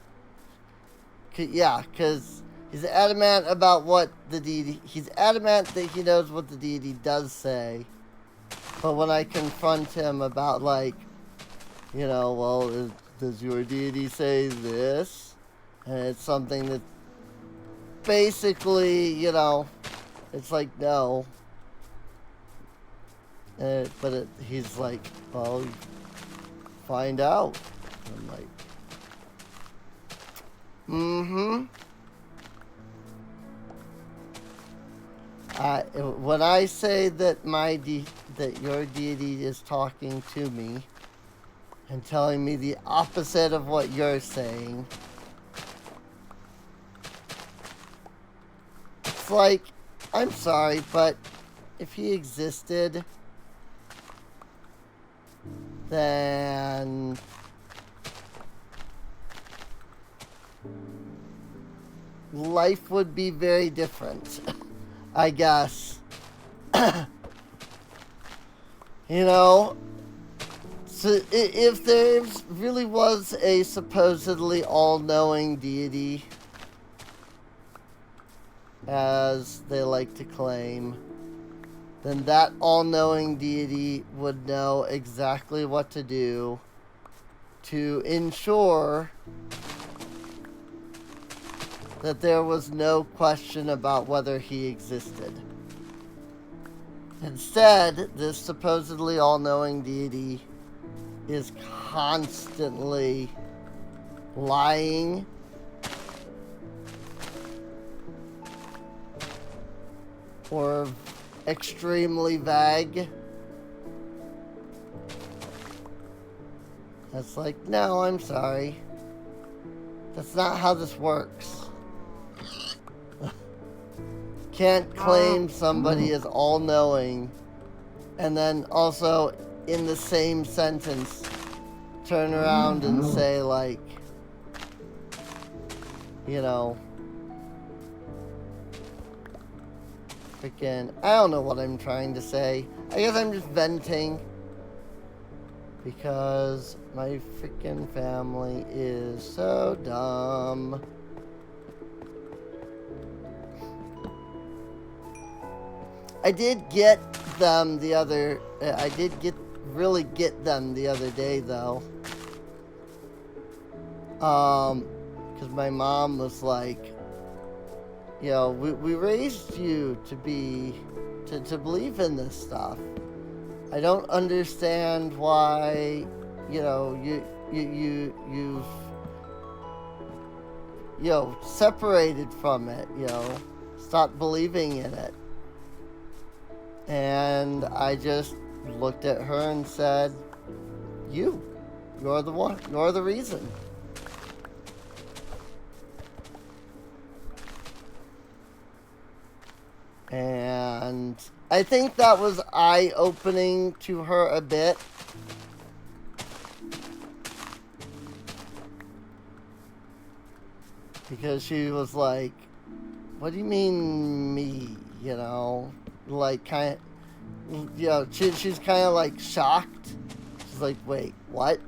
Yeah, because he's adamant about what the deity... He's adamant that he knows what the deity does say. But when I confront him about, like, you know, well, does your deity say this? And it's something that basically, you know, it's like, no. But he's like, well, find out. I'm like, when I say that that your deity is talking to me and telling me the opposite of what you're saying, it's like, I'm sorry, but if he existed, then life would be very different, I guess. You know, so if there really was a supposedly all-knowing deity, as they like to claim, then that all-knowing deity would know exactly what to do to ensure that there was no question about whether he existed. Instead, this supposedly all-knowing deity is constantly lying, or extremely vague. That's like, no, I'm sorry. That's not how this works. Can't claim somebody is all-knowing and then also in the same sentence turn around and say, like, you know, freaking, I don't know what I'm trying to say. I guess I'm just venting because my freaking family is so dumb. I did get them the other... I did really get them the other day, though. Because my mom was like, you know, we raised you to believe in this stuff. I don't understand why, you know, you've separated from it, you know, stopped believing in it. And I just looked at her and said, you're the one, you're the reason. And I think that was eye-opening to her a bit. Because she was like, what do you mean me? You know? Like, kind of, you know, she's kind of like shocked. She's like, wait, what?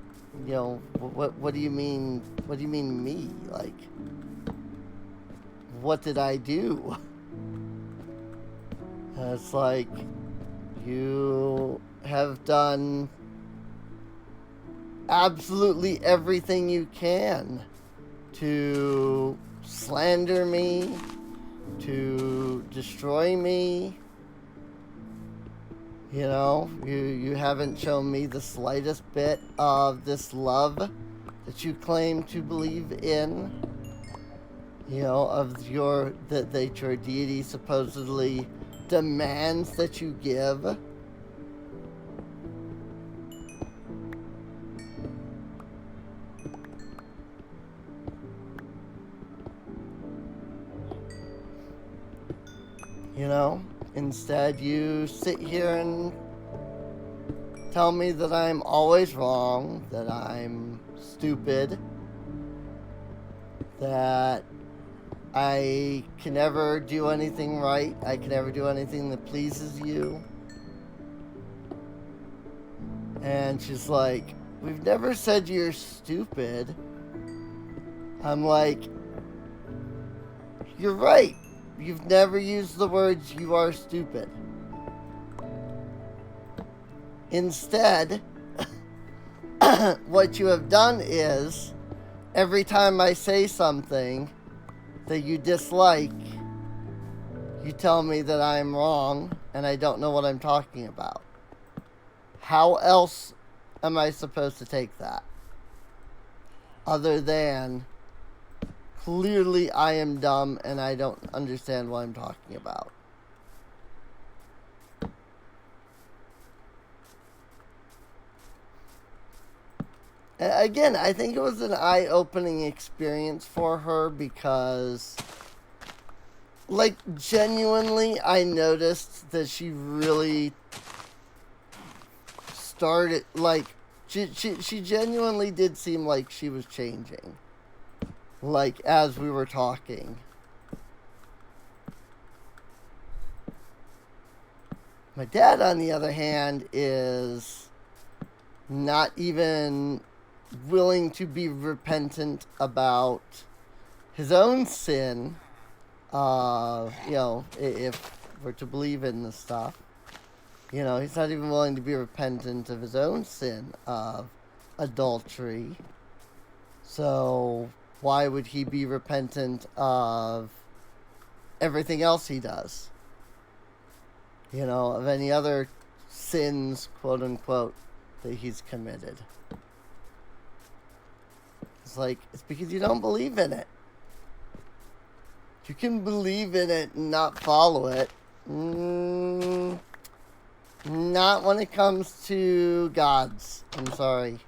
You know, what do you mean? What do you mean me? Like, what did I do? And it's like, you have done absolutely everything you can to slander me, to destroy me. You know, you haven't shown me the slightest bit of this love that you claim to believe in. You know, of your that your deity supposedly demands that you give. You know, instead you sit here and tell me that I'm always wrong, that I'm stupid, that I can never do anything right, I can never do anything that pleases you. And she's like, we've never said you're stupid. I'm like, you're right. You've never used the words you are stupid. Instead, what you have done is, every time I say something that you dislike, you tell me that I'm wrong and I don't know what I'm talking about. How else am I supposed to take that? Other than, clearly I am dumb and I don't understand what I'm talking about. Again, I think it was an eye-opening experience for her because, like, genuinely, I noticed that she really started, like, she genuinely did seem like she was changing. Like, as we were talking. My dad, on the other hand, is not even willing to be repentant about his own sin, you know, if we're to believe in this stuff. You know, he's not even willing to be repentant of his own sin of adultery. So why would he be repentant of everything else he does? You know, of any other sins, quote unquote, that he's committed. It's like, it's because you don't believe in it. You can believe in it and not follow it. Not when it comes to gods. I'm sorry.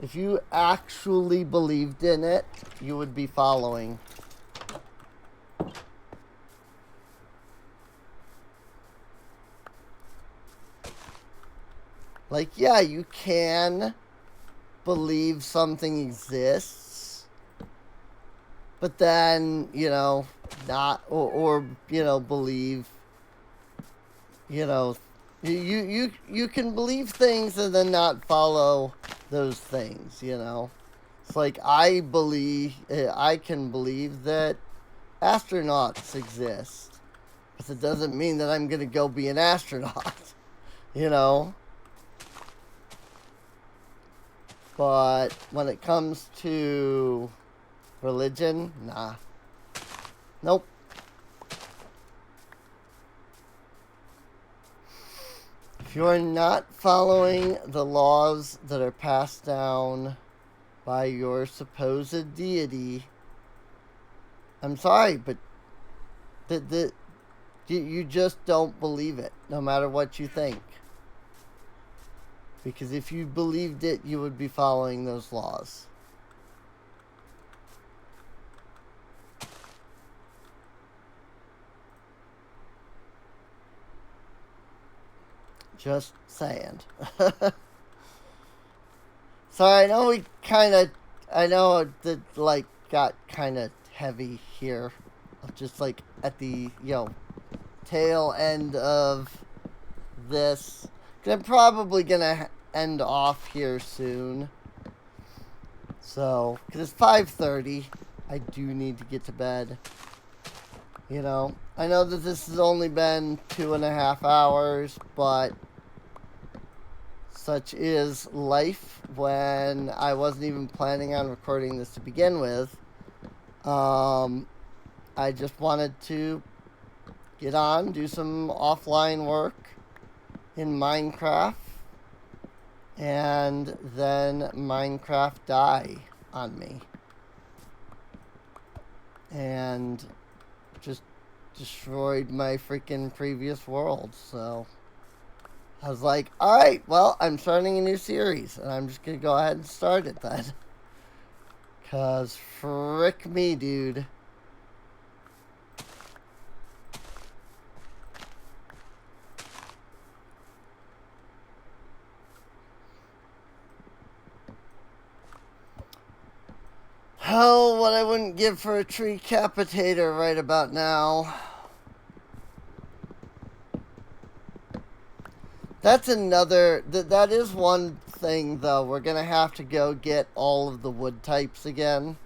If you actually believed in it, you would be following. Like, yeah, you can believe something exists, but then, you know, not, or you know, believe, you know, you can believe things and then not follow those things, you know. It's like, I can believe that astronauts exist, but it doesn't mean that I'm gonna go be an astronaut, you know. But when it comes to religion, nah. Nope. If you're not following the laws that are passed down by your supposed deity, I'm sorry, but you just don't believe it, no matter what you think. Because if you believed it, you would be following those laws. Just saying. Sorry, I know I know that, like, got kind of heavy here. Just, like, at the, tail end of this. 'Cause I'm probably gonna end off here soon. So, because it's 5:30, I do need to get to bed. I know that this has only been 2.5 hours, but such is life when I wasn't even planning on recording this to begin with. I just wanted to get on, do some offline work in Minecraft, and then Minecraft die on me. And just destroyed my freaking previous world, so I was like, alright, well, I'm starting a new series, and I'm just gonna go ahead and start it then. Cause frick me, dude. Oh, what I wouldn't give for a tree capitator right about now. That's another, that is one thing, though. We're going to have to go get all of the wood types again.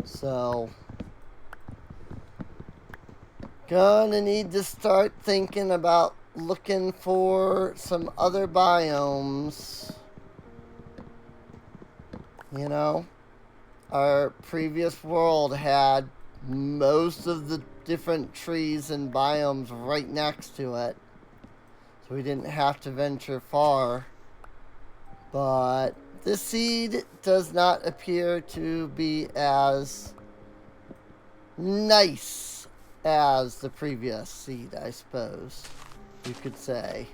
So, gonna need to start thinking about looking for some other biomes. Our previous world had most of the different trees and biomes right next to it. So we didn't have to venture far. But this seed does not appear to be as nice as the previous seed, I suppose you could say.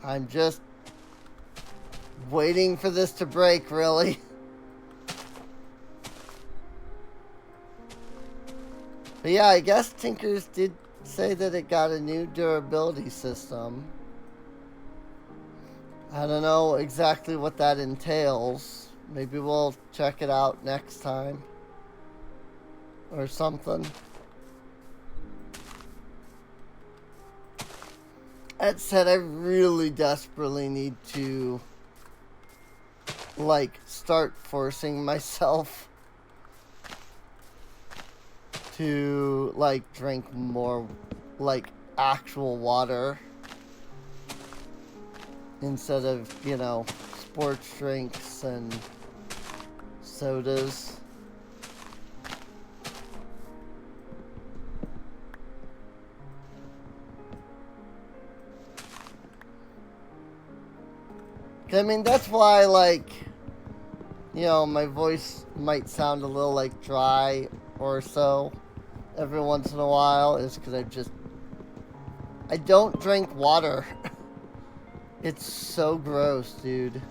I'm just waiting for this to break, really. But yeah, I guess Tinkers did say that it got a new durability system. I don't know exactly what that entails. Maybe we'll check it out next time. Or something. That said, I really desperately need to, like, start forcing myself to, like, drink more, like, actual water instead of, sports drinks and sodas. I mean, that's why, like, my voice might sound a little, like, dry or so every once in a while, is because I don't drink water. It's so gross, dude.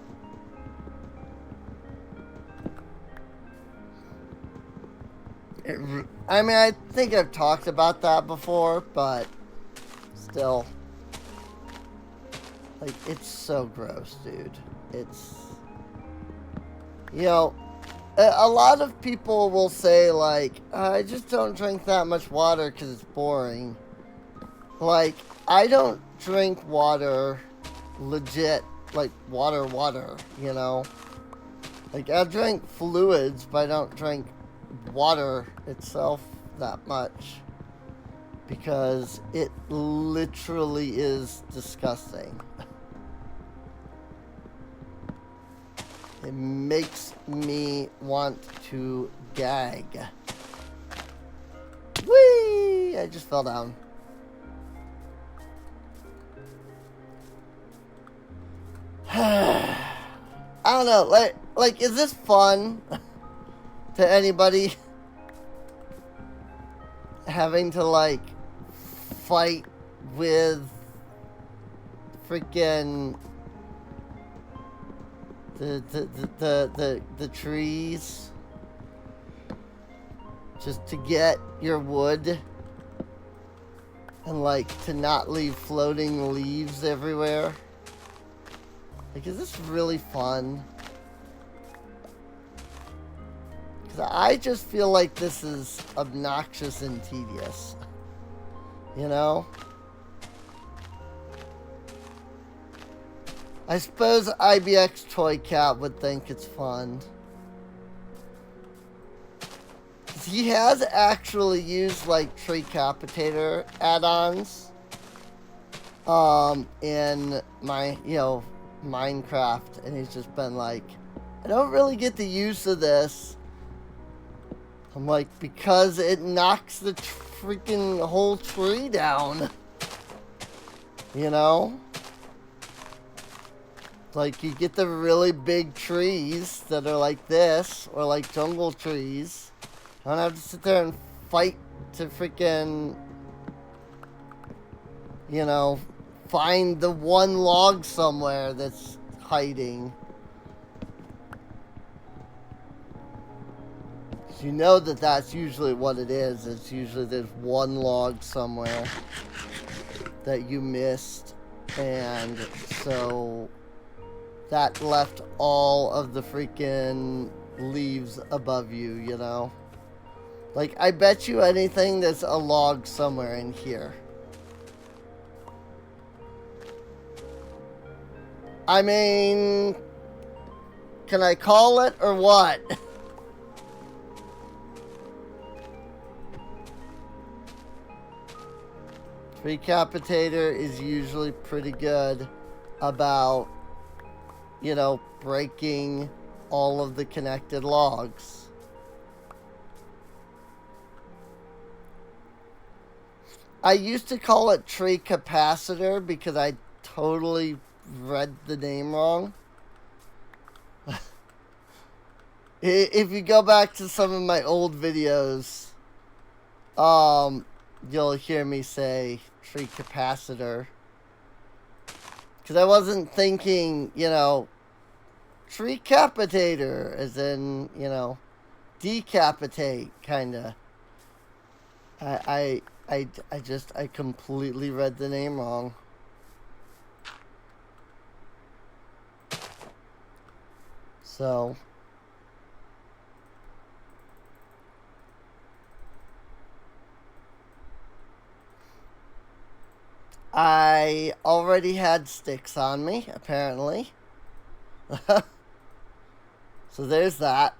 I mean, I think I've talked about that before, but still. Like, it's so gross, dude. It's... a lot of people will say, like, I just don't drink that much water because it's boring. Like, I don't drink water legit, like, water, Like, I drink fluids, but I don't drink water itself that much. Because it literally is disgusting. It makes me want to gag. Whee! I just fell down. I don't know, like, is this fun to anybody? Having to, like, fight with freaking the trees. just to get your wood and like to not leave floating leaves everywhere. Like, is this really fun? Because I just feel like this is obnoxious and tedious. You know? I suppose IBX Toy Cat would think it's fun. He has actually used like tree capitator add-ons in my, Minecraft, and he's just been like, I don't really get the use of this. I'm like, because it knocks the freaking whole tree down. You know? Like, you get the really big trees that are like this, or like jungle trees. I don't have to sit there and fight to freaking, find the one log somewhere that's hiding. You know that that's usually what it is. It's usually there's one log somewhere that you missed, and so that left all of the freaking leaves above you, you know? Like, I bet you anything there's a log somewhere in here. I mean, can I call it or what? Recapitator is usually pretty good about, breaking all of the connected logs. I used to call it tree capacitor because I totally read the name wrong. If you go back to some of my old videos, you'll hear me say tree capacitor. Because I wasn't thinking, tree capitator, as in, decapitate, kind of. I completely read the name wrong. So, I already had sticks on me, apparently. So there's that.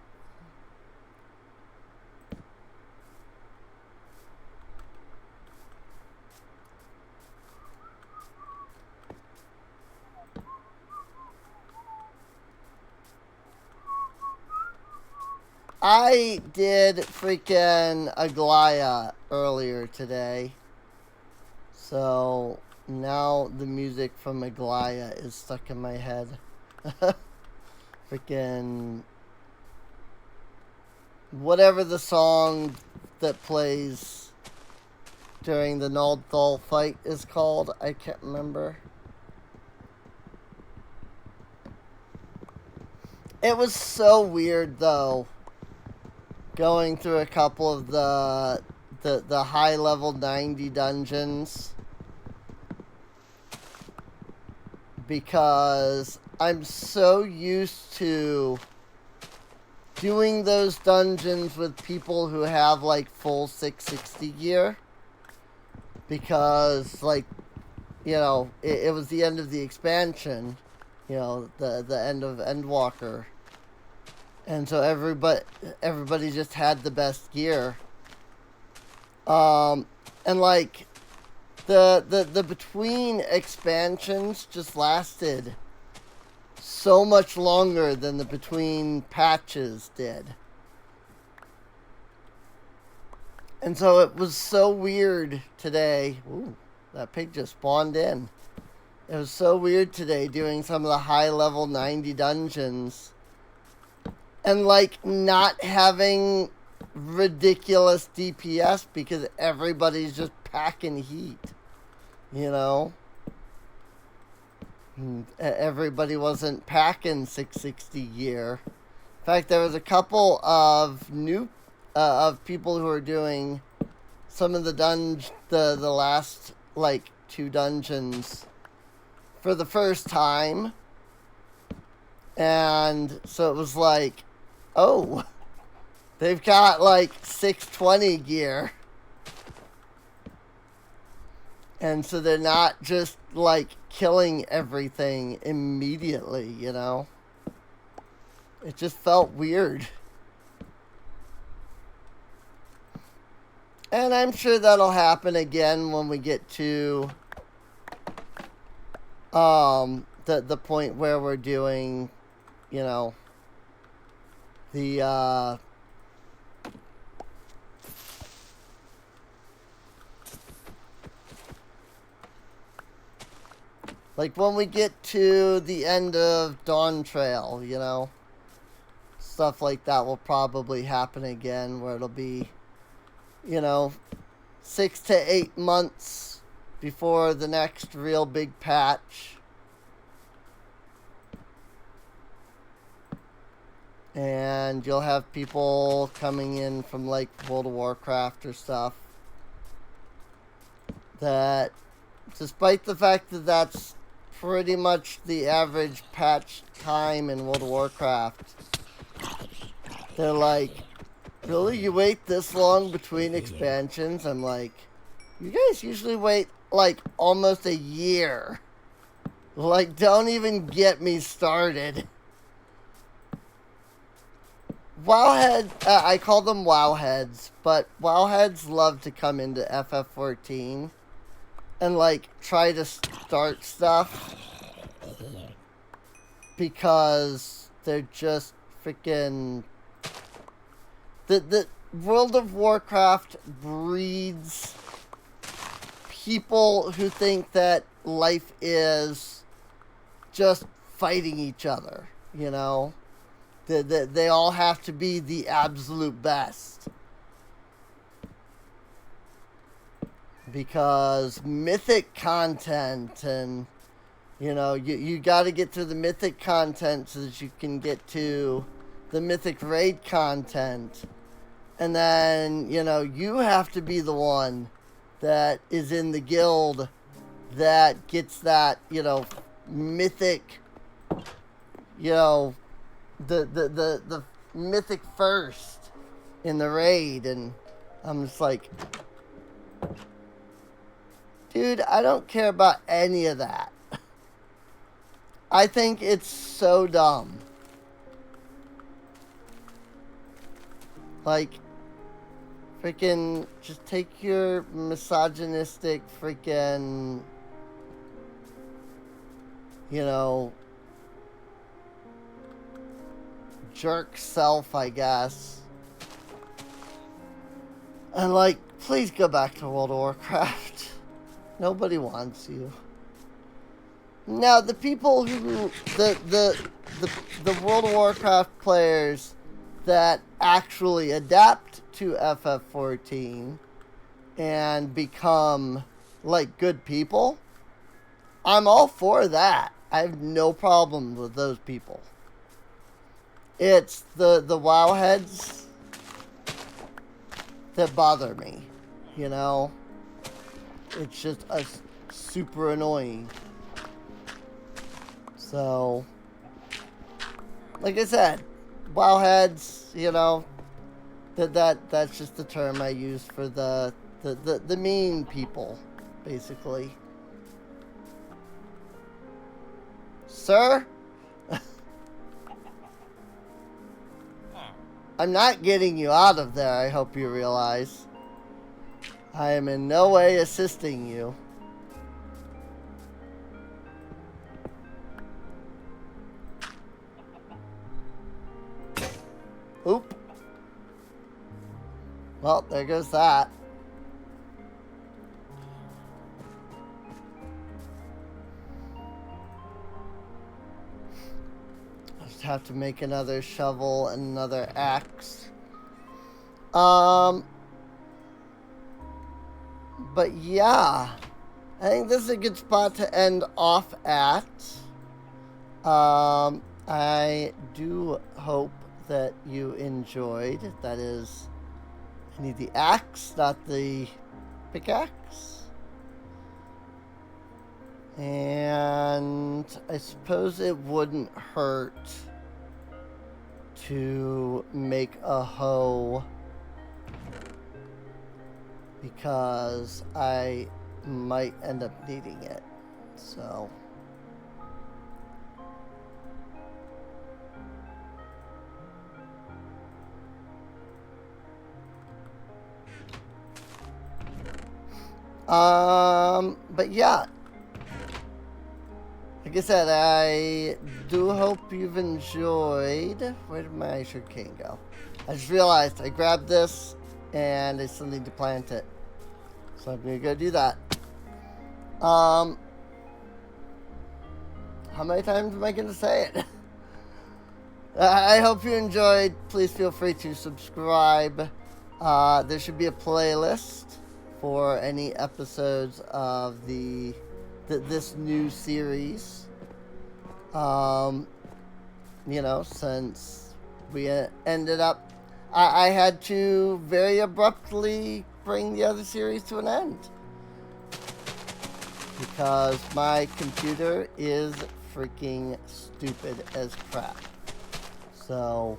I did freaking Aglaya earlier today. So now the music from Aglaya is stuck in my head. Freaking whatever the song that plays during the Naldthal fight is called, I can't remember. It was so weird though, going through a couple of the high level 90 dungeons, because I'm so used to doing those dungeons with people who have like full 660 gear, because like, it was the end of the expansion, the end of Endwalker, and so everybody just had the best gear, and like the between expansions just lasted so much longer than the between patches did. And so it was so weird today. Ooh, that pig just spawned in. It was so weird today doing some of the high level 90 dungeons and like not having ridiculous DPS because everybody's just packing heat, Everybody wasn't packing 660 gear. In fact, there was a couple of new of people who are doing some of the last like 2 dungeons for the first time. And so it was like, oh, they've got like 620 gear. And so they're not just like killing everything immediately, you know? It just felt weird. And I'm sure that'll happen again when we get to the point where we're doing, you know, the like when we get to the end of Dawn Trail, you know, stuff like that will probably happen again, where it'll be, you know, 6 to 8 months before the next real big patch. And you'll have people coming in from like World of Warcraft or stuff that, despite the fact that that's pretty much the average patch time in World of Warcraft, they're like, really? You wait this long between expansions? I'm like, you guys usually wait like almost a year. Like, don't even get me started. Wowhead, I call them wowheads, but wowheads love to come into FF14 and like try to start stuff because they're just freaking... The World of Warcraft breeds people who think that life is just fighting each other, you know? They all have to be the absolute best. Because mythic content and, you know, you got to get through the mythic content so that you can get to the mythic raid content. And then, you know, you have to be the one that is in the guild that gets that, you know, mythic, you know, the mythic first in the raid. And I'm just like, dude, I don't care about any of that. I think it's so dumb. Like, freaking just take your misogynistic freaking, you know, jerk self, I guess, and like, please go back to World of Warcraft. Nobody wants you. Now, the people who, the World of Warcraft players that actually adapt to FF14 and become like good people, I'm all for that. I have no problem with those people. It's the wowheads that bother me, you know? It's just super annoying. So, like I said, wowheads, you know, that's just the term I use for the mean people, basically. Sir? I'm not getting you out of there, I hope you realize. I am in no way assisting you. Oop. Well, there goes that. I just have to make another shovel and another axe. But yeah, I think this is a good spot to end off at. I do hope that you enjoyed. That is I need the axe, not the pickaxe. And I suppose it wouldn't hurt to make a hoe, because I might end up needing it. So but yeah, like I said, I do hope you've enjoyed. Where did my sugarcane go? I just realized I grabbed this and I still need to plant it. So I'm gonna go do that. How many times am I gonna say it? I hope you enjoyed. Please feel free to subscribe. There should be a playlist for any episodes of this new series. You know, since we ended up, I had to very abruptly bring the other series to an end because my computer is freaking stupid as crap. So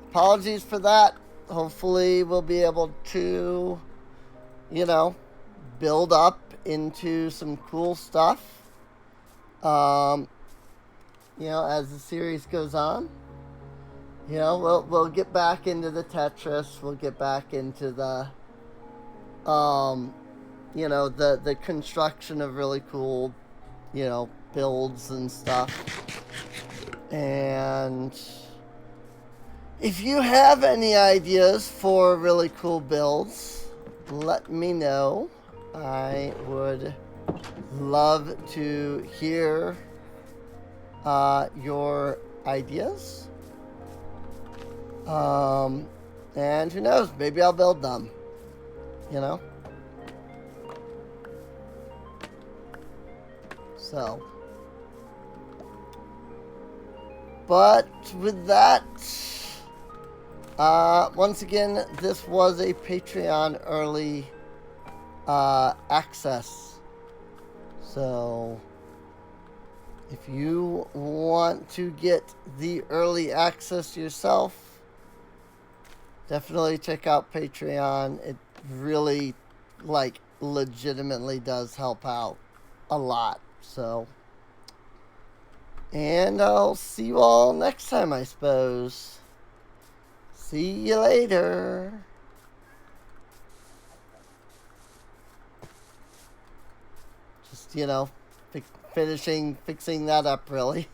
apologies for that. Hopefully we'll be able to, you know, build up into some cool stuff, you know, as the series goes on. You know, we'll get back into the Tetris, we'll get back into the, you know, the construction of really cool, you know, builds and stuff. And if you have any ideas for really cool builds, let me know. I would love to hear your ideas. And who knows, maybe I'll build them, you know? So, but with that, once again, this was a Patreon early access. So if you want to get the early access yourself, definitely check out Patreon. It really, like, legitimately does help out a lot. So, and I'll see you all next time, I suppose. See you later. Just, you know, fixing that up, really.